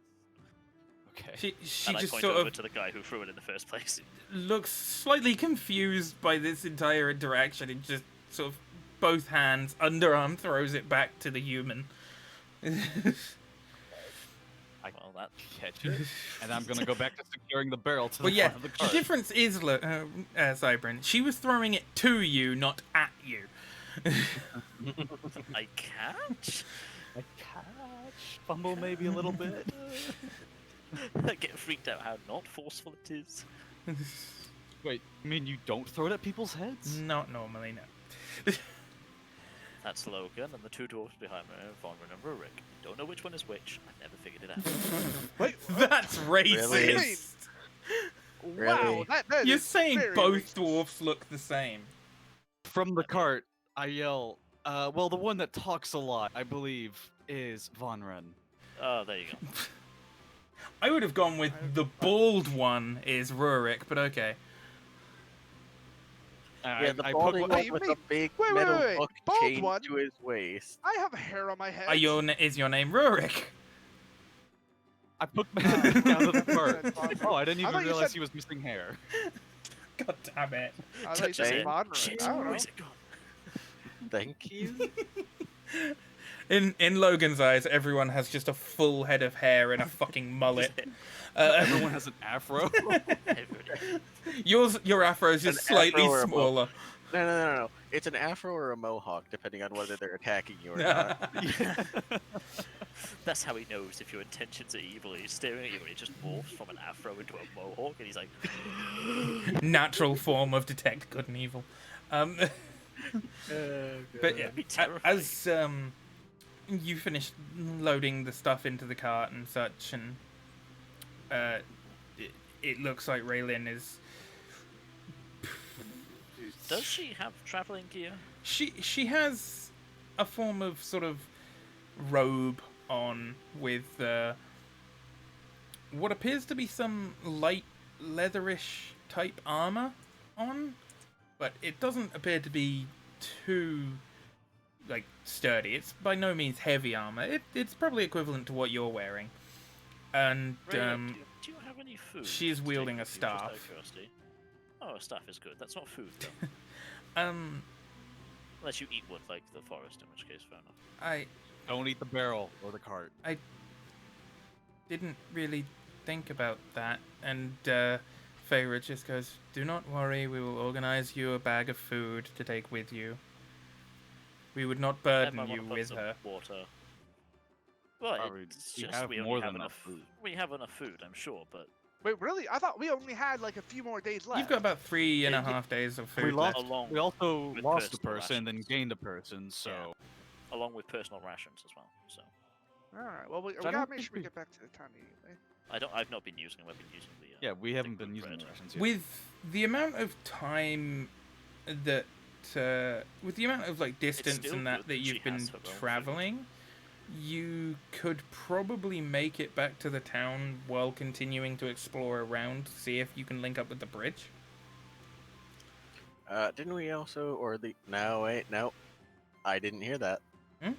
Okay. She And I just point sort over of to the guy who threw it in the first place. looks slightly confused by this entire interaction and just sort of both hands, underarm throws it back to the human. Well, that Catch it, and I'm gonna go back to securing the barrel to the Well, yeah, front of the the cart. difference is, Cybrin, she was throwing it to you, not at you. I catch. I catch, fumble maybe a little bit. I get freaked out how not forceful it is. Wait, you mean you don't throw it at people's heads? Not normally, no. That's Logan and the two dwarfs behind me, Vonran and Rurik. Don't know which one is which. I've never figured it out. Wait, That's racist. Really? wow, Really? that You're is saying very both racist. dwarfs look the same. From the cart, I yell, well, the one that talks a lot, I believe, is Vonran. Oh, there you go. I would have gone with the bald one is Rurik, but okay. Yeah, the I balding put, one Wait, with wait, a big wait, metal wait. hook Bald chained one? to his waist. I have hair on my head. Is your name Rurik? I put my hand down to the cart. Vonran. Oh, I didn't I even thought you realize said- he was missing hair. God damn it. I thought you said Jane? Vonran. I don't know. Where's it gone? Thank you. In Logan's eyes, everyone has just a full head of hair and a fucking mullet. Everyone has an afro. Everybody. Your afro is just An slightly afro or a smaller. No. It's an afro or a mohawk, depending on whether they're attacking you or not. That's how he knows if your intentions are evil. He's staring at you and he just morphs from an afro into a mohawk and he's like, Natural form of detect good and evil. But yeah, That'd be terrifying. as you finish loading the stuff into the cart and such, and it looks like Raylin is. does she have traveling gear? She has a form of sort of robe on with what appears to be some light leatherish type armor on, but it doesn't appear to be too like sturdy. It's by no means heavy armor. It's probably equivalent to what you're wearing. And Ray, do you have any food? she is to take wielding a with you, just out of staff. curiosity? Oh, a staff is good. That's not food though. Unless you eat wood like the forest, in which case fair enough. I Don't eat the barrel or the cart. didn't really think about that, and Feyre just goes, "Do not worry, we will organize you a bag of food to take with you. We would not I burden might wanna you put with some her." Water. Well, Probably- it's we just have we more only than have enough food. We have enough food, I'm sure, but Wait, really? I thought we only had like a few more days left. You've got about 3.5 Yeah, days of We food lost. left. along We also with lost a personal person, then rations. gained a person. So along with personal rations as well. So All right. Well, we I don't gotta make think sure we we- get back to the town anyway. I've not been using them. I've been using the Yeah, we haven't been good using bread. the rations yet. With the amount of time that, with the amount of like distance still and good that that she you've been has her own food. traveling, you could probably make it back to the town while continuing to explore around, see if you can link up with the bridge. Didn't we also, or the? No, wait, no, I didn't hear that. Hmm?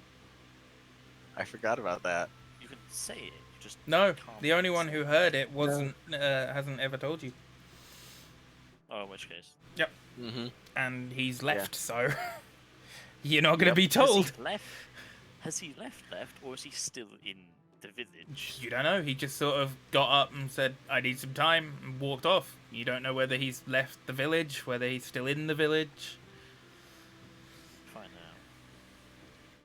I forgot about that. You can say it. You just No, can't the only one say who it. heard it hasn't ever told you, Oh, in which case. Mm-hmm. and he's left, so you're not gonna be Has told. he left? Has he left, or is he still in the village? You don't know. He just sort of got up and said, "I need some time," and walked off. You don't know whether he's left the village, whether he's still in the village. Find out.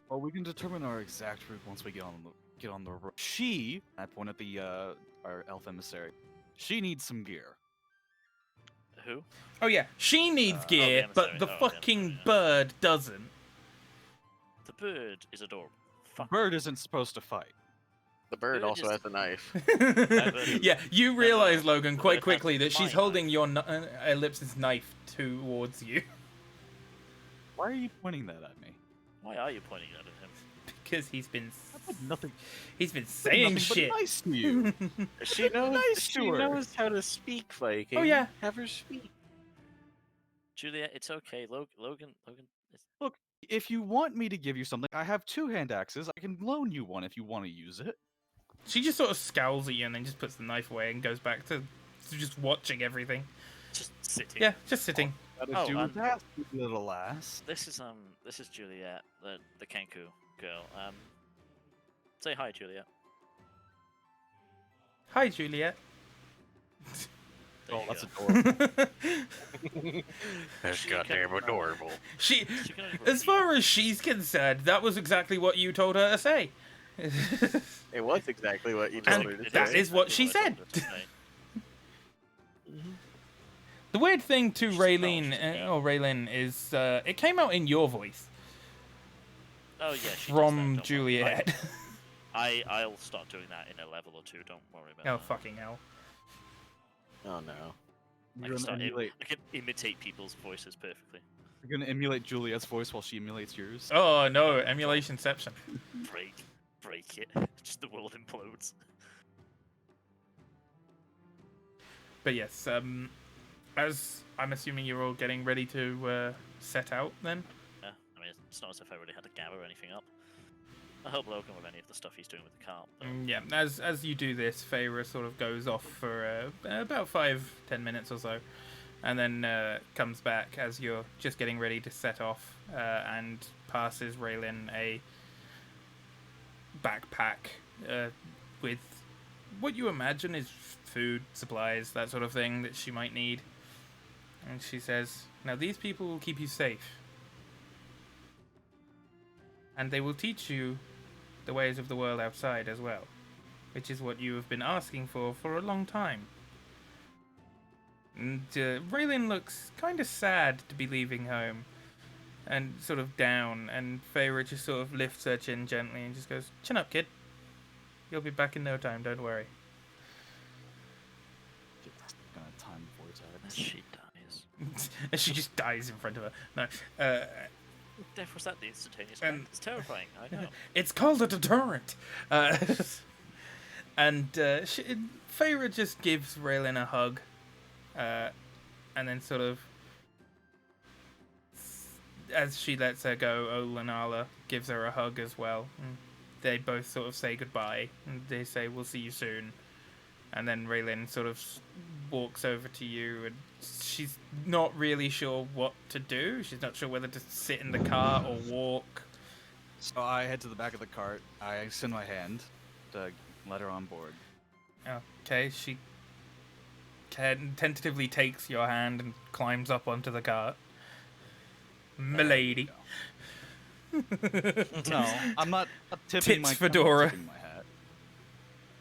Well, we can determine our exact route once we get on the road. She, I point at the our elf emissary. She needs some gear. Who? Oh yeah, she needs the gear, but emissary. the Oh, the fucking emissary, yeah. bird doesn't. The bird is adorable. Fuck. Bird isn't supposed to fight. The bird Bird also is- has a knife. Yeah, you realize, no, Logan, the quite bird quickly has that she's my holding your Ellipsis knife towards you Why are you pointing that at me? Why are you pointing that at him? because he's been Nothing. saying nothing but shit. nice to you. She knows. Nice She to her. knows how to speak, Viking. Oh, yeah. Have her speak. Juliet, it's okay. Logan. It's... Look, if you want me to give you something, I have 2 hand axes. I can loan you one if you want to use it. She just sort of scowls at you and then just puts the knife away and goes back to just watching everything. Just sitting. Yeah, just sitting. Gotta Oh, do and- that, you little lass. This is Juliet, the Kenku girl. Say hi, Juliet. Hi, Juliet. There Oh, you that's go. adorable. That's She can, goddamn adorable. She, She can only as repeat- far as she's concerned, that was exactly what you told her to say. It was exactly what you told And her to that say. is what she I told said. her to say. The weird thing to She's Raylene, not, she's Raylene, is it came out in your voice Oh yeah, she does that, from don't worry. Juliet. I'll start doing that in a level or two. Don't worry about Oh that. fucking hell! Oh no. I You're can, gonna, emulate, I can imitate people's voices perfectly. you're gonna emulate Juliet's voice while she emulates yours. Oh no, emulationception. Break it. Just the world implodes. But yes, as I'm assuming you're all getting ready to set out, then. Yeah, I mean, it's not as if I really had to gather anything up. I help Logan with any of the stuff he's doing with the cart. Though. Yeah, as you do this, Feyre sort of goes off for about 5-10 minutes or so, and then comes back as you're just getting ready to set off, and passes Raylin a backpack with what you imagine is food, supplies, that sort of thing that she might need. And she says, "Now these people will keep you safe, and they will teach you the ways of the world outside as well, which is what you have been asking for a long time." And Raylin looks kind of sad to be leaving home, and sort of down, and Feyre just sort of lifts her chin gently and just goes, "Chin up, kid. You'll be back in no time, don't worry." Just gonna time before it's And out. she dies. And she just dies in front of her. No, Death was that the instantaneous And- kind? It's terrifying. I know. it's called a deterrent. And Feyre just gives Raylin a hug, and then sort of, as she lets her go, Olenala gives her a hug as well. And they both sort of say goodbye, and they say, "We'll see you soon." And then Raylin sort of walks over to you, and she's not really sure what to do. She's not sure whether to sit in the car or walk. So I head to the back of the cart. I extend my hand to let her on board. Okay, she tentatively takes your hand and climbs up onto the cart. Milady. No, I'm not tipping Tits my I'm not fedora. tipping my hat.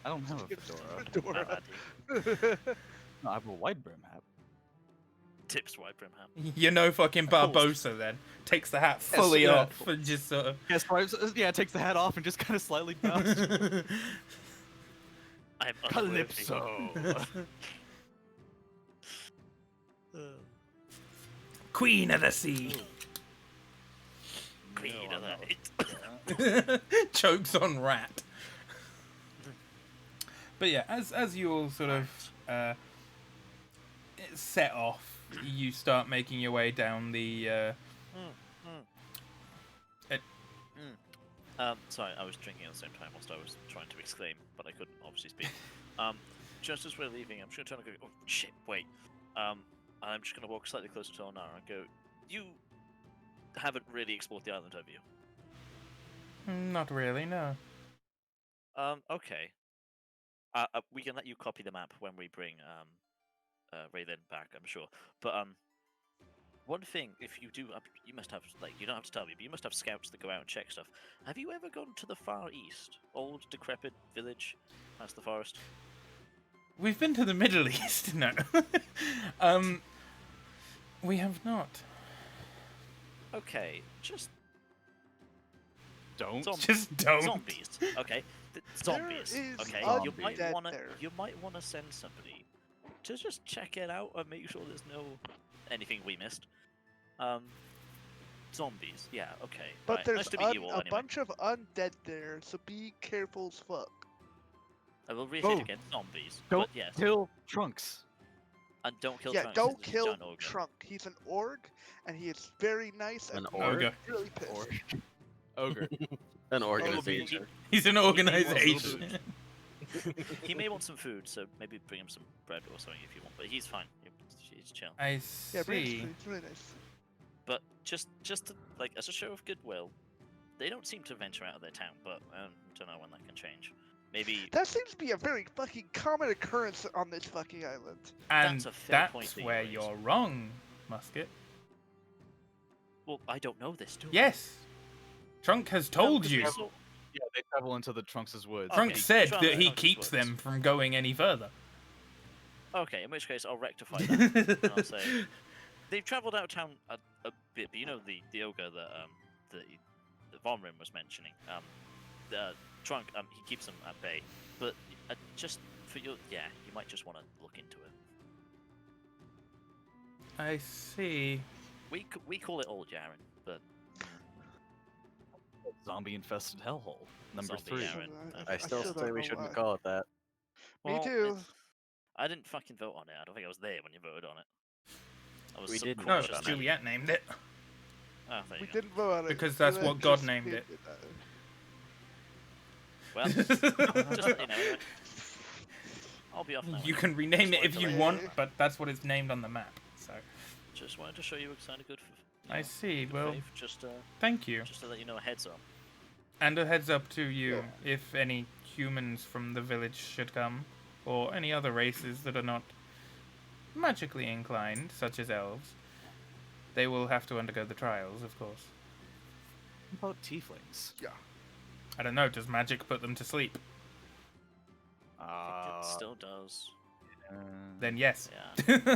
I don't have a fedora. Fedora. Bad. No, I have a wide brim hat. Tips wide brim hat. You're no fucking Barbosa then. Takes the hat fully yeah. off and just sort of... Yes, yeah, takes the hat off and just kind of slightly bows. I'm unworthy. Calypso. Queen of the sea. Queen of I'm the Chokes on rat. But yeah, as you all sort of set off, you start making your way down the. Sorry, I was drinking at the same time whilst I was trying to exclaim, but I couldn't obviously speak. Just as we're leaving, I'm just gonna turn and go. Oh shit! Wait. I'm just gonna walk slightly closer to Onara and go. You haven't really explored the island, have you? Not really, no. Okay. We can let you copy the map when we bring Raylan back, I'm sure. But one thing, if you do, you must have you don't have to tell me, but you must have scouts that go out and check stuff. Have you ever gone to the far east, old decrepit village, past the forest? We've been to the Middle East, no. We have not. Okay, just Don't. Just don't. zombies. Okay, zombies. is Okay, you might undead wanna there. send somebody to just check it out and make sure there's no anything we missed. Zombies. Yeah. Okay. But right. there's Nice to meet you all. a Anyway, bunch of undead there, so be careful as fuck. I will repeat Oh. again. Zombies. Don't But yes, kill Trunks. and don't kill. Yeah, Trunks, don't he's a kill giant ogre. Trunk. He's an orc, and he is very nice and An we're orc? really pissed. Ogre. An He- organization. He's an may want some organization. He may want some food, so maybe bring him some bread or something if you want. But he's fine. He's chill. I Yeah, bring see. it's really nice. But just to, like as a show of goodwill, they don't seem to venture out of their town. But I don't know when that can change. Maybe That seems to be a very fucking common occurrence on this fucking island. And That's a fair point that's that you where raise. you're wrong, Musket. well, I don't know this. Do I? Yes. Trunk has told because you. we saw- Yeah, they travel into the Trunks' woods. Trunk Okay, said travel that he Trunks' keeps woods. them from going any further. Okay, in which case I'll rectify that. and I'll say they've travelled out of town a bit, but you know the ogre that the Vonrin was mentioning. The Trunk he keeps them at bay, but just for your you might just want to look into it. I see. We call it Old Yaren, but Zombie-infested hellhole. Number Zombie 3. Yaren. I still don't say we know shouldn't why. call it that. Me Well, too. I didn't fucking vote on it. I don't think I was there when you voted on it. I was We did No, vote on it. Juliet named it. Oh, there you We go. didn't vote on it. Because that's Juliet what God just named it. that. Well, just let you know. Anyway. I'll be off now. You anyway. can rename it Just if wanted you to- want, but that's what it's named on the map. So Just wanted to show you it sounded good. For, I see. good Well, faith, just thank you. just to let you know a heads up. And a heads up to you if any humans from the village should come, or any other races that are not magically inclined, such as elves. They will have to undergo the trials, of course. What about tieflings? I don't know, does magic put them to sleep? I think it still does. Then yes. Yeah. I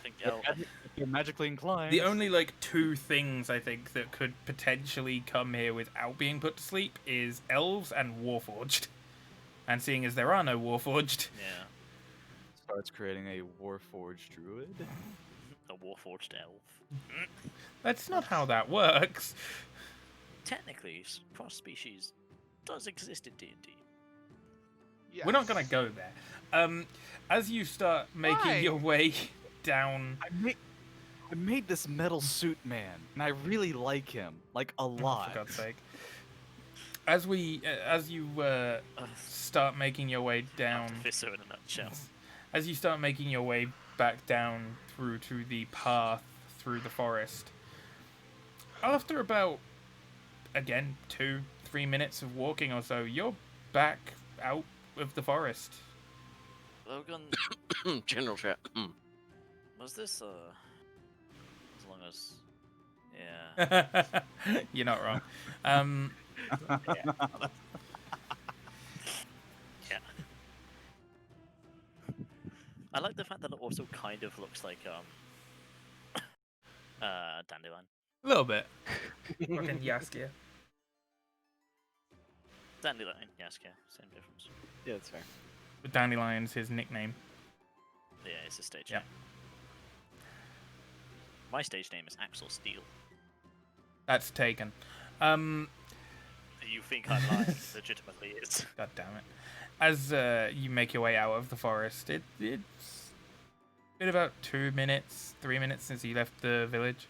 think if you're magically inclined. The only, like, two things I think that could potentially come here without being put to sleep is elves and warforged. And seeing as there are no warforged, yeah. starts creating a warforged druid. A warforged elf. that's not how that works. Technically, cross species does exist in D&D. Yes. We're not gonna go there. As you start making Why? your way down, I made this metal suit man, and I really like him, like a lot. for God's sake. As you start making your way down, Artificer in a nutshell. as you start making your way back down through to the path through the forest, after about, again, 2-3 minutes of walking or so, you're back out of the forest. Logan, General chat. was this as long as yeah. You're not wrong. Yeah. I like the fact that it also kind of looks like Dandelion. A little bit. Fucking Yaskia. Dandelion, yes, yeah, same difference. Yeah, that's fair. But Dandelion's his nickname. Yeah, it's a stage. Yeah. My stage name is Axel Steel. That's taken. You think I'm lying? Legitimately is. God damn it. As you make your way out of the forest, it's been about 2 minutes, 3 minutes since you left the village.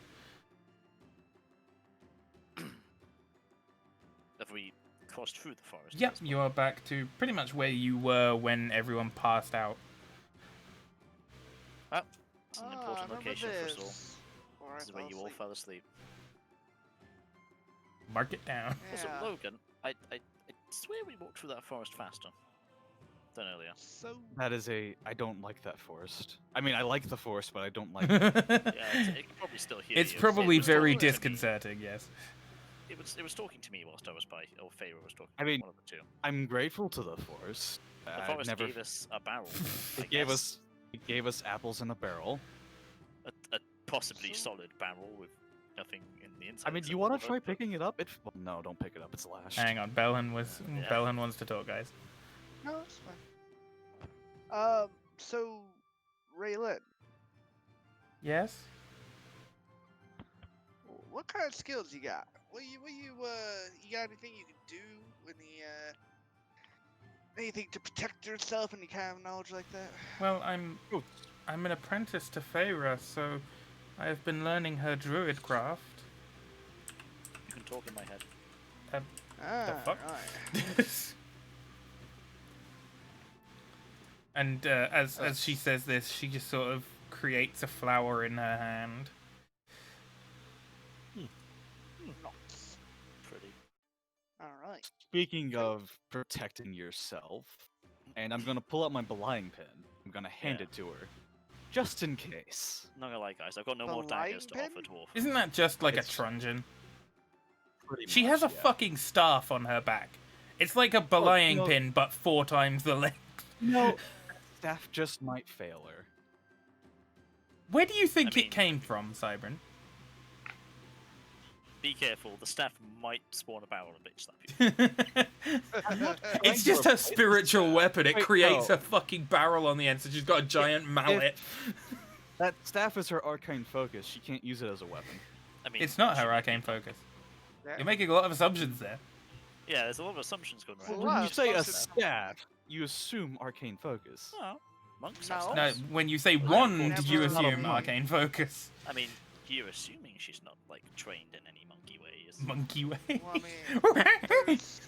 Have we crossed through the forest? at Yep, this point? you are back to pretty much where you were when everyone passed out. It's an Ah, I important remember location for us all. this. Or I This is where fell you all asleep. fell asleep. Mark it down. Also, Yeah. Logan, I swear we walked through that forest faster than earlier. So That is a. I don't like that forest. I mean, I like the forest, but I don't like it. Yeah, it can probably still hear It's you. probably It was very talking to me. disconcerting, yes. It was talking to me whilst I was by, or Feyre was talking. I mean, one of the two. I'm grateful to the forest. The I've forest never. gave us a barrel. I It gave guess. us apples in a barrel. A possibly So- solid barrel with nothing in the inside. I mean, except you for want the to try wood, but- picking it up? Well, no, don't pick it up. It's lashed. Hang on, Belhan Yeah. Belhan wants to talk, guys. no, it's fine. So Raylan, Yes? what kind of skills you got? You got anything you can do? Anything to protect yourself? Any kind of knowledge like that? Well, I'm an apprentice to Feyre, so I have been learning her druid craft. You can talk in my head. Ah, fuck? right. And as she says this, she just sort of creates a flower in her hand. Pretty. All right. Speaking of protecting yourself, and I'm gonna pull out my belying pin. I'm gonna hand Yeah. it to her, just in case. Not gonna lie, guys. I've got no more Belying daggers to pin? offer dwarf. Isn't that just like It's- a truncheon? Pretty She has a much, yeah. fucking staff on her back. It's like a belaying no. pin, but 4 times the length. No, staff just might fail her. Where do you think mean- it came from, Cybran? Be careful. The staff might spawn a barrel and bitch slap you. It's just a spiritual weapon. It Wait, creates no. a fucking barrel on the end, so she's got a giant mallet. That staff is her arcane focus. She can't use it as a weapon. I mean, It's not she- her arcane focus. Yeah. You're making a lot of assumptions there. Yeah, there's a lot of assumptions going Well, around. When wow, you say a focus. staff, you assume arcane focus. Oh, monks. No. have No, staffs. when you say Well, wand, never- you Not a assume monk. arcane focus. I mean, you're assuming she's not like trained in any monkey way. Is Monkey way. Well, I mean, there's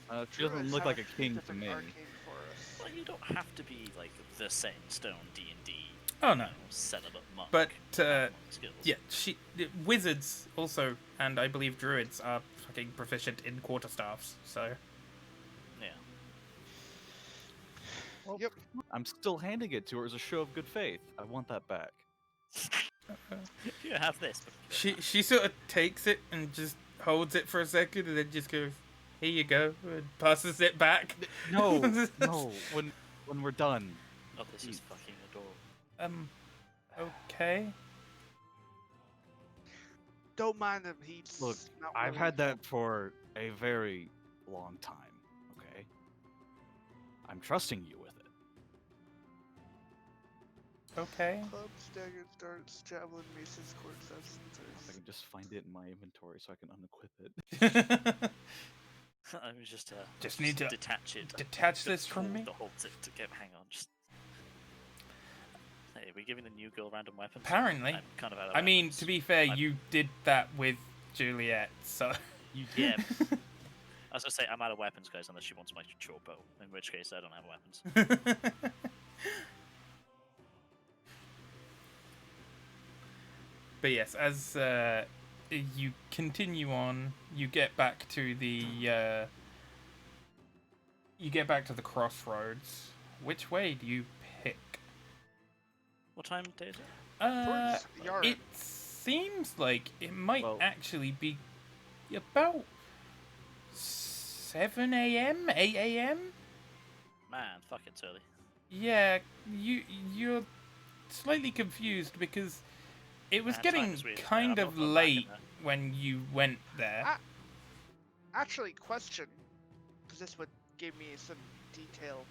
She doesn't druids look have like a king to different me. arcane forests. Well, you don't have to be like the set in stone D&D. Oh no. Celibate monk. But, to have monk skills. Yeah, wizards also, and I believe druids are fucking proficient in quarterstaffs. So Yeah. Yep. I'm still handing it to her as a show of good faith. I want that back. You have this. But she sort of takes it and just holds it for a second, and then just goes, "Here you go," and passes it back. No, no. When we're done. Oh, this is fucking adorable. Okay. Don't mind him. He's Look, not I've really- had that for a very long time. Okay. I'm trusting you with it. Okay. Clubs, daggers, darts, javelin, maces, cord If I substances. can just find it in my inventory so I can unequip it. I was just need to detach it. detach this from hold me? The hold it to get. Hang on, just. Hey, are we giving the new girl random weapons? Apparently. I'm kind of out of I mean, weapons. to be fair, I'm- you did that with Juliet, so. You Yeah. I was gonna say I'm out of weapons, guys, unless she wants my short bow. In which case, I don't have weapons. But yes, as you continue on, you get back to the crossroads. Which way do you pick? What time day is it? Towards Yara. It seems like it might Well- actually be about 7 a.m., 8 a.m. Man, fuck, it's early. Yeah, you're slightly confused because it was Man, getting time is weird. kind I'm of not back in late there. when you went there. Ah. Actually, question, because this would give me some detail.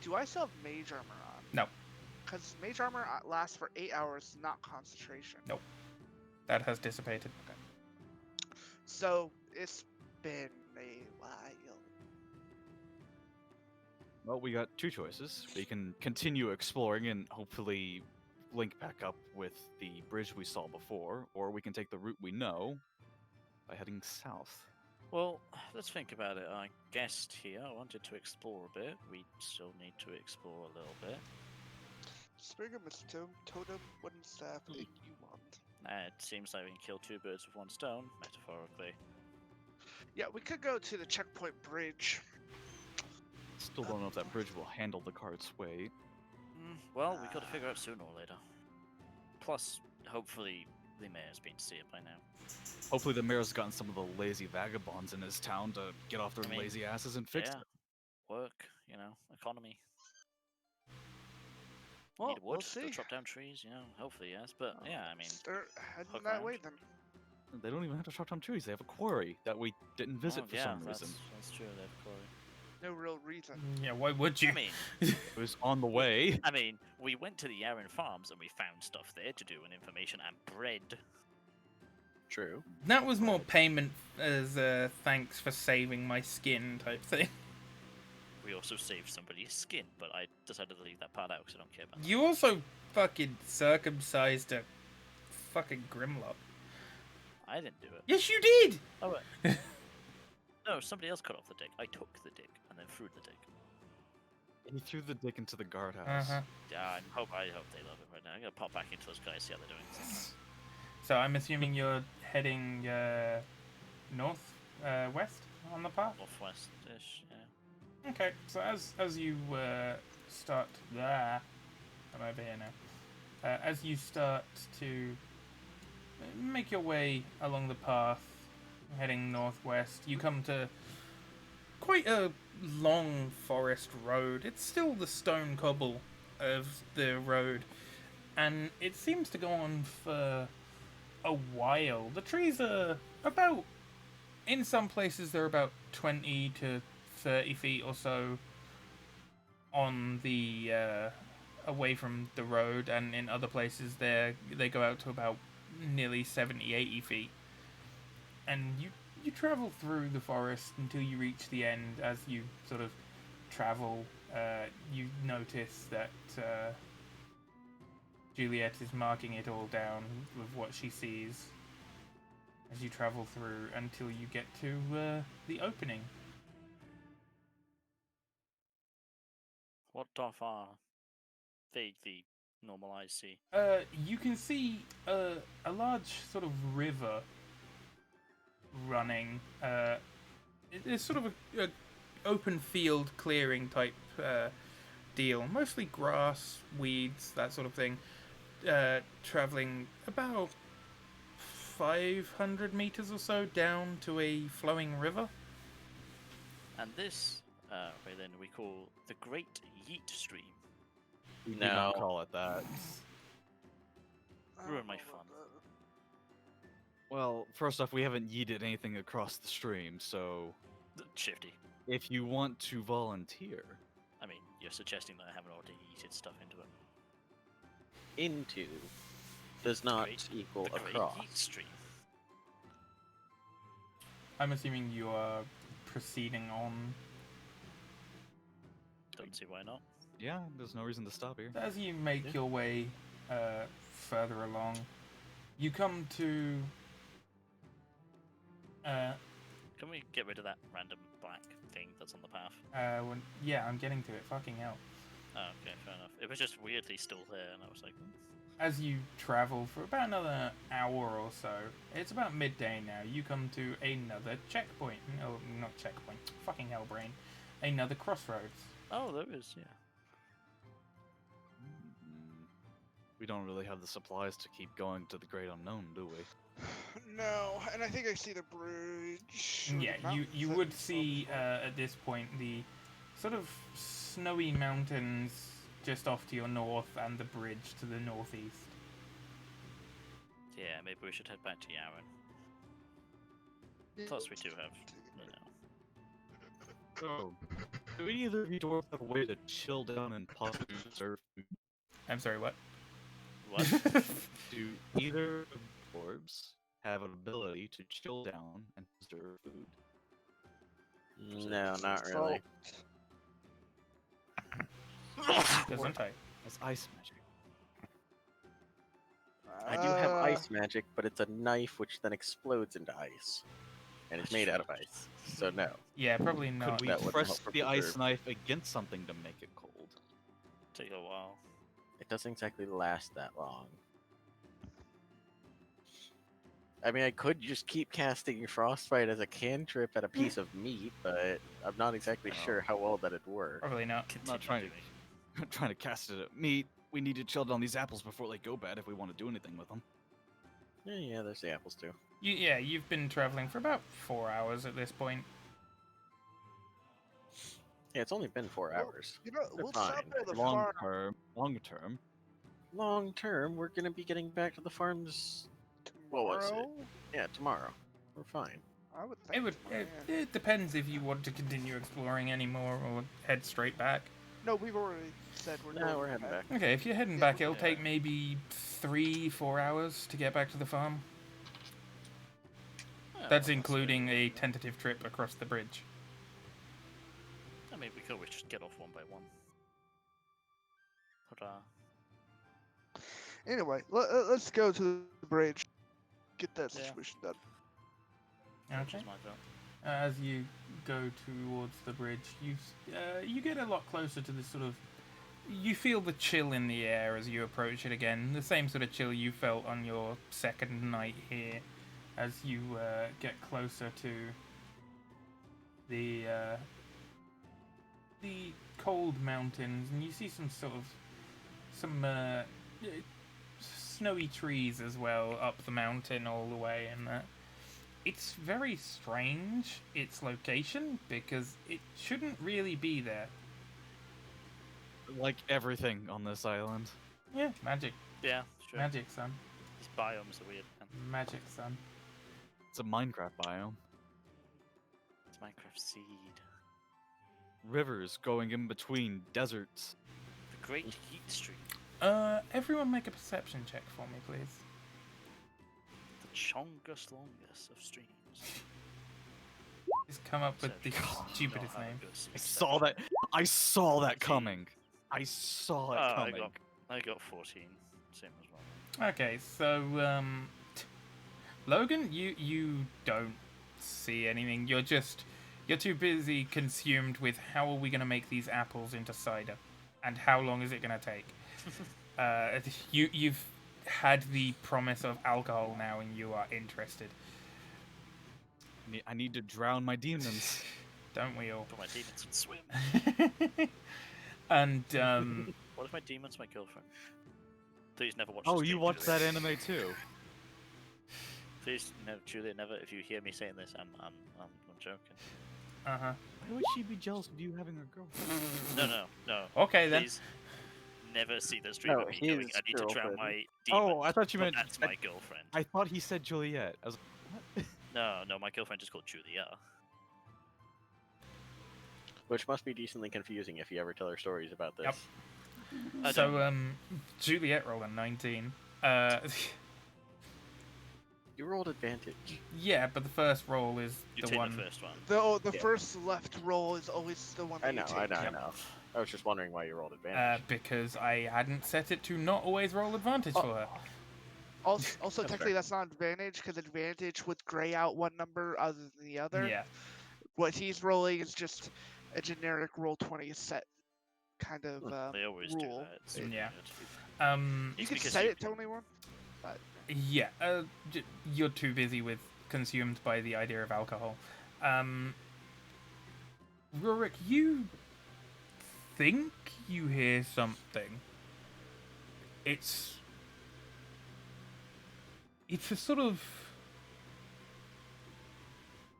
Do I still have mage armor on? No. Because mage armor lasts for 8 hours, not concentration. Nope. That has dissipated. So it's been a while. Well, we got two choices. We can continue exploring and hopefully link back up with the bridge we saw before, or we can take the route we know by heading south. Well, let's think about it. Our guest here wanted to explore a bit. We still need to explore a little bit. Speaking of totem, wooden staff, what do you want? It seems like we can kill two birds with one stone, metaphorically. Yeah, we could go to the checkpoint bridge. Still don't know if that bridge will handle the cart's weight. Well, we got to figure out sooner or later. Plus, hopefully, the mayor's been to see it by now. Hopefully the mayor's gotten some of the lazy vagabonds in his town to get off their I mean, lazy asses and fix Yeah, it. work, economy. Well, Need wood we'll see. to chop down trees, hopefully, yes. But yeah, I mean, Start heading hook that around. way then. They don't even have to chop down trees. They have a quarry that we didn't visit for some reason. That's true. They have a quarry. No real reason. Yeah, why would you? I mean, It was on the way. we went to the Yaren Farms and we found stuff there to do, and information and bread. True. That was more payment as thanks for saving my skin type thing. We also saved somebody's skin, but I decided to leave that part out because I don't care about that. You also fucking circumcised a fucking Grimlock. I didn't do it. Yes, you did! Oh, wait. No, somebody else cut off the dick. I took the dick and then threw the dick. He threw the dick into the guardhouse. Uh-huh. Yeah, I hope they love it right now. I'm gonna pop back into those guys, see how they're doing. So I'm assuming you're heading north, west on the path? Northwest-ish, yeah. Okay, so as you start there, I'm over here now. As you start to make your way along the path, heading northwest, you come to quite a long forest road. It's still the stone cobble of the road, and it seems to go on for a while. The trees are about, in some places they're about 20 to 30 feet or so on the away from the road, and in other places they go out to about nearly 70-80 feet. And you travel through the forest until you reach the end. As you sort of travel, you notice that Juliet is marking it all down with what she sees as you travel through until you get to the opening. What of our vaguely normalized sea? You can see a large sort of river running. It's sort of a open field clearing type deal. Mostly grass, weeds, that sort of thing. Traveling about 500 meters or so down to a flowing river. And this, Raylan, we call the Great Yeet Stream. We did No. not call it that. I Ruin don't my know fun. about that. Well, first off, we haven't yeeted anything across the stream, so Shifty. if you want to volunteer, I mean, you're suggesting that I haven't already yeeted stuff into it. Into does not Great- equal The Great across. Yeet Stream. I'm assuming you are proceeding on. Don't see why not. yeah, there's no reason to stop here. As you make Yeah. your way further along, you come to. Can we get rid of that random black thing that's on the path? Yeah, I'm getting to it. Fucking hell. Oh, okay, fair enough. It was just weirdly still there, and I was like, As you travel for about another hour or so, it's about midday now, you come to another checkpoint. No, not checkpoint. Fucking hell, brain. Another crossroads. oh, there is, yeah. We don't really have the supplies to keep going to the great unknown, do we? No, and I think I see the bridge. or the Yeah, mountains you that would we saw see before. at this point the sort of snowy mountains just off to your north and the bridge to the northeast. Yeah, maybe we should head back to Yaren. Plus, we do have, So, do either of you dwarves have a way to chill down and possibly preserve food? I'm sorry, what? What? Do either of the orbs have an ability to chill down and preserve food? No, not really. Doesn't I? That's ice magic. I do have ice magic, but it's a knife which then explodes into ice. And it's made out of ice. So no. Yeah, probably Could not. we that wouldn't press help for the ice preserve. knife against something to make it cold? Take a while. It doesn't exactly last that long. I mean, I could just keep casting Frostbite as a cantrip at a piece of meat, but I'm not exactly sure how well that'd work. Probably not. I'm not trying to, trying to cast it at meat. We need to chill down these apples before they go bad if we want to do anything with them. Yeah, there's the apples too. Yeah, you've been traveling for about 4 hours at this point. Yeah, it's only been 4 Well, hours. You know, They're we'll stop fine. at the Long farm. term, longer term. Long term, we're gonna be getting back to the farms. What was it? tomorrow. Yeah, tomorrow. We're fine. I would think. It would. tomorrow, It, yeah. it depends if you want to continue exploring anymore or head straight back. No, we've already said we're. No, going we're heading back. Okay, if you're heading Yeah, back, we- it'll yeah. take maybe 3-4 hours to get back to the farm. Yeah, That's well, including a tentative trip across the bridge. I mean, we could always just get off one by one. Hurrah. Anyway, let's go to the bridge. Get that Yeah. situation done. Okay. Just my vote. As you go towards the bridge, you get a lot closer to this sort of. You feel the chill in the air as you approach it again. The same sort of chill you felt on your second night here, as you get closer to the cold mountains, and you see some snowy trees as well up the mountain all the way, and it's very strange, its location, because it shouldn't really be there. Like everything on this island. Yeah, magic. Yeah, sure. Magic, son. These biomes are weird. Man. Magic, son. It's a Minecraft biome. It's Minecraft Seed. Rivers going in between deserts. The Great Heat Stream. Everyone make a perception check for me, please. The Chongus Longus of streams. Just come up with the Perception. stupidest Not have a name. good I success. saw that. I saw that 14. coming. I saw it Oh, coming. I got 14. Same as well. Okay, so Logan, you don't see anything. You're too busy consumed with how are we gonna make these apples into cider, and how long is it gonna take? You've had the promise of alcohol now, and you are interested. I need to drown my demons. Don't we all? But my demons can swim. And What if my demon's my girlfriend? Please never watch. Oh, this you game, watched Julia. that anime too? Please, no, Julia, never. If you hear me saying this, I'm joking. uh-huh. Why would she be jealous of you having a girlfriend? No. Okay then. Please, never see the stream No, of me going. his I need to drown girlfriend. my demon. Oh, I thought you but meant. that's my girlfriend. I thought he said Juliet. I was like, what? No, my girlfriend just called Julia. Which must be decently confusing if you ever tell her stories about this. Yep. I So don't- Juliet rolled a 19. You rolled advantage. Yeah, but the first roll is You the take one. the first one. The Yeah. first left roll is always the one that I know, you I take. know, I Yep. know. I was just wondering why you rolled advantage. Because I hadn't set it to not always roll advantage Oh. for her. Also, That's technically, that's not advantage because advantage would gray out one number other than the other. Yeah. What he's rolling is just a generic roll 20 set kind of They always rule. do that. It's Yeah. weird. You It's can because set you- it to only one. Yeah. You're too busy with consumed by the idea of alcohol. Rurik, you think you hear something. It's a sort of.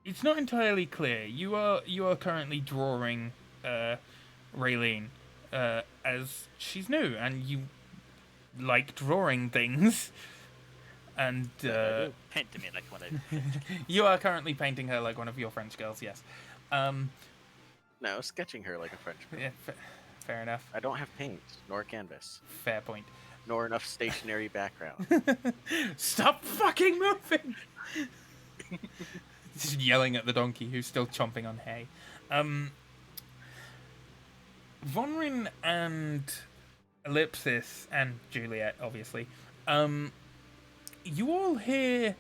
It's not entirely clear. You are currently drawing Raylene as she's new, and you like drawing things, and Paint to me like one of you are currently painting her like one of your French girls. Yes. No, sketching her like a French girl. Yeah, Fair enough. I don't have paint, nor canvas, Fair point. nor enough stationary background. Stop fucking moving! Just yelling at the donkey who's still chomping on hay. Vonrin and Ellipsis and Juliet, obviously. You all hear.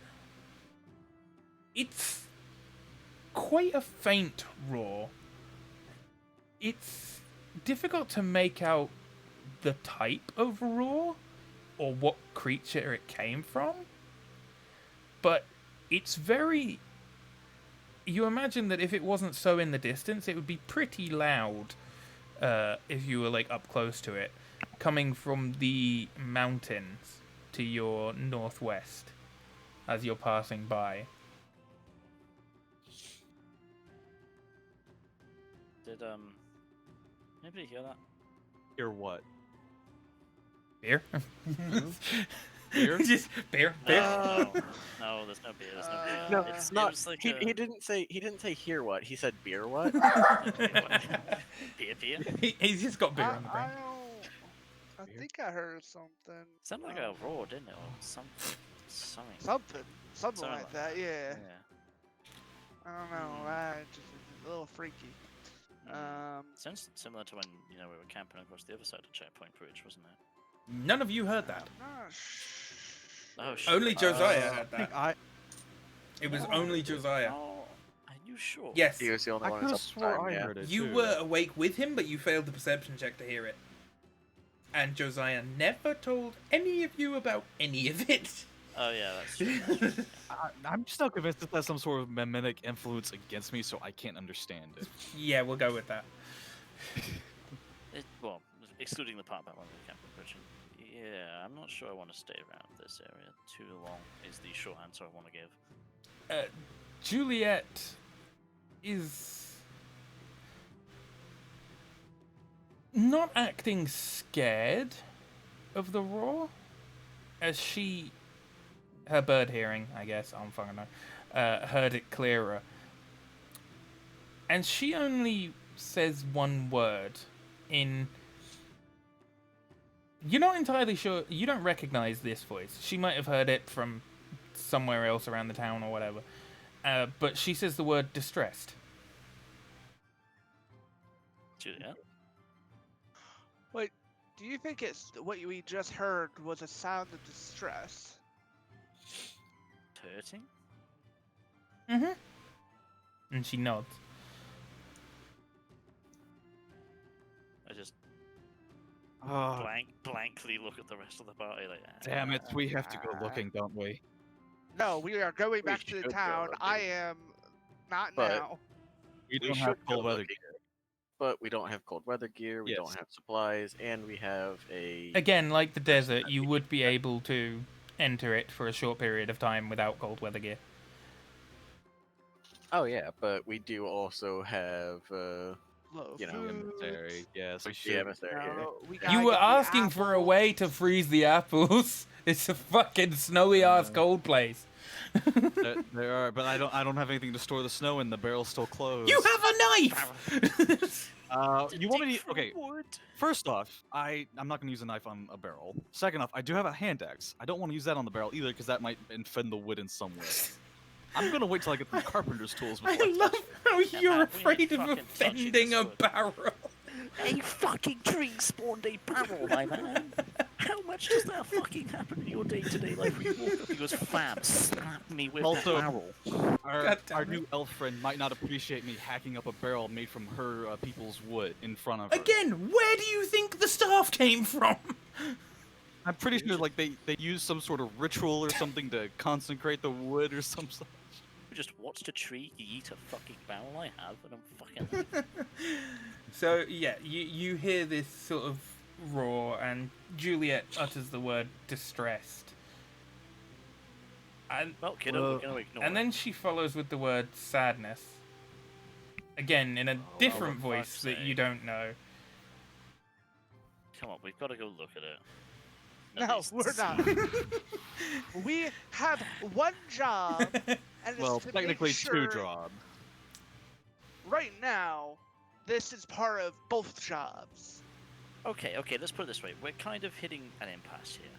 It's quite a faint roar. It's difficult to make out the type of roar or what creature it came from, but it's very. You imagine that if it wasn't so in the distance, it would be pretty loud if you were like up close to it, coming from the mountains to your northwest as you're passing by. Did anybody hear that? Hear what? Beer? Beer? Just beer. No, no, there's no beer. There's no beer. No, It's not. It was like He didn't say hear what. He said beer what. beer. He's just got beer on the brain. I think I heard something. Sounded like a roar, didn't it? Or something. Something Something like like that. Yeah. Yeah. I don't know. Just a little freaky. Sounds similar to when we were camping across the other side of Checkpoint Bridge, wasn't it? None of you heard that. Oh shit. Only Josiah heard I think that. It was only Josiah. Oh, are you sure? Yes. He was the only I one could have that's up swore time, I yeah. heard it. You too. were awake with him, but you failed the perception check to hear it. And Josiah never told any of you about any of it. Oh yeah, that's true. I'm just not convinced that that's some sort of mimetic influence against me, so I can't understand it. Yeah, we'll go with that. Well, excluding the part about when we were camping Bridge. Yeah, I'm not sure I want to stay around this area too long. Is the short answer I want to give. Juliet is not acting scared of the roar, as her bird hearing, I guess, I don't fucking know, heard it clearer. And she only says one word in... You're not entirely sure, you don't recognize this voice. She might have heard it from somewhere else around the town or whatever. But she says the word distressed. Juliet? Wait, do you think it's what we just heard was a sound of distress? Hurting? Mm-hmm. And she nods. I just Oh, blankly look at the rest of the party like, damn it, we have to go looking, don't we? No, we are going back to the should go town. looking. I am not But- now. We We don't should have go cold weather looking. But we don't have cold weather gear, we don't Yes. have supplies, and we have a... Again, like the desert, you would be able to enter it for a short period of time without cold weather gear. Oh yeah, but we do also have Low you know, food. Emissary, yes, we the should. emissary here. No, we gotta You were get the asking for a way to apples. freeze the apples. It's a fucking snowy ass cold place. There are, but I don't have anything to store the snow in. The barrel's still closed. You have a knife. You want me to? Okay. First off, I'm not going to use a knife on a barrel. Second off, I do have a hand axe. I don't want to use that on the barrel either because that might offend the wood in some way. I'm going to wait till I get some carpenter's tools. I before love how Yeah, you're man, we afraid ain't of fucking touching offending this a wood. barrel. A fucking tree spawned a barrel, my man. How much does that fucking happen in your day-to-day life? When you walk up, he goes, "Fam, slap me with Also- that barrel." Our damn new elf friend might not appreciate me hacking up a barrel made from her people's wood in front of her. Again, where do you think the staff came from? I'm pretty sure like they use some sort of ritual or something to consecrate the wood or some such. You just watched a tree eat a fucking barrel I have, and I'm fucking. So yeah, you hear this sort of roar, and Juliet utters the word distressed. And Well, kiddo, we're gonna ignore and it. then she follows with the word sadness. Again, in a different for voice fuck's that you sake. don't know. Come on, we've got to go look at it. At No, least we're see. not. We have one job, and it's Well, to make technically sure two jobs. right now, this is part of both jobs. Okay, okay, let's put it this way. We're kind of hitting an impasse here.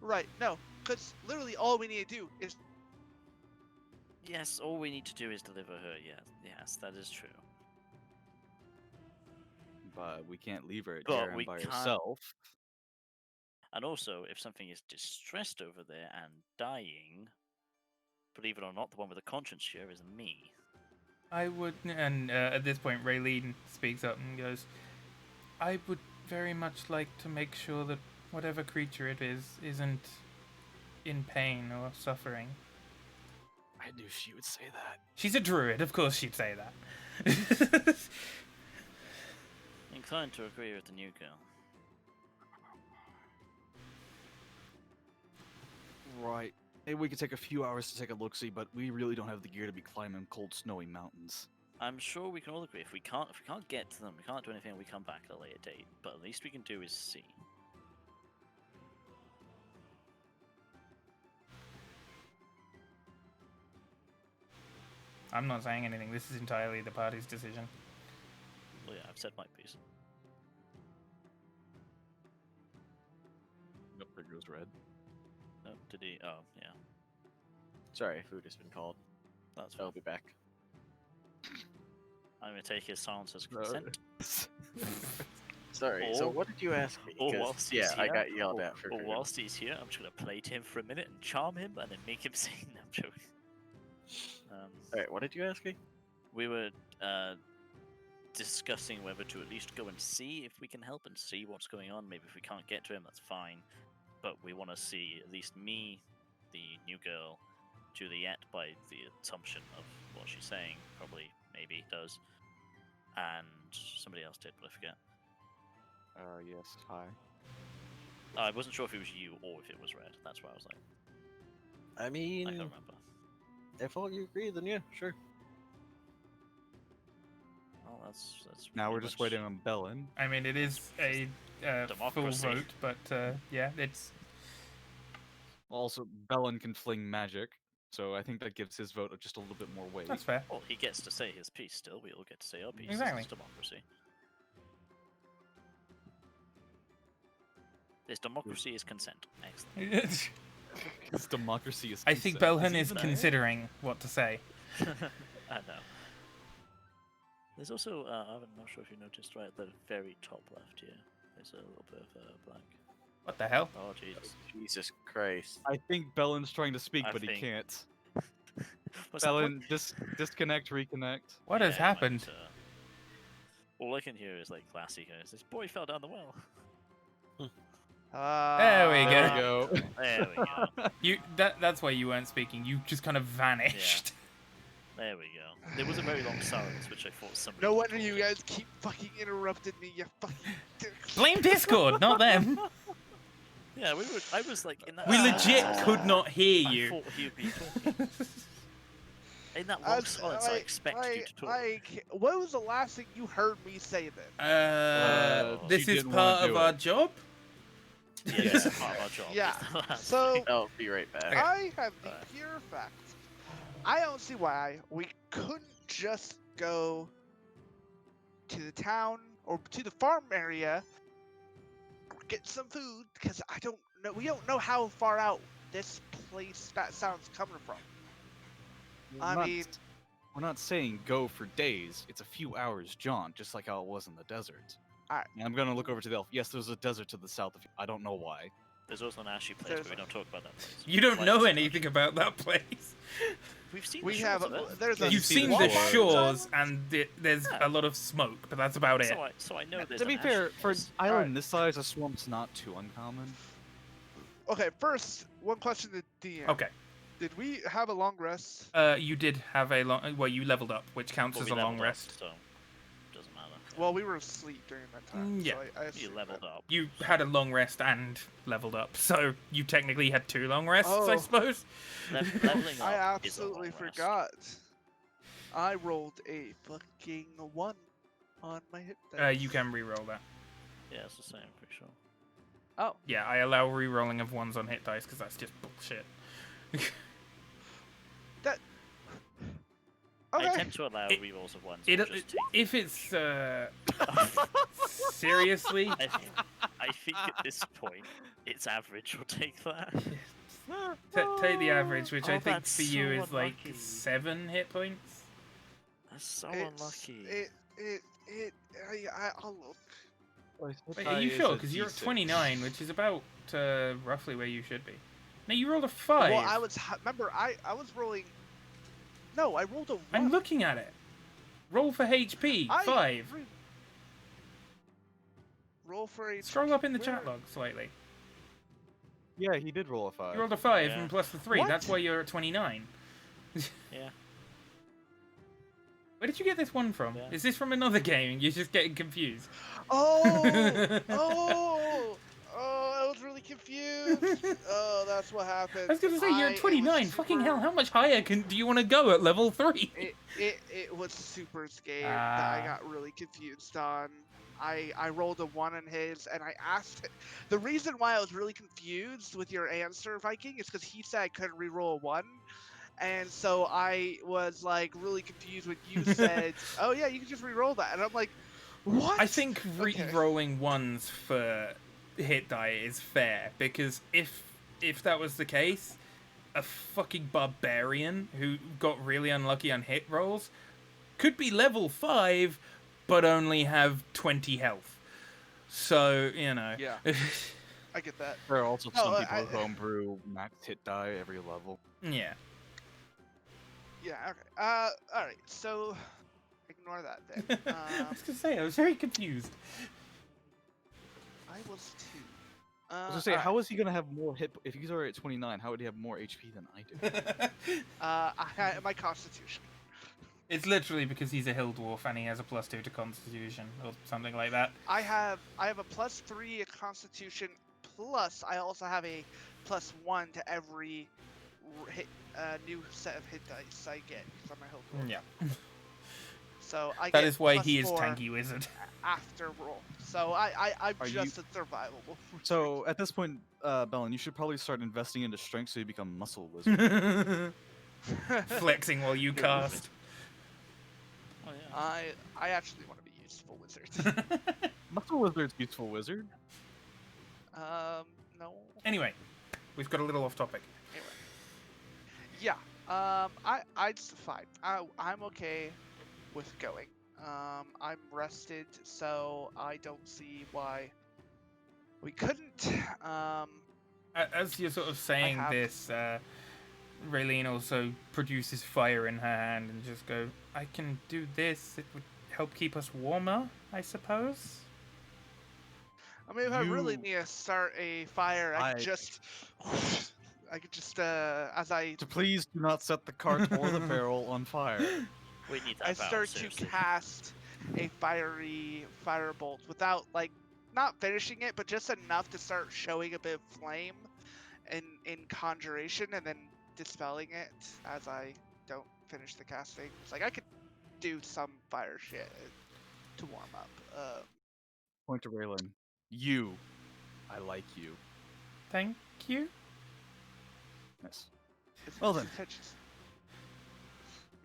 Right, no, because literally all we need to do is Yes, all we need to do is deliver her. Yes, that is true. But we can't leave her at But Jaren we by can't- herself. And also, if something is distressed over there and dying, believe it or not, the one with the conscience share is me. I would, and at this point, Raylene speaks up and goes, I would very much like to make sure that whatever creature it is isn't in pain or suffering. I knew she would say that. She's a druid, of course she'd say that. Inclined to agree with the new girl. Right. Maybe we could take a few hours to take a look-see, but we really don't have the gear to be climbing cold, snowy mountains. I'm sure we can all agree if we can't get to them, we can't do anything. We come back at a later date. But at least we can do is see. I'm not saying anything. This is entirely the party's decision. Well, yeah, I've said my piece. Nope, there goes red. Oh, did he? Oh, yeah. Sorry, food has been called. That's I'll fine. be back. I'm gonna take his silence as consent. Sorry. So Or- what did you ask me? or 'Cause, whilst he's yeah, I here, got yelled at for. Or whilst he's here, I'm just gonna play to him for a minute and charm him, and then make him sing. No, I'm joking. All right. What did you ask me? We were discussing whether to at least go and see if we can help and see what's going on. Maybe if we can't get to him, that's fine. But we want to see at least me, the new girl, Juliet, by the assumption of what she's saying, probably, maybe does, and somebody else did, but I forget. Yes, hi. I wasn't sure if it was you or if it was Red. That's why I was like, I mean, I can't remember. if all you agree, then yeah, sure. Well, that's Now we're pretty just much- waiting on Bellin. I mean, it is a full Democracy. vote, but yeah, it's Also, Bellin can fling magic, so I think that gives his vote just a little bit more weight. that's fair. Well, he gets to say his piece still. We all get to say our piece. Exactly. This is democracy. This democracy is consent. Excellent. Because democracy is. I think consent. Belhan is even- considering what to say. I know. There's also, I'm not sure if you noticed, right at the very top left here, there's a little bit of black. What the hell? Oh, Jesus. Jesus Christ. I think Bellin's trying to speak, I but he think- can't. What's that one? Bellin, disconnect, reconnect. What has Yeah, it might, happened? all I can hear is like Glassy goes, "This boy fell down the well." There we There go. we go. There we go. That's why you weren't speaking. You just kind of vanished. There we go. There was a very long silence, which I thought somebody. No would wonder call you it. guys keep fucking interrupting me, you fucking dicks. Blame Discord, not them. Yeah, we were. I was like in that. We silence, legit I was could like, not hear I you. thought he would be talking. In that long silence, I expected you to talk. What was the last thing you heard me say then? This She is didn't wanna part of do our it. job. Yeah, this is part of our job. Yeah, is the last so- thing. I'll be right back. Okay. I have the pure fact. I don't see why we couldn't just go to the town or to the farm area, get some food, because I don't know. We don't know how far out this place that sound's coming from. We're not saying go for days. It's a few hours jaunt, just like how it was in the desert. Alright. And I'm gonna look over to the elf. Yes, there's a desert to the south of you. I don't know why. There's also an ashy place, but we don't talk about that place. You don't Why know is it anything about that place. We've seen. We the have shores of it. there's a You've seen seen the the shores. shores, and there's Yeah. a lot of smoke, but that's about it. So I know there's. To be an fair, ashy for an place. island Alright. this size, a swamp's not too uncommon. Okay, first one question to DM. Okay. Did we have a long rest? You did have a long. Well, you leveled up, which counts But as we a long leveled up, rest. so doesn't matter. Well, we were asleep during that time. Yeah. So I You assumed leveled that. up. You had a long rest and leveled up, so you technically had 2 long rests, I Oh. suppose. Leveling up I is a absolutely long rest. forgot. I rolled a fucking 1 on my hit dice. You can re-roll that. Yeah, it's the same, pretty sure. Oh, Yeah, I allow re-rolling of 1s on hit dice because that's just bullshit. Okay. I tend to allow It- rerolls of ones. It, or just two. if it's seriously, I think at this point, it's average. We'll take that. take the average, which I Oh, think that's for you so is like unlucky. 7 hit points. That's so It's, unlucky. I'll look. Wait, are you sure? Because you're at 29, which is about roughly where you should be. No, you rolled a 5. Well, remember I was rolling. No, I rolled a 1. I'm looking at it. Roll for HP, 5. Roll for a. Scroll up in the chat where- log slightly. Yeah, he did roll a 5. You rolled a 5 Yeah. and plus the 3. What? That's why you're at 29. Yeah. Where did you get this one from? Yeah. Is this from another game? You're just getting confused. Oh, I was really confused. Oh, that's what happened. I was gonna say you're it at was 29. Fucking hell, super- how much higher do you want to go at level 3? It was Super's game that I got really confused on. I rolled a 1 in his, and I asked. The reason why I was really confused with your answer, Viking, is because he said I couldn't reroll a 1. And so I was like really confused when you said, "Oh yeah, you can just re-roll that," and I'm like, "What?" I think Okay. re-rolling ones for hit die is fair because if that was the case, a fucking barbarian who got really unlucky on hit rolls could be level 5 but only have 20 health. So, you know. Yeah. I get that. There are also No, some people I- who homebrew max hit die every level. Yeah. Yeah. Okay. All right. So, ignore that then. I was gonna say, I was very confused. I was too. I was gonna say, how is he gonna have more hit? If he's already at 29, how would he have more HP than I do? My Constitution. It's literally because he's a hill dwarf and he has a +2 to Constitution or something like that. I have a +3 at Constitution, plus I also have a +1 to every new set of hit dice I get from my health roll. Yeah. So I That get is why he is +4 tanky wizard. after roll. So I'm Are just a survivable. So at this point, Bellin, you should probably start investing into strength so you become muscle wizard. Flexing while you cast. Oh, yeah. I actually want to be useful wizard. Muscle wizard's useful wizard. No. Anyway, we've got a little off topic. Anyway. Yeah. I'd fine. I'm okay with going. I'm rested, so I don't see why we couldn't. As you're sort of saying have- this, Raylene also produces fire in her hand and just go, I can do this. It would help keep us warmer, I suppose. I mean, if I really You- need to start a fire, I could just, as I So please do not set the cart or the barrel on fire. We need that I balance, start to seriously. cast a fiery firebolt without not finishing it, but just enough to start showing a bit of flame in conjuration and then dispelling it as I don't finish the casting. It's like I could do some fire shit to warm up. Point to Raylan. I like you. Thank you. Yes. It's Well then. contentious.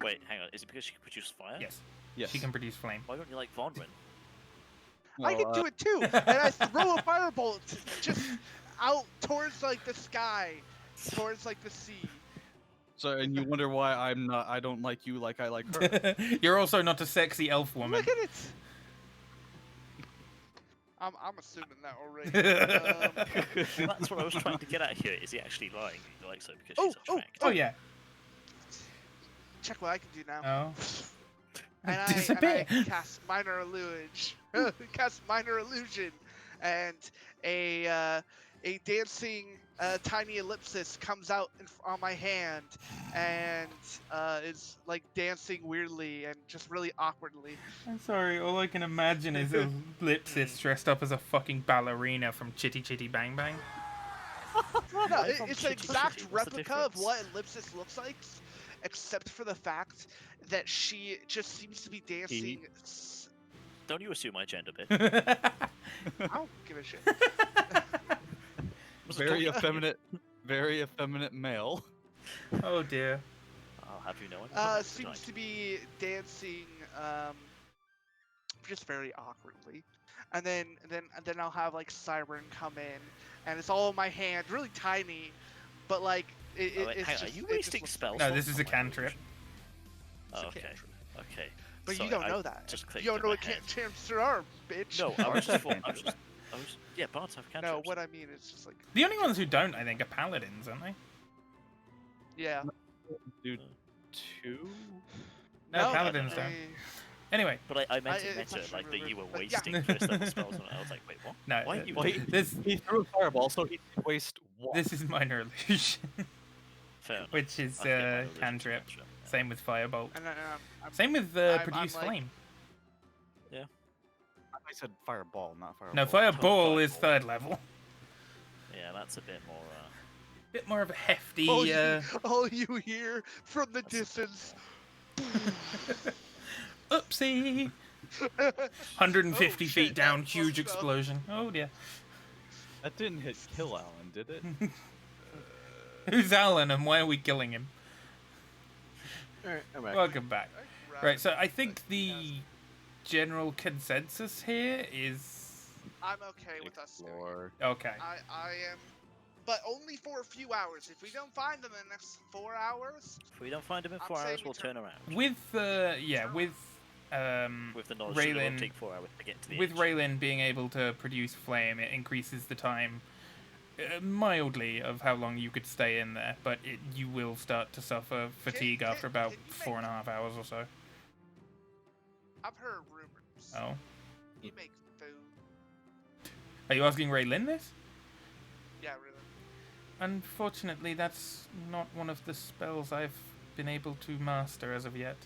Wait, hang on. Is it because she can produce fire? Yes, Yes. she can produce flame. Why don't you like Vonrin? I can do it too, and I throw a firebolt just out towards the sky, towards the sea. So, and you wonder why I don't like you like I like her. You're also not a sexy elf woman. Look at it. I'm assuming that already. Well, that's what I was trying to get at here. Is he actually lying? He likes her because Oh, she's oh, attractive. Oh yeah. Check what I can do now. Oh. And Disappear. I cast minor illusion. Cast minor illusion, and a dancing tiny ellipsis comes out on my hand, and is dancing weirdly and just really awkwardly. I'm sorry, all I can imagine is Ellipsis dressed up as a fucking ballerina from Chitty Chitty Bang Bang. No, If I'm it's an Chitty exact Chitty, what's the replica of difference? what ellipsis looks like, except for the fact that she just seems to be dancing. Don't you assume my gender, bitch? I don't give a shit. Was it Very talking- effeminate, very effeminate male. Oh dear. I'll have you know. I'm not Seems tonight. to be dancing, just very awkwardly, and then I'll have like Siren come in, and it's all in my hand, really tiny, but like Oh, wait, it's hang on, just are you it just wasting looks spells? No, amazing. this is a on my cantrip. illusion? It's Oh, a okay. cantrip. Okay. But Sorry, you don't I know that. just You clicked don't in know my what head. cantrips there are, bitch. No, I was just. Bards have Yeah, bards have cantrips. No, what I mean is just like The only ones who don't, I think, are paladins, aren't they? yeah. Do two? No, No, paladins don't. they- Anyway, But I meant it it's meta, actually like really that you were weird, but yeah. wasting first level spells on it. I was like, wait, what? no, Why are you Well, doing this He threw a fireball, so he did waste one. this is minor illusion, Fair enough. which is Okay, minor illusion's a cantrip. yeah. Same with firebolt. And I'm, Same with I'm produce like- flame. I said fireball, not fireball. No, fireball is fireball. 3rd level. Yeah, that's a bit more. Bit more of a hefty. all you hear from the That's a bit distance. Oopsie. 150 Oh, feet shit, down, that huge must have- explosion. Oh dear. That didn't hit kill Alan, did it? Who's Alan and why are we killing him? Alright, I'm back. Welcome back. Right, so I think the general consensus here is I'm okay with us doing it. Explore. okay. I am, but only for a few hours. If we don't find them in the next 4 hours, If we don't find him in I'm 4 saying hours, we we'll turn- turn around. With With the knowledge that it Raylan- won't take 4 hours to get to the with edge. Raylan being able to produce flame, it increases the time mildly of how long you could stay in there, but you will start to suffer fatigue can- after about can you make- 4.5 hours or so. I've heard rumors. Oh, You make food. are you asking Raylan this? Yeah, really. Unfortunately, that's not one of the spells I've been able to master as of yet.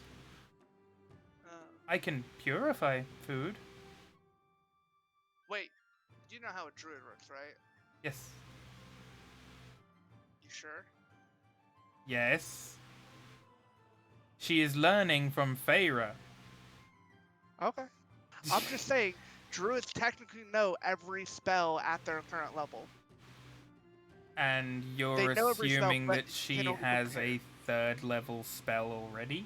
I can purify food. Wait, you know how a druid works, right? Yes. You sure? Yes. She is learning from Feyre. Okay. I'm just saying, druids technically know every spell at their current level. And you're They know every spell, assuming but that she can only has prepare. a 3rd level spell already?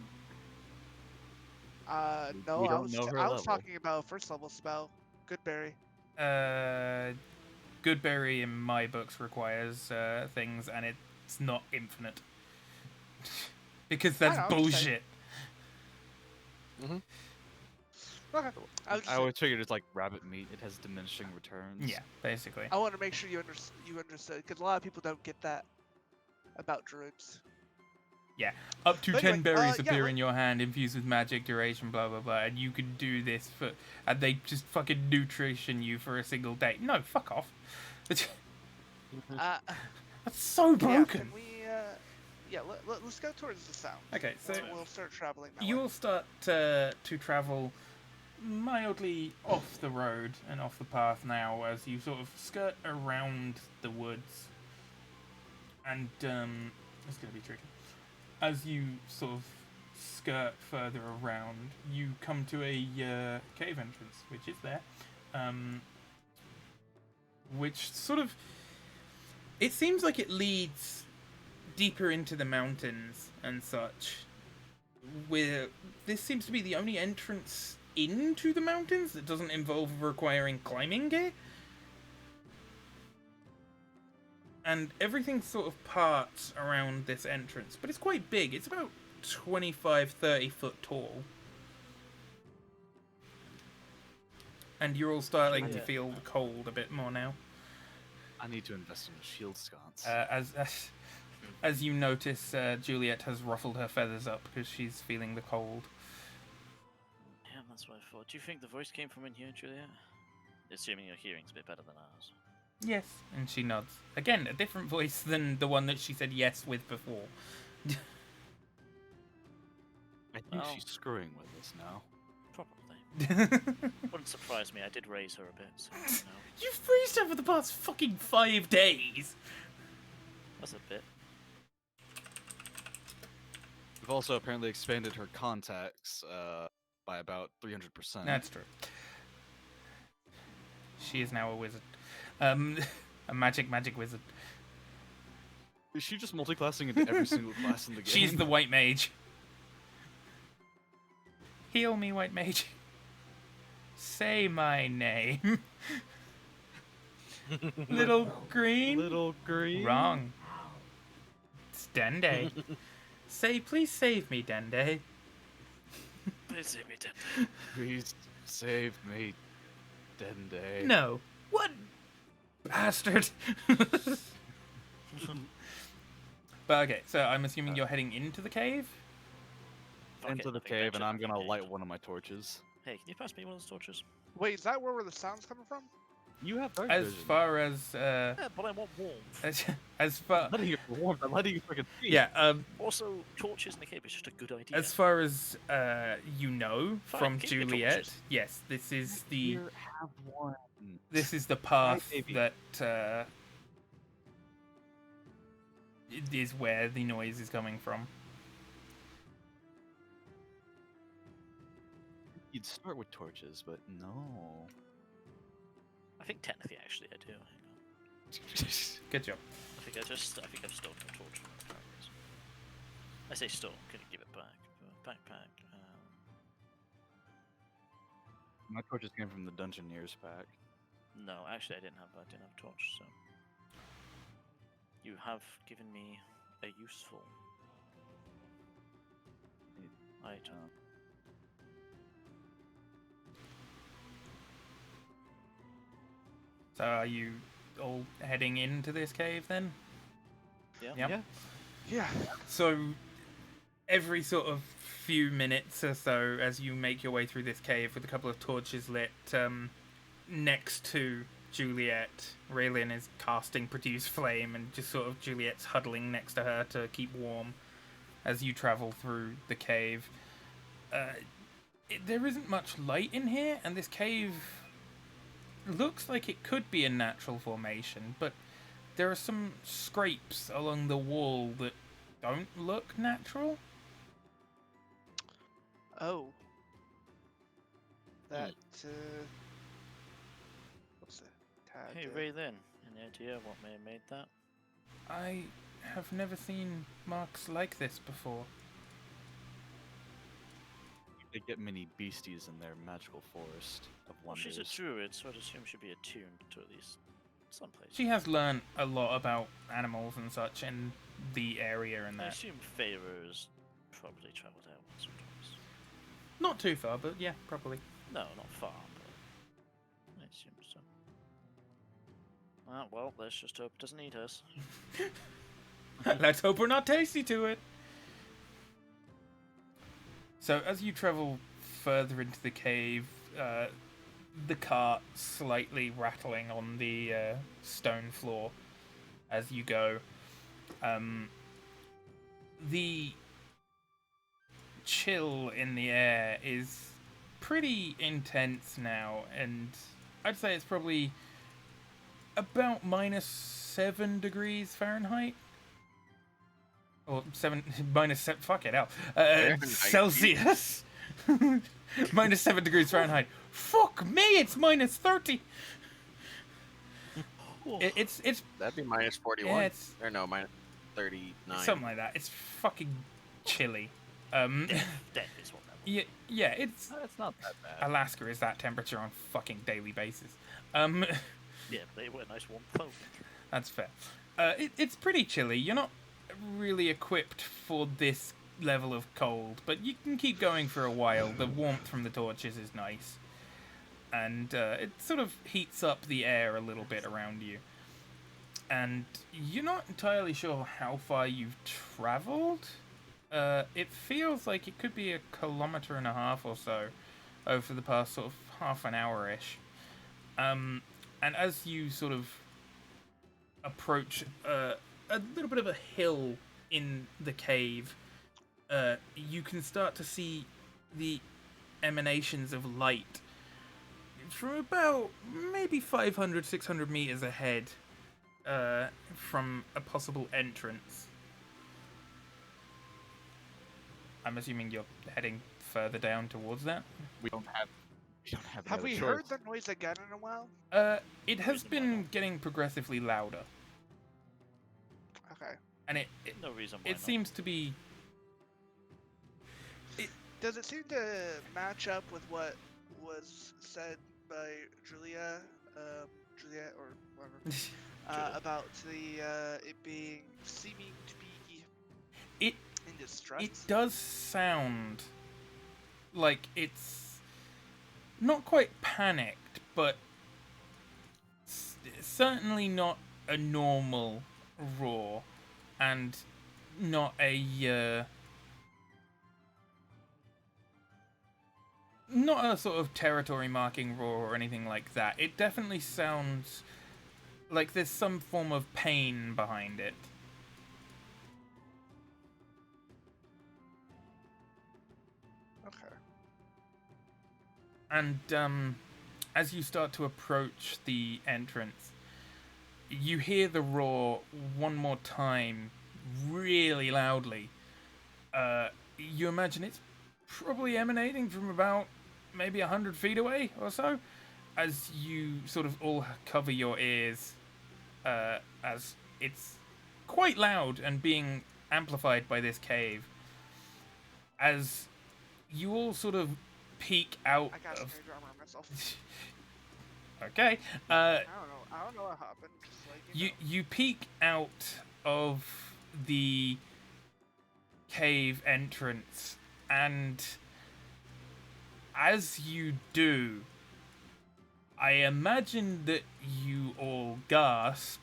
No, We I don't was know her I was level. talking about a 1st level spell, Goodberry. Goodberry in my books requires things, and it's not infinite. Because that's know, I'm just saying. bullshit. Okay. I, was just I always figured it's like rabbit meat. It has diminishing returns. Yeah, basically. I want to make sure you understood, because a lot of people don't get that about druids. Up to But 10 anyway, berries yeah, appear let- in your hand, infused with magic, duration, blah blah blah, and you can do this for, and they just fucking nutrition you for a single day. No, fuck off. That's so Yeah, broken. can we? Let's go towards the south. Okay, so We'll start traveling. That way. you'll start to travel mildly off the road and off the path now as you sort of skirt around the woods, and it's gonna be tricky. As you sort of skirt further around, you come to a cave entrance, which is there, which sort of, it seems like it leads deeper into the mountains and such. Where this seems to be the only entrance into the mountains that doesn't involve requiring climbing gear. And everything sort of parts around this entrance, but it's quite big. It's about 25-30 foot tall. And you're all starting to Yeah. feel the cold a bit more now. I need to invest in a shield sconce. As you notice, Juliet has ruffled her feathers up because she's feeling the cold. Yeah, that's what I thought. Do you think the voice came from in here, Juliet? Assuming your hearing's a bit better than ours. Yes, and she nods. Again, a different voice than the one that she said yes with before. I think well- she's screwing with us now. Probably. Wouldn't surprise me. I did raise her a bit, so you know. You've freezed her for the past fucking 5 days! That's a bit. We've also apparently expanded her contacts by about 300%. That's true. She is now a wizard. A magic wizard. Is she just multiclassing into every single class in the game? She's the white mage. Heal me, white mage. Say my name. Little green? Little green. Wrong. It's Dende. Say, please save me, Dende. Please save me, Dende. Please save me, Dende. No. What? Bastard. But okay, so I'm assuming you're heading into the cave? Fuck Into it, the I think cave, and venture I'm back in gonna cave. light one of my torches. Hey, can you pass me one of those torches? Wait, is that where the sound's coming from? You have dark As vision. far as Yeah, but I want warmth. as far I'm letting you for warmth. I'm letting you freaking see. yeah, Also, torches in the cave is just a good idea. as far as you know Fine, from keep your Juliet, torches. yes, this is the Here, have one. path baby. that it is where the noise is coming from. You'd start with torches, but no. I think technically, actually, I do. Hang on. Good job. I think I've stolen a torch from the characters. I say stole, couldn't give it back. Backpack. My torches came from the Dungeoneers pack. No, actually, I didn't have a torch. So you have given me a useful item. So are you all heading into this cave then? Yeah. Yep. Yeah. Yeah. So every sort of few minutes or so, as you make your way through this cave with a couple of torches lit, next to Juliet, Raylin is casting Produce Flame, and just sort of Juliet's huddling next to her to keep warm as you travel through the cave. There isn't much light in here, and this cave looks like it could be a natural formation, but there are some scrapes along the wall that don't look natural. Oh. That, what's it? Hey, Raylin, any idea what may have made that? I have never seen marks like this before. They get many beasties in their magical forest of Well, wonders. she's a druid, so I'd assume she'd be attuned to at least some place. She has learned a lot about animals and such in the area and I that. assume Feyre's probably travelled out once or twice. Not too far, but yeah, probably. No, not far, but I assume so. Well, let's just hope it doesn't eat us. Let's hope we're not tasty to it. So as you travel further into the cave, the cart slightly rattling on the stone floor as you go. The chill in the air is pretty intense now, and I'd say it's probably about -7 degrees Fahrenheit. Or -7, fuck it out. Fahrenheit. Celsius. -7 degrees Fahrenheit. Fuck me, it's -30. It's That'd be -41. yeah, it's Or no, -39. something like that. It's fucking chilly. Death is what that was. Yeah, it's It's not that bad. Alaska is that temperature on fucking daily basis. Yeah, they wear nice warm clothes. That's fair. It's pretty chilly. You're not really equipped for this level of cold, but you can keep going for a while. The warmth from the torches is nice. And it sort of heats up the air a little bit around you. And you're not entirely sure how far you've traveled. It feels like it could be 1.5 kilometers or so over the past sort of half an hour-ish. And as you sort of approach a little bit of a hill in the cave, you can start to see the emanations of light from about maybe 500, 600 meters ahead from a possible entrance. I'm assuming you're heading further down towards that. We don't have Have any we other heard choice. the noise again in a while? It has been getting progressively louder. Okay. and No reason why it not. seems to be. Does it seem to match up with what was said by Julia, Juliet or whatever, Julia. about the it being seeming to be It in distress? It does sound like it's not quite panicked, but certainly not a normal roar, and not a not a sort of territory marking roar or anything like that. It definitely sounds like there's some form of pain behind it. Okay. And as you start to approach the entrance, you hear the roar one more time, really loudly. You imagine it's probably emanating from about maybe 100 feet away or so, as you sort of all cover your ears, as it's quite loud and being amplified by this cave. As you all sort of peek out I got of... strange armor on myself. Okay. I don't know what happened. Just like You peek out of the cave entrance, and as you do, I imagine that you all gasp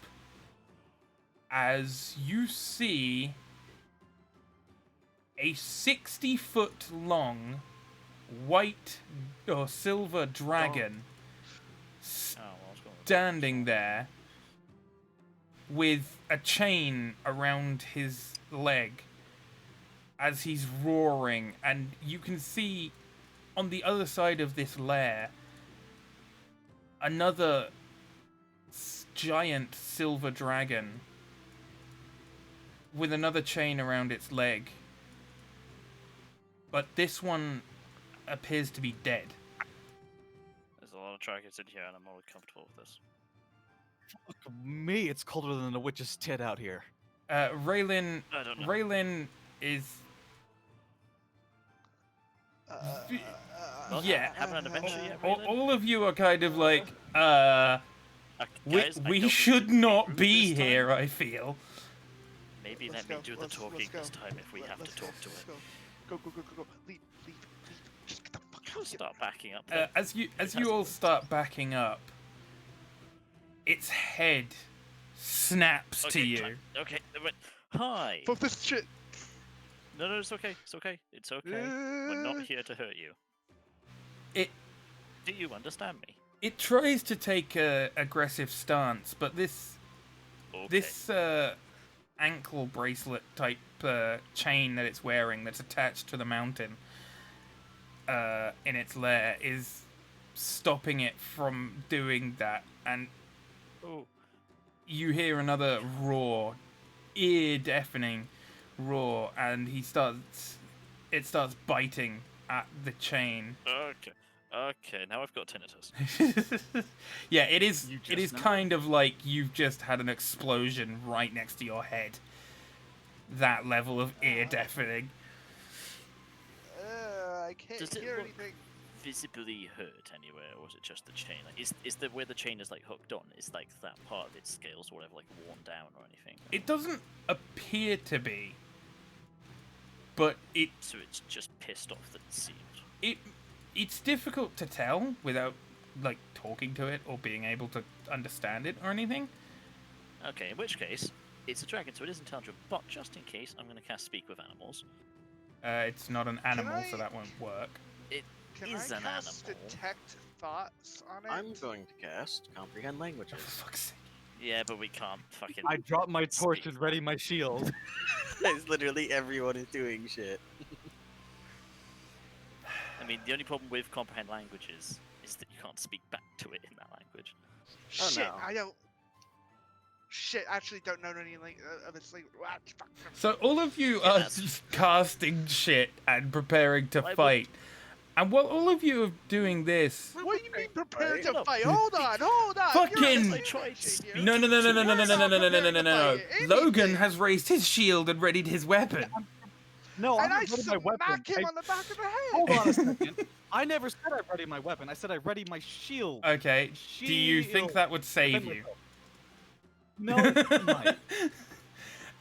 as you see a 60-foot long white or silver dragon Oh, well, I was going with standing there with a chain around his leg as he's roaring, and you can see on the other side of this lair another giant silver dragon with another chain around its leg, but this one appears to be dead. There's a lot of dragons in here, and I'm more comfortable with this. Fuck me, it's colder than a witch's tit out here. Raylan I don't know. Raylan is Well, yeah. Haven't had an adventure yet, all, Raylan? all of you are kind of like we, Guys, I don't we need should to not rude be this time. here, I feel. Maybe Let's let me go, do the let's talking go. this time if we have Let's to go, talk to let's it. Go, go, go, go, go. Leave. Just get the fuck We'll out. start backing up. Then. As you has all moved. start backing up, its head snaps to you. Okay, wait. Hi. Fuck this shit. No, it's okay. It's okay. It's okay. We're not here to hurt you. It Do you understand me? it tries to take a aggressive stance, but this Okay. ankle bracelet type chain that it's wearing that's attached to the mountain in its lair is stopping it from doing that, and Oh. you hear another roar, ear-deafening roar, and it starts biting at the chain. Okay. Okay. Now I've got tinnitus. Yeah, it is. You It just is know? kind of like you've just had an explosion right next to your head. That level of ear deafening. I can't Does it hear look- anything. Visibly hurt anywhere, or is it just the chain? Like, is the where the chain is like hooked on? Is like that part of its scales or whatever like worn down or anything? It doesn't appear to be, but So it's just pissed off that it's sealed. it's difficult to tell without like talking to it or being able to understand it or anything. Okay, in which case, it's a dragon, so it is intelligent. But just in case, I'm going to cast Speak with Animals. It's not an animal, so I- that won't work. Can Is I an cast animal. detect thoughts on it? I'm going to cast Comprehend For Languages. fuck's sake. Yeah, but we can't fucking. I dropped my torch Speak. and ready my shield. It's literally everyone is doing shit. I mean, the only problem with comprehend languages is that you can't speak back to it in that language. Oh, Shit, no. I don't. Shit, I actually don't know any of its language. So all of you Yeah, are that's- just casting shit and preparing to Why would- fight. And while all of you are doing this, What do you mean prepared Hold to up. fight? Hold on. Fucking- You're tried here. no, no. Fight Logan anything. has raised his shield and readied his weapon. No, I'm And I not ready my weapon. smack him on the back of the head. Hold on a second. I never said I ready my weapon. I said I ready my shield. Okay, do you think Shield. that would save Defend you? myself. No, it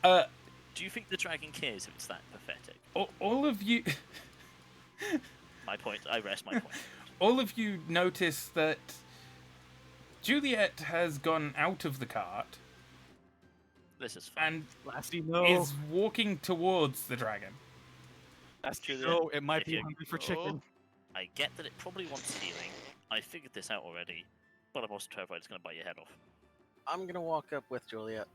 might. Do you think the dragon cares if it's that pathetic? All of you, My point. I rest my point. all of you notice that Juliet has gone out of the cart This is fun. and Lassie, no. is walking towards the dragon. Lassie, Juliet, no. It might if be you- hungry for chicken. I get that it probably wants healing. I figured this out already, but I'm also terrified it's gonna bite your head off. I'm gonna walk up with Juliet.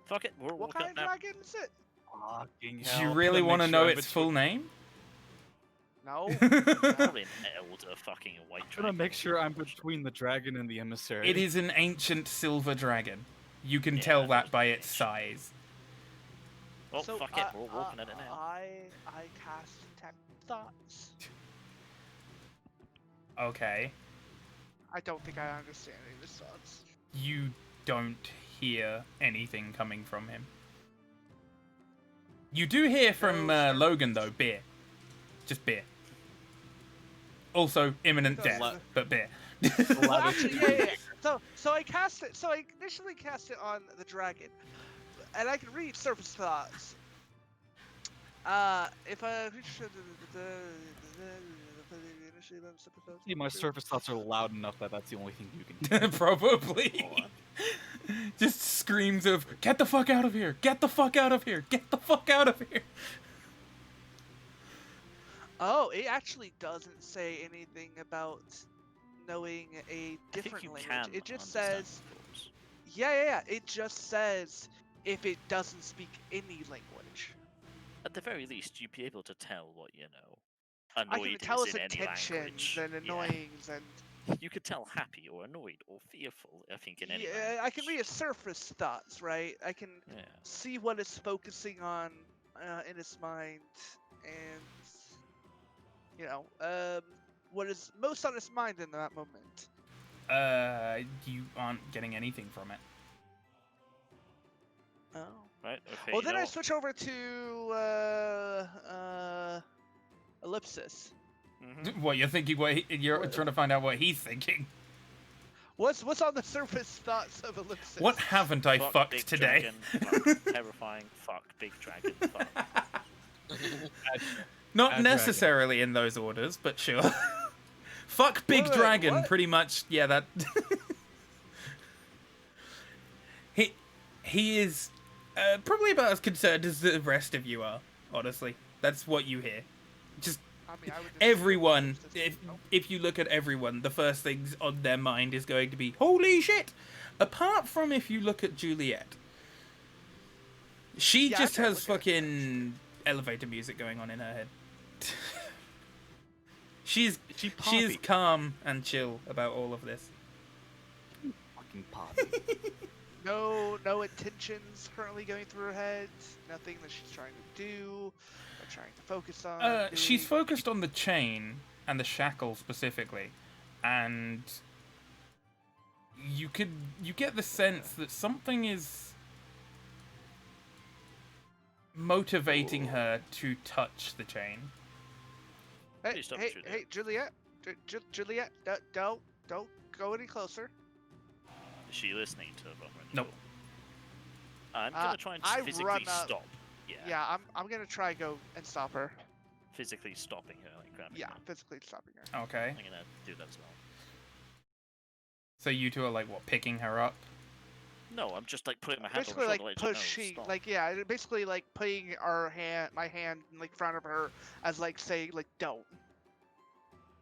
Fuck it, we're What walking kind of of now. dragon is it? Fucking Do hell. you really Gotta want to make know sure I'm its full name? No. Probably an elder fucking white I'm gonna dragon. make sure I'm between the dragon and the emissary. It is an ancient silver dragon. You can Yeah, tell I that was by thinking its size. Oh, So, fuck it, we're walking at it now. I cast detect thoughts. Okay. I don't think I understand any of his thoughts. You don't hear anything coming from him. You do hear from No, sir. Logan, though, beer. Just beer. Also, imminent Because- death, but beer. Well, actually, yeah. So I cast it. So I initially cast it on the dragon, and I can read surface thoughts. If a creature See, my surface thoughts are loud enough that that's the only thing you can do. Probably. Just screams of, get the fuck out of here! Get the fuck out of here! Get the fuck out of here! Oh, it actually doesn't say anything about knowing a I think different you language. can It just understand says, rules. yeah. It just says if it doesn't speak any language. At the very least, you'd be able to tell what you know. I Annoyed can tell is its in any intentions language. and Yeah. annoyings and You could tell happy or annoyed or fearful. I think in any. yeah, I can language. read its surface thoughts, right? I can Yeah. see what it's focusing on in its mind, and what is most on its mind in that moment. You aren't getting anything from it. Oh. Right. Okay. Well, you then know I what? switch over to Ellipsis. Mhm. What, you're thinking you're What- trying to find out what he's thinking? What's on the surface thoughts of Ellipsis? What haven't I Fuck fucked big today? Dragon, fuck terrifying. Fuck big dragon. Fuck. Not Bad necessarily in those orders, but sure. Fuck Big Wait, Dragon, what? pretty much. Yeah, that. he is probably about as concerned as the rest of you are. Honestly, that's what you hear. Just I mean, I would just everyone. Ellipsis- If you look at everyone, the first things on their mind is going to be holy shit. Apart from if you look at Juliet, she Yeah, I just can't has look at it. fucking elevator music going on in her head. She's She she is poppy. calm and chill about all of this. Fucking poppy. no intentions currently going through her head. Nothing that she's trying to do or trying to focus on. She's doing. focused on the chain and the shackle specifically, and you get the sense that something is motivating her to touch the chain. Hey, Please stop, hey, Juliet. hey, Juliet, Juliet, don't go any closer. Is she listening to Bummer? Nope. I'm gonna try and I physically run up- stop. Yeah. Yeah, I'm gonna try go and stop her. Physically stopping her, like grabbing Yeah, her. physically stopping her. Okay, I'm gonna do that as well. so you two are like what, picking her up? No, I'm just like putting my hand on Basically, her like shoulder, like, no, pushing, stop. like basically like putting my hand like in front of her as like say like don't.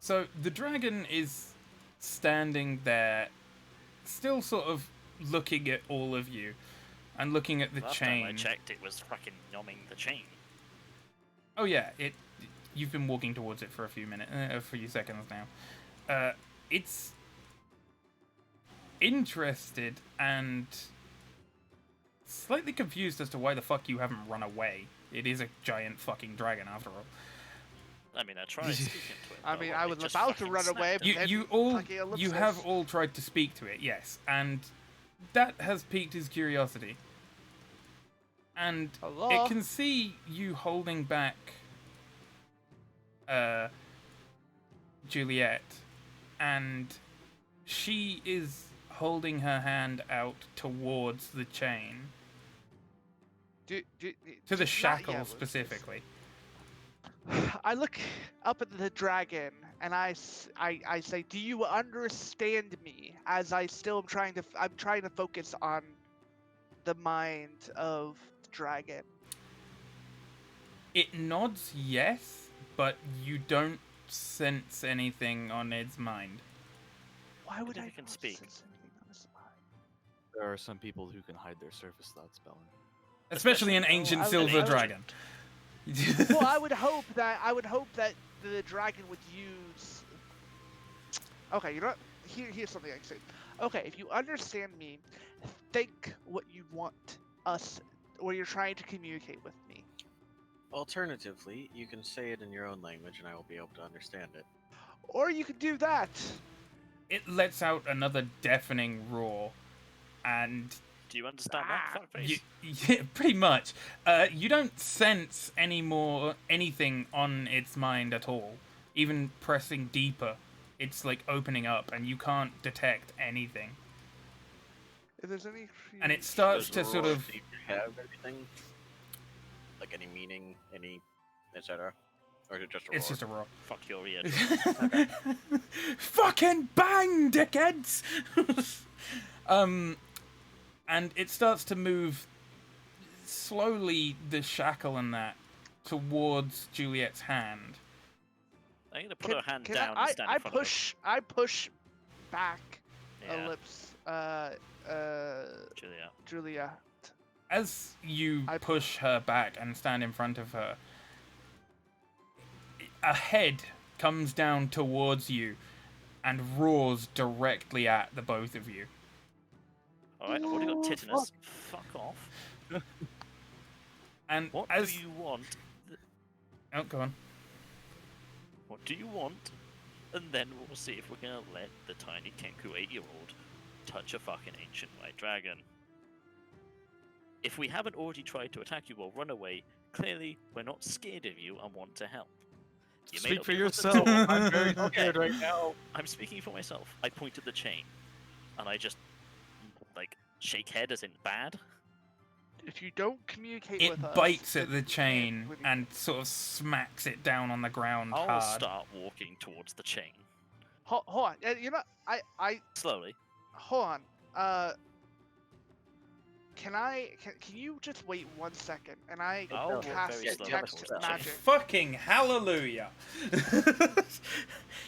So the dragon is standing there, still sort of looking at all of you, and looking at the Last time I chain. checked, it was fucking numbing the chain. Oh yeah, you've been walking towards it for a few seconds now. It's interested and slightly confused as to why the fuck you haven't run away. It is a giant fucking dragon after all. I mean, I tried speaking to it. I but mean, what, I it was just about to fucking run away, snapped but me. then fucking You ellipsis. have all tried to speak to it, yes, and that has piqued his curiosity. And Hello? it can see you holding back Juliet, and she is holding her hand out towards the chain. To the not yet, shackle Lucius. specifically. I look up at the dragon and I say, "Do you understand me?" As I still am I'm trying to focus on the mind of the dragon. It nods yes, but you don't sense anything on its mind. Why would if I it can not speak. sense anything on his mind? There are some people who can hide their surface thoughts, Bellin. Especially an Especially- ancient I would- silver I would- dragon. Well, I would hope that the dragon would use. Okay, you know what? Here's something I can say. Okay, if you understand me, think what you want us, or you're trying to communicate with me. Alternatively, you can say it in your own language and I will be able to understand it. Or you could do that. It lets out another deafening roar, and Do you understand that? Fuckface? yeah, pretty much. You don't sense anything on its mind at all. Even pressing deeper, it's like opening up, and you can't detect anything. If there's any. And it starts Does to sort roar of. seem to have anything? Like any meaning, any etc. Or is it just a roar? It's just a roar. Fuck your ear. Fucking bang, dickheads! And it starts to move slowly, the shackle and that, towards Juliet's hand. I'm gonna put her hand Can down I, and stand I in front I push back of her. Yeah, ellipse Julia. Julia. As you I- push her back and stand in front of her, a head comes down towards you and roars directly at the both of you. Alright, I've already got Oh, titanus. Fuck off. And What as do you want? oh, go on. What do you want? And then we'll see if we're gonna let the tiny Kenku 8-year-old touch a fucking ancient white dragon. If we haven't already tried to attack you or run away, clearly we're not scared of you and want to help. You may Speak not for be able to yourself. talk. I'm very Okay. scared right now. I'm speaking for myself. I point at the chain, and I just like shake head as in bad. If you don't communicate It with us, bites at then the chain we- and sort of smacks it down on the ground I'll hard. start walking towards the chain Hold on. You know, I slowly. hold on. Can you just wait 1 second and I I'll walk cast very slowly detect towards the chain. magic? Fucking hallelujah!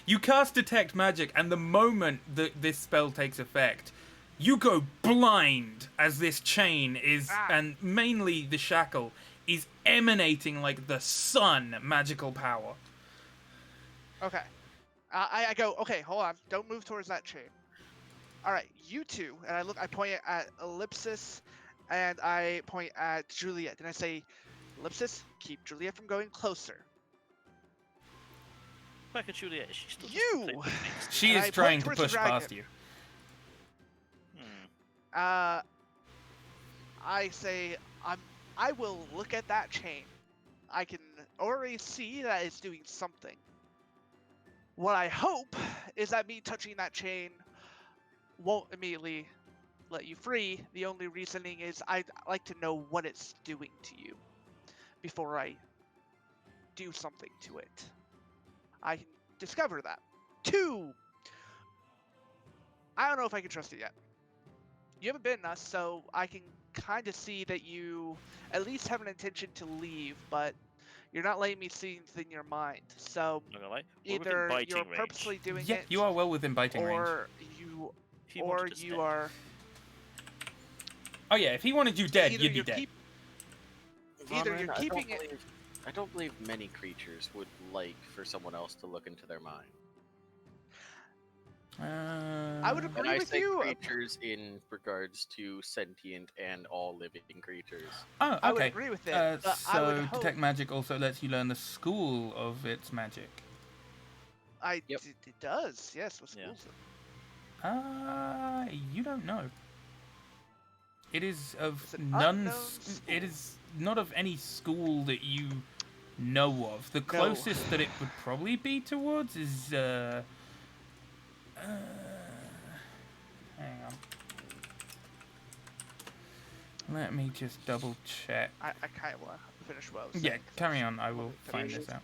You cast Detect Magic, and the moment that this spell takes effect, you go blind as this chain is, and mainly the shackle, is emanating like the sun magical power. Okay. I go. Okay, hold on. Don't move towards that chain. All right, you two. And I point at Ellipsis, and I point at Juliet, and I say, Ellipsis, keep Juliet from going closer. Back at Juliet, she still You! doesn't play with me. She And is I point trying to towards the push dragon. past you. I say, I will look at that chain. I can already see that it's doing something. What I hope is that me touching that chain won't immediately let you free. The only reasoning is I'd like to know what it's doing to you before I do something to it. I can discover that. 2, I don't know if I can trust it yet. You haven't bitten us, so I can kind of see that you at least have an intention to leave, but you're not letting me see anything in your mind. So Not gonna lie. We're within either biting you're range. purposely doing Yeah, it, you are well within biting range. or you, If he or wanted us you dead. are. Oh yeah, if he wanted you dead, either you'd be you're dead. Either Vonran, you're keeping it. I don't believe many creatures would like for someone else to look into their mind. I would And agree I with say you. creatures in regards to sentient and all living creatures. Oh, I would okay. agree with it, but I would So hope. detect magic also lets you learn the school of its magic. Yep. It does. Yes. What Yeah. schools? You don't know. It is of It's an none. unknown It school. is not of any school that you know of. The closest that it would probably be towards is hang on. Let me just double check. I kind of want to finish what I was Yeah, saying. 'cause carry it's on. I will totally find finished. this out.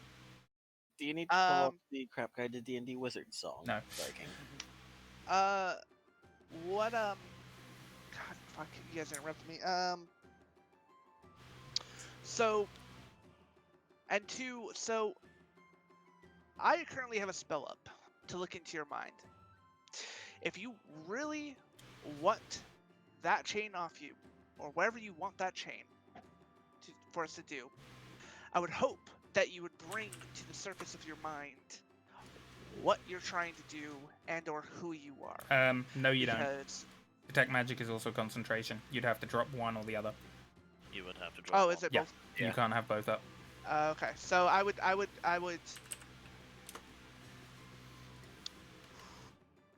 Do you need to pull up Um, the Crap Guide to D&D Wizard song? No. Viking? What God, fuck, you guys interrupted me. So, and two, so I currently have a spell up to look into your mind. If you really want that chain off you, or wherever you want that chain for us to do, I would hope that you would bring to the surface of your mind what you're trying to do and or who you are. No, you don't. Because Detect magic is also concentration. You'd have to drop one or the other. You would have to drop. oh, one. is it Yeah. both? You Yeah. can't have both up. Okay, so I would.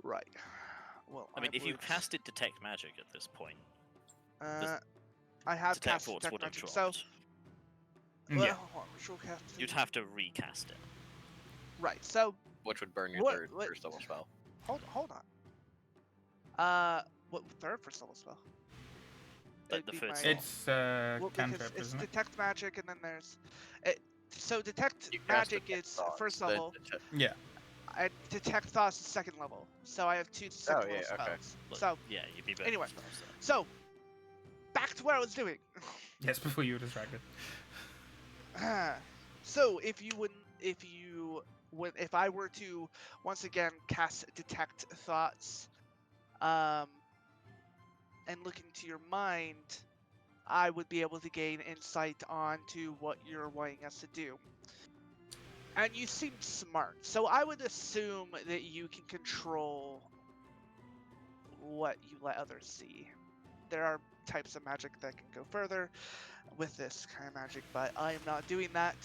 Right. Well, I mean, if you would, casted detect magic at this point, I have detect cast thoughts detect would have magic, dropped. so Yeah. hold on, ritual casting. You'd have to recast it. Right. So Which would burn your What- third what- first level spell. hold on. What third for solo spell? Like It'd the be first my- level. It's Well, because cantrip, it's isn't it? detect magic, and then there's it. So detect You cast magic Detect is Thoughts, first the level. Yeah. And detect thoughts is second level. So I have two second yeah, level okay. spells. But So yeah, you'd be better. anyway. spells then. so back to what I was doing. Yes, before you were distracted. So if I were to once again cast detect thoughts, and look into your mind, I would be able to gain insight onto what you're wanting us to do. And you seem smart, so I would assume that you can control what you let others see. There are types of magic that can go further with this kind of magic, but I am not doing that.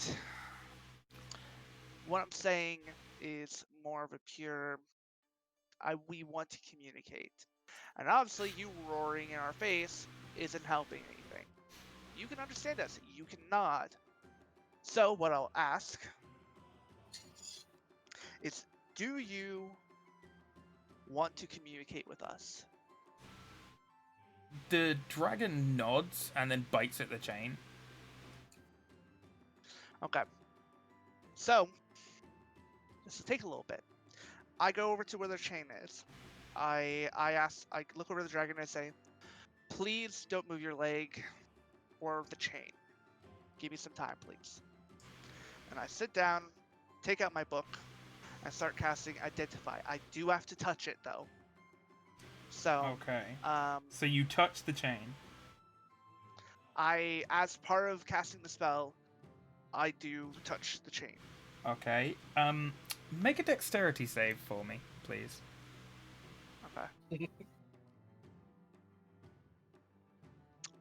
What I'm saying is more of a pure, we want to communicate. And obviously you roaring in our face isn't helping anything. You can understand us, you can nod. So what I'll ask is, do you want to communicate with us? The dragon nods and then bites at the chain. Okay. So, this will take a little bit. I go over to where the chain is. I look over the dragon and I say, please don't move your leg or the chain. Give me some time, please. And I sit down, take out my book, and start casting Identify. I do have to touch it though. So, Okay. um, So you touch the chain. as part of casting the spell, I do touch the chain. Okay. Make a dexterity save for me, please. Okay.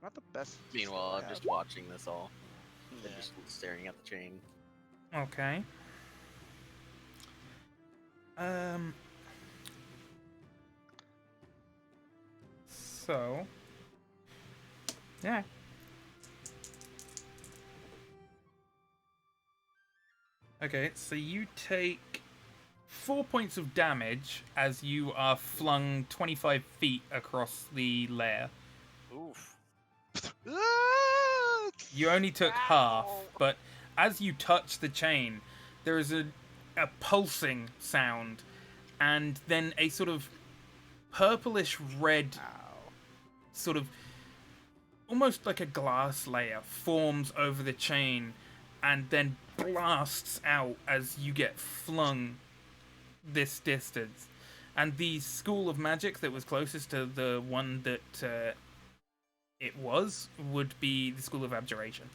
Not the best. Meanwhile, skill I I'm just have. watching this all. Yeah. And just staring at the chain. Okay. So. Yeah. Okay, so you take 4 points of damage as you are flung 25 feet across the lair. Oof. Ah! You only took half, Ow! but as you touch the chain, there is a pulsing sound, and then a sort of purplish red, Ow. sort of almost like a glass layer, forms over the chain, and then blasts out as you get flung this distance. And the school of magic that was closest to the one that it would be the school of abjuration.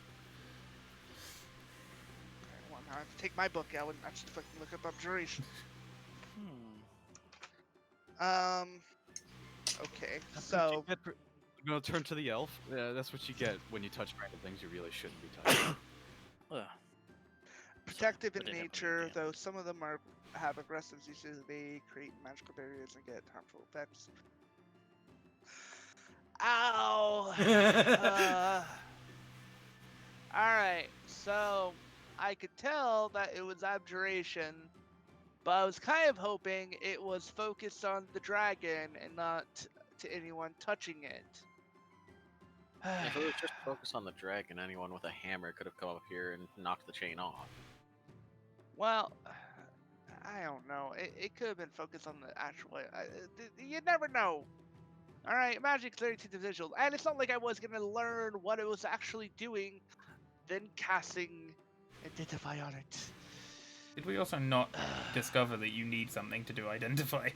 Okay, well, now I have to take my book out and actually fucking look up abjuration. Okay, That's what you so get for- I'm gonna turn to the elf. Yeah, that's what you get when you touch random things you really shouldn't be touching. Ugh. protective I in did have one nature, again. though some of them have aggressive uses. They create magical barriers and get harmful effects. Ow! Alright, so I could tell that it was abjuration, but I was kind of hoping it was focused on the dragon and not to anyone touching it. If it was just focused on the dragon, anyone with a hammer could have come up here and knocked the chain off. Well, I don't know. It could have been focused on the actual. You never know. All right, magic's very two-dimensional, and it's not like I was gonna learn what it was actually doing, then casting identify on it. Did we also not discover that you need something to do identify?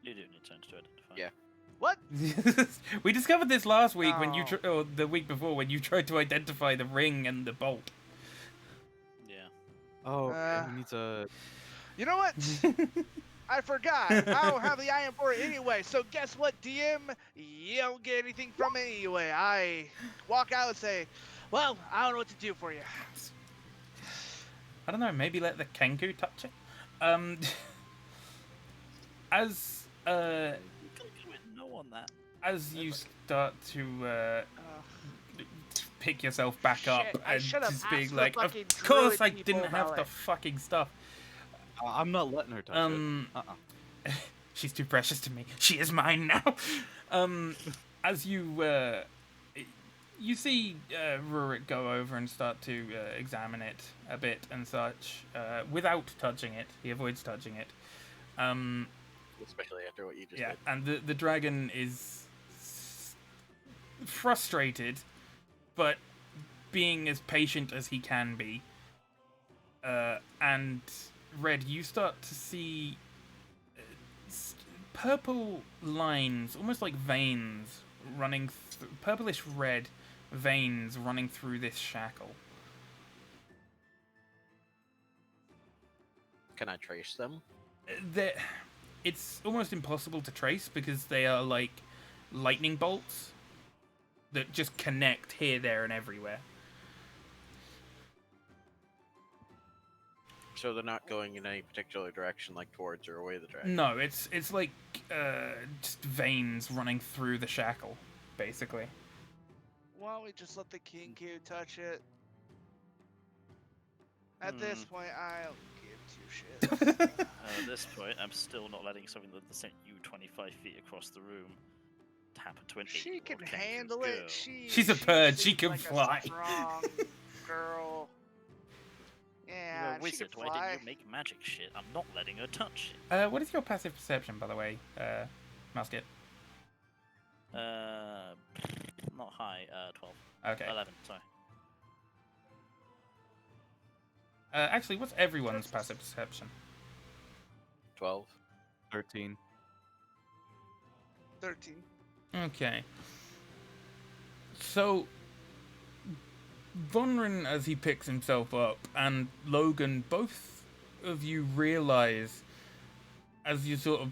You do need time to identify. Yeah. What? We discovered this last week when you, No. or the week before when you tried to identify the ring and the bolt. Yeah. Oh, Uh, he needs a. You know what? I forgot. I don't have the iron for it anyway. So guess what, DM? You don't get anything from it anyway. I walk out and say, "Well, I don't know what to do for you." I don't know, maybe let the Kenku touch it? As You gotta go with no on that. as you start to Ugh. pick yourself back up Shit, I and should have just asked being the like, of fucking course druid I people didn't have about the it." fucking stuff. I'm not letting her touch it. She's too precious to me. She is mine now. As you see Rurik go over and start to examine it a bit and such, without touching it. He avoids touching it. Especially after what you just Yeah, did. and the dragon is frustrated, but being as patient as he can be. And Red, you start to see purple lines, almost like veins, running purplish red veins running through this shackle. Can I trace them? It's almost impossible to trace because they are like lightning bolts that just connect here, there, and everywhere. So they're not going in any particular direction, like towards or away the dragon? No, it's like just veins running through the shackle, basically. Why don't we just let the Kinku touch it? At this point, I don't give two shits. At this point, I'm still not letting something that sent you 25 feet across the room happen to an She eight-year-old can Kenku handle girl. it. She's a bird, she seems can like fly. A strong girl. You're Yeah, a she can wizard. Why fly. didn't you make magic shit? I'm not letting her touch it. What is your passive perception, by the way, Musket? Not high. 12. Okay. 11. Sorry. Actually, what's everyone's passive perception? 12. 13. 13. Okay. So, Vonrin, as he picks himself up, and Logan, both of you realize, as you're sort of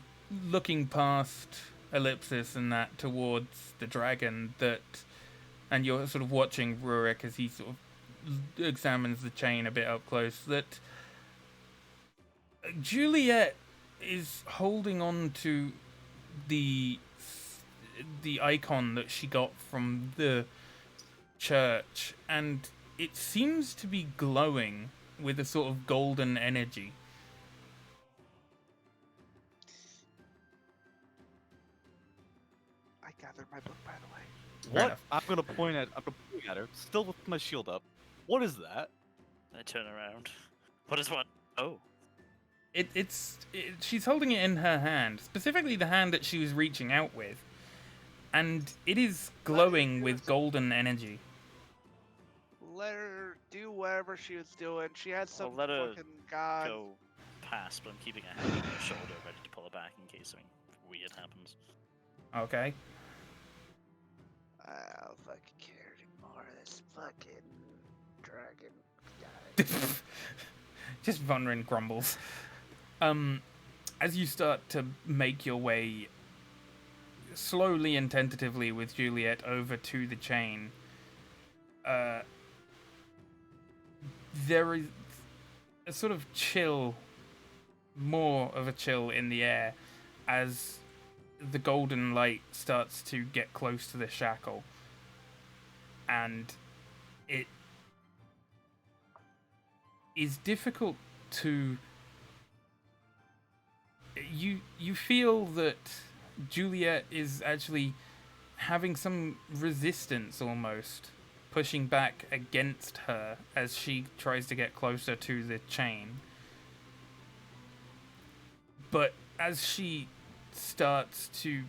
looking past Ellipsis and that towards the dragon, that, and you're sort of watching Rurik as he sort of examines the chain a bit up close, that Juliet is holding on to the icon that she got from the church, and it seems to be glowing with a sort of golden energy. I gathered my book, by the way. Fair What? enough. I'm gonna point at her, still with my shield up. What is that? I turn around. What is what? Oh. She's holding it in her hand, specifically the hand that she was reaching out with, and it is glowing with golden energy. Let her do whatever she was doing. She had some let her fucking god. Go past, but I'm keeping a hand on her shoulder ready to pull her back in case something weird happens. Okay. I don't fucking care anymore. This fucking dragon. God. Just Vonrin grumbles. as you start to make your way slowly and tentatively with Juliet over to the chain, there is a sort of chill, more of a chill in the air as the golden light starts to get close to the shackle, and it is difficult to... You feel that Juliet is actually having some resistance, almost pushing back against her as she tries to get closer to the chain. But as she starts to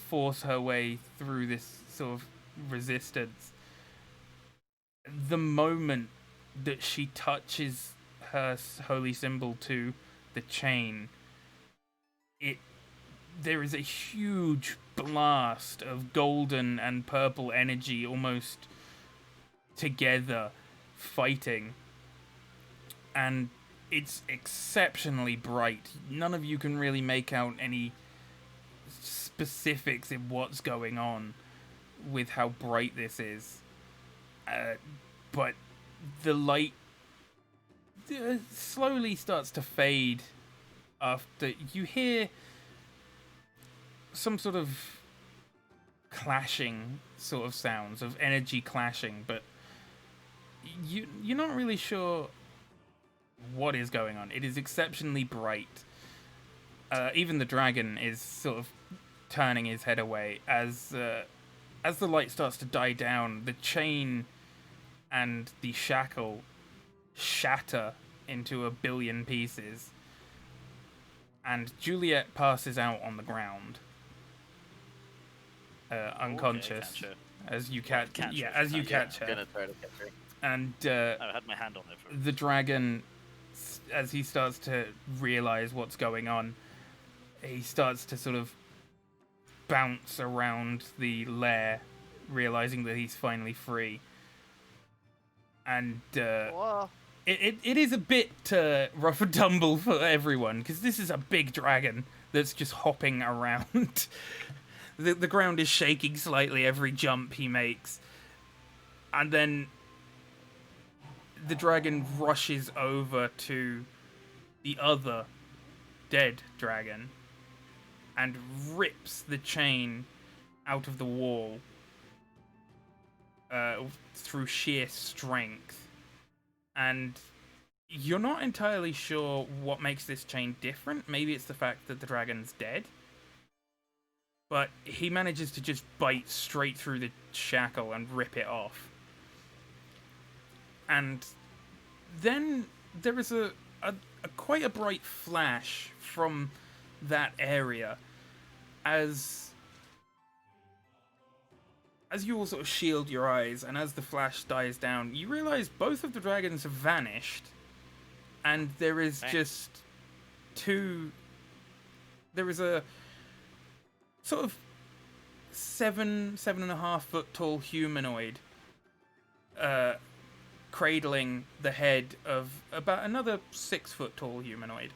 force her way through this sort of resistance, the moment that she touches her holy symbol to the chain, there is a huge blast of golden and purple energy almost together fighting, and it's exceptionally bright. None of you can really make out any specifics in what's going on with how bright this is, but the light slowly starts to fade after you hear some sort of clashing sort of sounds of energy clashing, but you're not really sure what is going on. It is exceptionally bright. Even the dragon is sort of turning his head away as the light starts to die down. The chain and the shackle shatter into a billion pieces, and Juliet passes out on the ground, unconscious. Okay, as you catch her. Gonna try to catch her. And I had my hand on it. For... the dragon, as he starts to realize what's going on, he starts to sort of bounce around the lair, realizing that he's finally free. And Whoa. it is a bit rough and tumble for everyone, because this is a big dragon that's just hopping around. The ground is shaking slightly every jump he makes. And then the dragon rushes over to the other dead dragon and rips the chain out of the wall through sheer strength. And you're not entirely sure what makes this chain different. Maybe it's the fact that the dragon's dead. But he manages to just bite straight through the shackle and rip it off. And then there is a quite a bright flash from that area as you all sort of shield your eyes, and as the flash dies down, you realize both of the dragons have vanished, and there is just there is a sort of 7.5 foot tall humanoid cradling the head of about another 6 foot tall humanoid.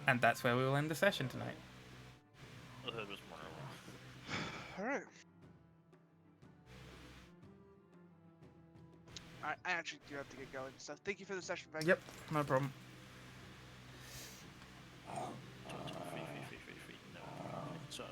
And that's where we will end the session tonight. Alright. I actually do have to get going, so thank you for the session, Frank. Yep, no problem. Free. No. So,